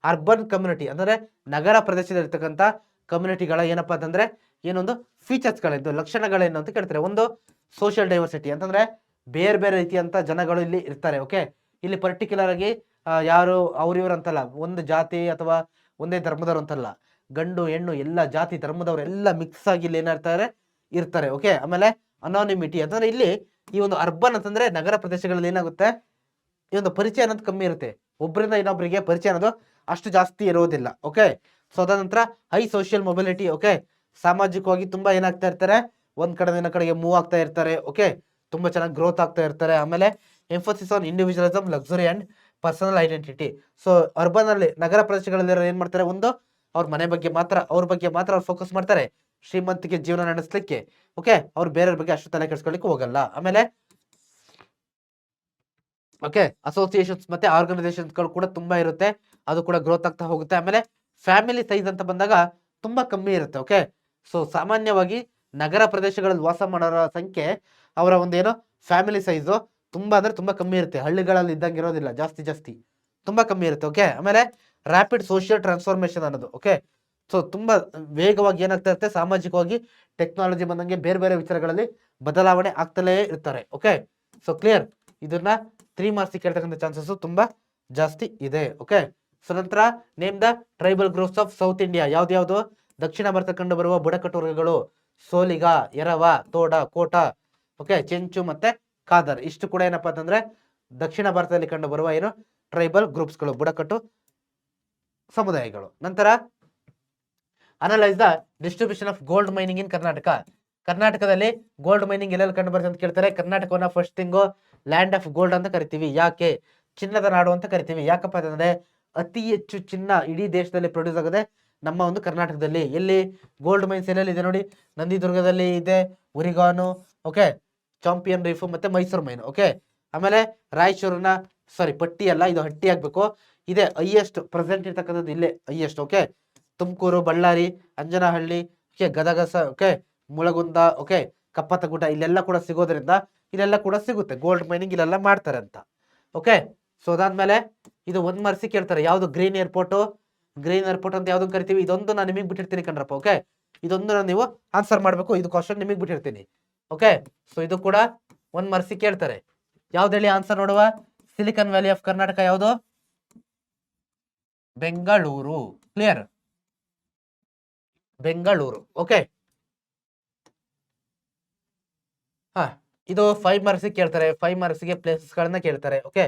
Urban community ಅಂದ್ರೆ ನಗರ ಪ್ರದೇಶದಲ್ಲಿರ್ತಕ್ಕಂಥ ಕಮ್ಯುನಿಟಿಗಳ ಏನಪ್ಪಾ ಅಂತಂದ್ರೆ ಏನೊಂದು ಫೀಚರ್ಸ್ಗಳಿದ್ದು, ಲಕ್ಷಣಗಳೇನು ಅಂತ ಕೇಳ್ತಾರೆ. ಒಂದು, ಸೋಷಿಯಲ್ ಡೈವರ್ಸಿಟಿ ಅಂತಂದ್ರೆ ಬೇರೆ ಬೇರೆ ರೀತಿಯಂತ ಜನಗಳು ಇಲ್ಲಿ ಇರ್ತಾರೆ, ಓಕೆ. ಇಲ್ಲಿ ಪರ್ಟಿಕ್ಯುಲರ್ ಆಗಿ ಯಾರು ಇವ್ರು ಅಂತಲ್ಲ, ಒಂದು ಜಾತಿ ಅಥವಾ ಒಂದೇ ಧರ್ಮದವ್ರು ಅಂತಲ್ಲ, ಗಂಡು ಹೆಣ್ಣು ಎಲ್ಲ ಜಾತಿ ಧರ್ಮದವರು ಎಲ್ಲ ಮಿಕ್ಸ್ ಆಗಿ ಇಲ್ಲಿ ಇರ್ತಾರೆ. ಓಕೆ, ಆಮೇಲೆ ಅನಾನಿಮಿಟಿ ಅಂತಂದ್ರೆ ಇಲ್ಲಿ ಈ ಒಂದು ಅರ್ಬನ್ ಅಂತಂದ್ರೆ ನಗರ ಪ್ರದೇಶಗಳಲ್ಲಿ ಏನಾಗುತ್ತೆ, ಈ ಒಂದು ಪರಿಚಯ ಅನ್ನೋದು ಕಮ್ಮಿ ಇರುತ್ತೆ, ಒಬ್ಬರಿಂದ ಇನ್ನೊಬ್ಬರಿಗೆ ಪರಿಚಯ ಅನ್ನೋದು ಅಷ್ಟು ಜಾಸ್ತಿ ಇರೋದಿಲ್ಲ. ಓಕೆ, ಸೊ ಅದ ನಂತರ ಹೈ ಸೋಷಿಯಲ್ ಮೊಬಿಲಿಟಿ. ಓಕೆ, ಸಾಮಾಜಿಕವಾಗಿ ತುಂಬಾ ಏನಾಗ್ತಾ ಇರ್ತಾರೆ, ಒಂದ್ ಕಡೆಯಿಂದ ಕಡೆಗೆ ಮೂವ್ ಆಗ್ತಾ ಇರ್ತಾರೆ. ಓಕೆ, ತುಂಬಾ ಚೆನ್ನಾಗಿ ಗ್ರೋತ್ ಆಗ್ತಾ ಇರ್ತಾರೆ. ಆಮೇಲೆ emphasis on individualism, luxury and personal identity. So urban ಅಲ್ಲಿ ನಗರ ಪ್ರದೇಶಗಳಲ್ಲಿ ಏನ್ ಮಾಡ್ತಾರೆ, ಒಂದು ಅವ್ರ ಮನೆ ಬಗ್ಗೆ ಮಾತ್ರ ಅವ್ರ ಅವ್ರು ಫೋಕಸ್ ಮಾಡ್ತಾರೆ, ಶ್ರೀಮಂತಿಕೆ ಜೀವನ ನಡೆಸಲಿಕ್ಕೆ. ಓಕೆ, ಅವ್ರು ಬೇರೆಯವ್ರ ಬಗ್ಗೆ ಅಷ್ಟು ತಲೆ ಕೆಡಿಸ್ಕೊಳ್ಳಿಕ್ಕೆ ಹೋಗಲ್ಲ. ಆಮೇಲೆ ಓಕೆ, ಅಸೋಸಿಯೇಷನ್ಸ್ ಮತ್ತೆ ಆರ್ಗನೈಸೇಷನ್ಸ್ಗಳು ಕೂಡ ತುಂಬಾ ಇರುತ್ತೆ, ಅದು ಕೂಡ ಗ್ರೋತ್ ಆಗ್ತಾ ಹೋಗುತ್ತೆ. ಆಮೇಲೆ ಫ್ಯಾಮಿಲಿ ಸೈಜ್ ಅಂತ ಬಂದಾಗ ತುಂಬಾ ಕಮ್ಮಿ ಇರುತ್ತೆ. ಓಕೆ, ಸೊ ಸಾಮಾನ್ಯವಾಗಿ ನಗರ ಪ್ರದೇಶಗಳಲ್ಲಿ ವಾಸ ಮಾಡೋರ ಸಂಖ್ಯೆ, ಅವರ ಒಂದೇನೋ ಫ್ಯಾಮಿಲಿ ಸೈಜು ತುಂಬಾ ಅಂದ್ರೆ ತುಂಬಾ ಕಮ್ಮಿ ಇರುತ್ತೆ, ಹಳ್ಳಿಗಳಲ್ಲಿ ಇದ್ದಂಗೆ ಇರೋದಿಲ್ಲ, ಜಾಸ್ತಿ ತುಂಬಾ ಕಮ್ಮಿ ಇರುತ್ತೆ. ಓಕೆ, ಆಮೇಲೆ ರ್ಯಾಪಿಡ್ ಸೋಷಿಯಲ್ ಟ್ರಾನ್ಸ್ಫಾರ್ಮೇಶನ್ ಅನ್ನೋದು. ಓಕೆ, ಸೊ ತುಂಬಾ ವೇಗವಾಗಿ ಏನಾಗ್ತಾ ಇರುತ್ತೆ, ಸಾಮಾಜಿಕವಾಗಿ ಟೆಕ್ನಾಲಜಿ ಬಂದಂಗೆ ಬೇರೆ ಬೇರೆ ವಿಚಾರಗಳಲ್ಲಿ ಬದಲಾವಣೆ ಆಗ್ತಲೇ ಇರ್ತಾರೆ. ಓಕೆ, ಸೊ ಕ್ಲಿಯರ್, ಇದನ್ನ 3 ಮಾರ್ಕ್ಸ್ ಕೇಳ್ತಕ್ಕಂಥ ಚಾನ್ಸಸ್ ತುಂಬಾ ಜಾಸ್ತಿ ಇದೆ. ಓಕೆ, ಸೊ ನಂತರ name the tribal groups of south India. ಯಾವ್ದು ದಕ್ಷಿಣ ಭಾರತ ಕಂಡು ಬರುವ ಬುಡಕಟ್ಟು ವರ್ಗಗಳು, ಸೋಲಿಗ, ಎರವ, ತೋಡ, ಕೋಟ, ಓಕೆ, ಚೆಂಚು ಮತ್ತೆ ಖಾದರ್. ಇಷ್ಟು ಕೂಡ ಏನಪ್ಪಾ ಅಂತಂದ್ರೆ ದಕ್ಷಿಣ ಭಾರತದಲ್ಲಿ ಕಂಡು ಬರುವ ಏನು ಟ್ರೈಬಲ್ ಗ್ರೂಪ್ಸ್ಗಳು, ಬುಡಕಟ್ಟು ಸಮುದಾಯಗಳು. ನಂತರ analyse the distribution of gold mining in Karnataka. ಕರ್ನಾಟಕದಲ್ಲಿ ಗೋಲ್ಡ್ ಮೈನಿಂಗ್ ಎಲ್ಲೆಲ್ಲಿ ಕಂಡು ಬರುತ್ತೆ ಅಂತ ಕೇಳ್ತಾರೆ. ಕರ್ನಾಟಕವನ್ನ first thing land of gold ಅಂತ ಕರಿತೀವಿ. ಯಾಕೆ? ಚಿನ್ನದ ನಾಡು ಅಂತ ಕರಿತೀವಿ. ಯಾಕಪ್ಪ ಅಂತಂದ್ರೆ ಅತಿ ಹೆಚ್ಚು ಚಿನ್ನ ಇಡೀ ದೇಶದಲ್ಲಿ ಪ್ರೊಡ್ಯೂಸ್ ಆಗದೆ ನಮ್ಮ ಒಂದು ಕರ್ನಾಟಕದಲ್ಲಿ. ಎಲ್ಲಿ ಗೋಲ್ಡ್ ಮೈನ್ಸ್ ಎಲ್ಲೆಲ್ಲಿ ಇದೆ ನೋಡಿ, ನಂದಿದುರ್ಗದಲ್ಲಿ ಇದೆ, ಉರಿಗಾನು, ಓಕೆ, ಚಾಂಪಿಯನ್ ರೀಫ್ ಮತ್ತೆ ಮೈಸೂರು ಮೈನ್. ಓಕೆ, ಆಮೇಲೆ ರಾಯಚೂರಿನ ಪಟ್ಟಿ ಅಲ್ಲ, ಇದು ಹಟ್ಟಿ ಆಗ್ಬೇಕು, ಇದೆ ಹೈಯೆಸ್ಟ್ ಪ್ರೆಸೆಂಟ್ ಇರ್ತಕ್ಕಂಥದ್ದು ಇಲ್ಲೇ highest. Okay, Tumakuru, Ballari, Anjanahalli, okay, Gadag, okay, Mulagunda, okay, Kappatagudda, ಇಲ್ಲೆಲ್ಲ ಕೂಡ ಸಿಗೋದ್ರಿಂದ ಇಲ್ಲೆಲ್ಲ ಕೂಡ ಸಿಗುತ್ತೆ ಗೋಲ್ಡ್ ಮೈನಿಂಗ್, ಇಲ್ಲೆಲ್ಲ ಮಾಡ್ತಾರೆ ಅಂತ. ಓಕೆ, ಸೊ ಅದಾದ್ಮೇಲೆ ಇದು 1 ಮಾರ್ಕ್ಸ್ ಕೇಳ್ತಾರೆ. ಯಾವ್ದು? ಗ್ರೀನ್ ಏರ್ಪೋರ್ಟ್ ಅಂತ ಯಾವ್ದು ಕರಿತೀವಿ. ಇದೊಂದು ನಾನು ನಿಮಗೆ ಬಿಟ್ಟಿರ್ತೀನಿ ಕಣ್ರಪ್ಪ. ಓಕೆ, ಇದೊಂದು ನೀವು ಆನ್ಸರ್ ಮಾಡ್ಬೇಕು, ಇದು ಕ್ವಶನ್ ನಿಮಗೆ ಬಿಟ್ಟಿರ್ತೀನಿ. ಓಕೆ, ಸೊ ಇದು ಕೂಡ 1 ಮಾರ್ಕ್ಸ್ ಕೇಳ್ತಾರೆ. ಯಾವ್ದು ಹೇಳಿ ಆನ್ಸರ್ ನೋಡುವ? ಸಿಲಿಕಾನ್ ವ್ಯಾಲಿ ಆಫ್ ಕರ್ನಾಟಕ ಯಾವುದು? ಬೆಂಗಳೂರು. ಕ್ಲಿಯರ್, ಬೆಂಗಳೂರು. ಓಕೆ, ಇದು 5 ಮಾರ್ಕ್ಸ್ ಕೇಳ್ತಾರೆ. 5 ಮಾರ್ಕ್ಸ್ಗೆ ಪ್ಲೇಸಸ್ ಗಳನ್ನ ಕೇಳ್ತಾರೆ. ಓಕೆ,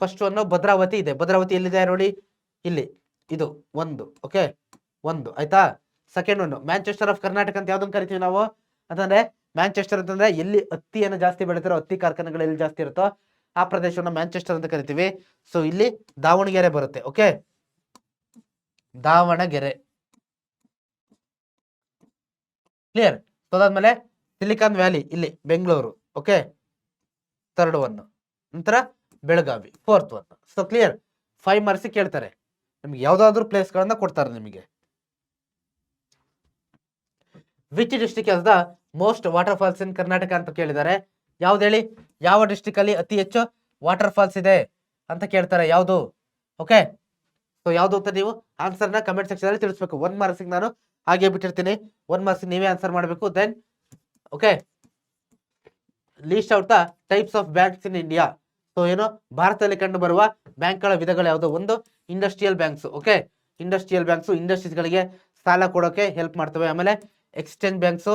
ಫಸ್ಟ್ ಒಂದು ಭದ್ರಾವತಿ ಇದೆ. ಭದ್ರಾವತಿ ಎಲ್ಲಿದೆ ನೋಡಿ, ಇಲ್ಲಿ, ಇದು ಒಂದು. ಓಕೆ, ಒಂದು ಆಯ್ತಾ. ಸೆಕೆಂಡ್ ಒಂದು ಮ್ಯಾಂಚೆಸ್ಟರ್ ಆಫ್ ಕರ್ನಾಟಕ ಅಂತ ಯಾವ್ದನ್ನ ಕರಿತೀವಿ ನಾವು ಅಂತಂದ್ರೆ, ಮ್ಯಾಂಚೆಸ್ಟರ್ ಅಂತಂದ್ರೆ ಎಲ್ಲಿ ಹತ್ತಿಯನ್ನು ಜಾಸ್ತಿ ಬೆಳಿತಾರೋ, ಹತ್ತಿ ಕಾರ್ಖಾನೆಗಳು ಎಲ್ಲಿ ಜಾಸ್ತಿ ಇರುತ್ತೋ ಆ ಪ್ರದೇಶವನ್ನು ಮ್ಯಾಂಚೆಸ್ಟರ್ ಅಂತ ಕರಿತೀವಿ. ಸೊ ಇಲ್ಲಿ ದಾವಣಗೆರೆ ಬರುತ್ತೆ. ಓಕೆ, ದಾವಣಗೆರೆ. ಕ್ಲಿಯರ್. ಸೊ ಅದಾದ್ಮೇಲೆ ಸಿಲಿಕಾನ್ ವ್ಯಾಲಿ ಇಲ್ಲಿ ಬೆಂಗಳೂರು. Okay, 3rd one. ನಂತರ Belagavi 4th one. So clear, 5 marks ಕೇಳ್ತಾರೆ. ನಿಮ್ಗೆ ಯಾವ್ದಾದ್ರು ಪ್ಲೇಸ್ ಗಳನ್ನ ಕೊಡ್ತಾರೆ ನಿಮಗೆ. Which district has the most waterfalls in Karnataka ಅಂತ ಕೇಳಿದ್ದಾರೆ. ಯಾವ್ದು ಹೇಳಿ? ಯಾವ ಡಿಸ್ಟ್ರಿಕ್ಟ್ ಅಲ್ಲಿ ಅತಿ ಹೆಚ್ಚು ವಾಟರ್ ಫಾಲ್ಸ್ ಇದೆ ಅಂತ ಕೇಳ್ತಾರೆ. ಯಾವುದು? ಓಕೆ, ಸೊ ಯಾವ್ದು ಅಂತ ನೀವು ಆನ್ಸರ್ನ ಕಮೆಂಟ್ ಸೆಕ್ಷನ್ ಅಲ್ಲಿ ತಿಳಿಸ್ಬೇಕು. 1 ಮಾರ್ಕ್ಸ್ ನಾನು ಹಾಗೆ ಬಿಟ್ಟಿರ್ತೀನಿ, 1 ಮಾರ್ಕ್ಸ್ ನೀವೇ ಆನ್ಸರ್ ಮಾಡಬೇಕು. Then okay, list out the types of banks in India. So ಏನು ಭಾರತದಲ್ಲಿ ಕಂಡು ಬರುವ ಬ್ಯಾಂಕ್ಗಳ ವಿಧಗಳು ಯಾವುದು? ಒಂದು industrial banks. Okay, industrial banks industries ಗಳಿಗೆ ಸಾಲ ಕೊಡೋಕೆ ಹೆಲ್ಪ್ ಮಾಡ್ತವೆ. ಆಮೇಲೆ exchange banks,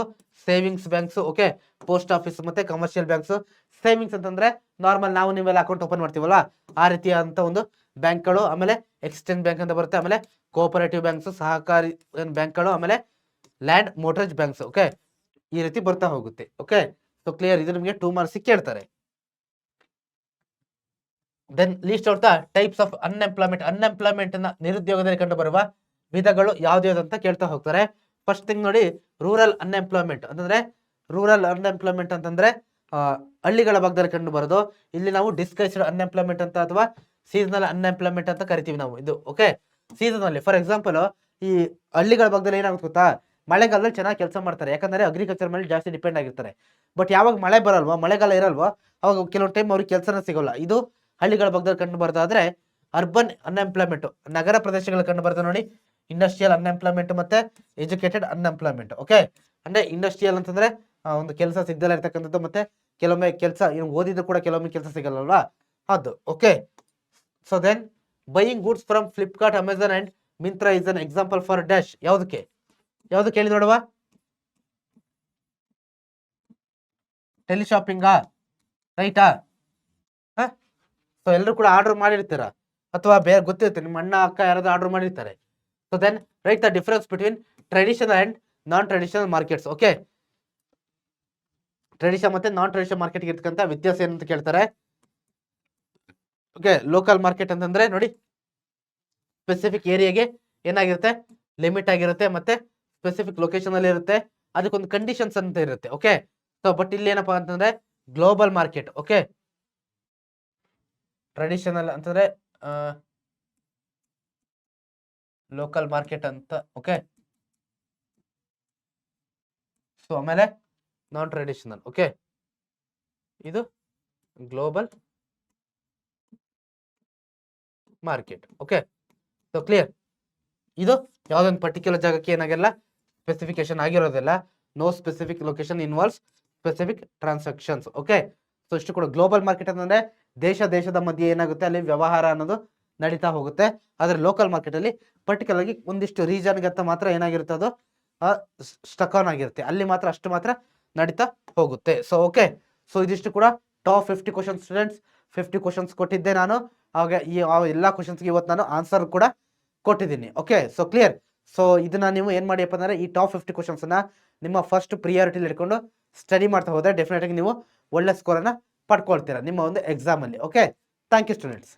savings banks, okay, post office ಮತ್ತೆ ಕಮರ್ಷಿಯಲ್ ಬ್ಯಾಂಕ್ಸ್. ಸೇವಿಂಗ್ಸ್ ಅಂತಂದ್ರೆ ನಾರ್ಮಲ್ ನಾವು ನೀವೆಲ್ಲ ಅಕೌಂಟ್ ಓಪನ್ ಮಾಡ್ತೀವಲ್ಲ ಆ ರೀತಿಯಾದಂತ ಒಂದು ಬ್ಯಾಂಕ್ಗಳು. ಆಮೇಲೆ ಎಕ್ಸ್ಚೇಂಜ್ ಬ್ಯಾಂಕ್ ಅಂತ ಬರುತ್ತೆ. ಆಮೇಲೆ ಕೋಆಪರೇಟಿವ್ ಬ್ಯಾಂಕ್ಸ್, ಸಹಕಾರಿ ಬ್ಯಾಂಕ್ಗಳು, ಆಮೇಲೆ ಲ್ಯಾಂಡ್ ಮೋಟರೇಜ್ ಬ್ಯಾಂಕ್ಸ್. ಓಕೆ, ಈ ರೀತಿ ಬರ್ತಾ ಹೋಗುತ್ತೆ. ಓಕೆ, ಸೊ ಕ್ಲಿಯರ್, ಇದು ನಿಮಗೆ 2 ಮಾರ್ಕ್ಸ್ ಕೇಳ್ತಾರೆ. Then list out the types of unemployment ನಿರುದ್ಯೋಗದಲ್ಲಿ ಕಂಡು ಬರುವ ವಿಧಗಳು ಯಾವ್ದು ಅಂತ ಕೇಳ್ತಾ ಹೋಗ್ತಾರೆ. ಫಸ್ಟ್ ಥಿಂಗ್ ನೋಡಿ, ರೂರಲ್ ಅನ್ಎಂಪ್ಲಾಯ್ಮೆಂಟ್ ಅಂತಂದ್ರೆ ಹಳ್ಳಿಗಳ ಭಾಗದಲ್ಲಿ ಕಂಡು ಬರೋದು. ಇಲ್ಲಿ ನಾವು ಡಿಸ್ಗೈಸ್ಡ್ ಅನ್ಎಂಪ್ಲಾಯ್ಮೆಂಟ್ ಅಂತ ಅಥವಾ ಸೀಸನಲ್ ಅನ್ಎಂಪ್ಲಾಯ್ಮೆಂಟ್ ಅಂತ ಕರಿತೀವಿ ನಾವು ಇದು. ಓಕೆ, ಸೀಸನ್ ಫಾರ್ ಎಕ್ಸಾಂಪಲ್ ಈ ಹಳ್ಳಿಗಳ ಭಾಗದಲ್ಲಿ ಏನಾಗುತ್ತೆ ಗೊತ್ತಾ, ಮಳೆಗಾಲದಲ್ಲಿ ಚೆನ್ನಾಗಿ ಕೆಲಸ ಮಾಡ್ತಾರೆ, ಯಾಕಂದ್ರೆ ಅಗ್ರಿಕಲ್ಚರ್ ಮೇಲೆ ಜಾಸ್ತಿ ಡಿಪೆಂಡ್ ಆಗಿರ್ತಾರೆ. ಬಟ್ ಯಾವಾಗ ಮಳೆ ಬರಲ್ವಾ, ಮಳೆಗಾಲ ಇರಲ್ವಾ, ಅವಾಗ ಕೆಲವೊಂದು ಟೈಮ್ ಅವ್ರಿಗೆ ಕೆಲಸನ ಸಿಗೋಲ್ಲ. ಇದು ಹಳ್ಳಿಗಳ ಭಾಗದಲ್ಲಿ ಕಂಡು ಬರ್ದಾದ್ರೆ ಅರ್ಬನ್ ಅನ್ಎಂಪ್ಲಾಯ್ಮೆಂಟ್, ನಗರ ಪ್ರದೇಶಗಳಲ್ಲಿ ಕಂಡು ಬರ್ತದೆ ನೋಡಿ, ಇಂಡಸ್ಟ್ರಿಯಲ್ ಅನ್ಎಂಪ್ಲಾಯ್ಮೆಂಟ್ ಮತ್ತೆ ಎಜುಕೇಟೆಡ್ ಅನ್ಎಂಪ್ಲಾಯ್ಮೆಂಟ್. ಓಕೆ, ಅಂದ್ರೆ ಇಂಡಸ್ಟ್ರಿಯಲ್ ಅಂತಂದ್ರೆ ಒಂದು ಕೆಲಸ ಸಿಗ್ದಲ್ಲ ಇರ್ತಕ್ಕಂಥದ್ದು, ಮತ್ತೆ ಕೆಲವೊಮ್ಮೆ ಕೆಲಸ ಓದಿದ್ರು ಕೂಡ ಕೆಲವೊಮ್ಮೆ ಕೆಲಸ ಸಿಗಲ್ಲಲ್ವಾ ಅದು. Okay, so then buying goods from Flipkart, Amazon and Myntra is an example for dash. ಯಾವ್ದಕ್ಕೆ ಹೇಳಿ ನೋಡುವ. ಟೆಲಿಶಾಪಿಂಗಾ, ರೈಟಾ? ಸೊ ಎಲ್ಲರೂ ಕೂಡ ಆರ್ಡರ್ ಮಾಡಿರ್ತೀರ, ಅಥವಾ ಬೇರೆ ಗೊತ್ತಿರುತ್ತೆ, ನಿಮ್ಮ ಅಣ್ಣ ಅಕ್ಕ ಯಾರಾದ್ರೂ ಆರ್ಡರ್ ಮಾಡಿರ್ತಾರೆ. So then write the difference between traditional and non traditional markets. Okay, tradition ಮತ್ತೆ ನಾನ್ ಟ್ರೆಡಿಷನಲ್ ಮಾರ್ಕೆಟ್ಗೆ ಇರ್ತಕ್ಕಂಥ ವ್ಯತ್ಯಾಸ ಏನಂತ ಕೇಳ್ತಾರೆ. ಓಕೆ, ಲೋಕಲ್ ಮಾರ್ಕೆಟ್ ಅಂತಂದ್ರೆ ನೋಡಿ, ಸ್ಪೆಸಿಫಿಕ್ ಏರಿಯಾಗೆ ಏನಾಗಿರುತ್ತೆ, ಲಿಮಿಟ್ ಆಗಿರುತ್ತೆ, ಮತ್ತೆ ಸ್ಪೆಸಿಫಿಕ್ ಲೊಕೇಶನ್ ಅಲ್ಲಿ ಇರುತ್ತೆ, ಅದಕ್ಕೊಂದು ಕಂಡೀಷನ್ಸ್ ಅಂತ ಇರುತ್ತೆ. ಓಕೆ, ಸೊ ಬಟ್ ಇಲ್ಲಿ ಏನಪ್ಪಾ ಅಂತಂದ್ರೆ ಗ್ಲೋಬಲ್ ಮಾರ್ಕೆಟ್. ಓಕೆ, ಟ್ರೆಡಿಷನಲ್ ಅಂತಂದ್ರೆ ಲೋಕಲ್ ಮಾರ್ಕೆಟ್ ಅಂತ. ಓಕೆ, ಸೊ ಆಮೇಲೆ ನಾನ್ ಟ್ರೆಡಿಷನಲ್. ಓಕೆ, ಇದು global market. Okay, so clear. ಇದು ಯಾವ್ದೊಂದು ಪರ್ಟಿಕ್ಯುಲರ್ ಜಾಗಕ್ಕೆ ಏನಾಗಿರಲ್ಲ, ಸ್ಪೆಸಿಫಿಕೇಶನ್ ಆಗಿರೋದಿಲ್ಲ. No specific location involves specific transactions. Okay, so ಇಷ್ಟು ಕೂಡ ಗ್ಲೋಬಲ್ ಮಾರ್ಕೆಟ್ ಅಂತಂದ್ರೆ ದೇಶದ ಮಧ್ಯೆ ಏನಾಗುತ್ತೆ, ಅಲ್ಲಿ ವ್ಯವಹಾರ ಅನ್ನೋದು ನಡೀತಾ ಹೋಗುತ್ತೆ. ಆದ್ರೆ ಲೋಕಲ್ ಮಾರ್ಕೆಟ್ ಅಲ್ಲಿ ಪರ್ಟಿಕ್ಯುಲರ್ ಆಗಿ ಒಂದಿಷ್ಟು ರೀಜನ್ಗೆ ಅಂತ ಮಾತ್ರ ಏನಾಗಿರುತ್ತೆ, ಅದು ಸ್ಟಕ್ ಆನ್ ಆಗಿರುತ್ತೆ, ಅಲ್ಲಿ ಮಾತ್ರ ಅಷ್ಟು ಮಾತ್ರ ನಡೀತಾ ಹೋಗುತ್ತೆ. ಸೊ ಓಕೆ, ಸೊ ಇದಿಷ್ಟು ಕೂಡ ಟಾಪ್ 50 ಕ್ವಶನ್ಸ್ ಸ್ಟೂಡೆಂಟ್ಸ್. 50 ಕ್ವಶನ್ಸ್ ಕೊಟ್ಟಿದ್ದೆ ನಾನು. ಹಾಗೆ ಈ ಎಲ್ಲ ಕ್ವಶನ್ಸ್ಗೆ ಇವತ್ತು ನಾನು ಆನ್ಸರ್ ಕೂಡ ಕೊಟ್ಟಿದ್ದೀನಿ. Okay, so clear. ಸೊ ಇದನ್ನ ನೀವು ಏನ್ ಮಾಡಿಯಪ್ಪ ಅಂದ್ರೆ, ಈ ಟಾಪ್ 50 ಕ್ವಶನ್ಸ್ ಅನ್ನ ನಿಮ್ಮ ಫಸ್ಟ್ ಪ್ರಿಯಾರಿಟಿಲಿ ಇಟ್ಕೊಂಡು ಸ್ಟಡಿ ಮಾಡ್ತಾ ಹೋದ್ರೆ ಡೆಫಿನೆಟ್ ಆಗಿ ನೀವು ಒಳ್ಳೆ ಸ್ಕೋರ್ ಅನ್ನ ಪಡ್ಕೊಳ್ತೀರಾ ನಿಮ್ಮ ಒಂದು ಎಕ್ಸಾಮ್ ಅಲ್ಲಿ. Okay, thank you students.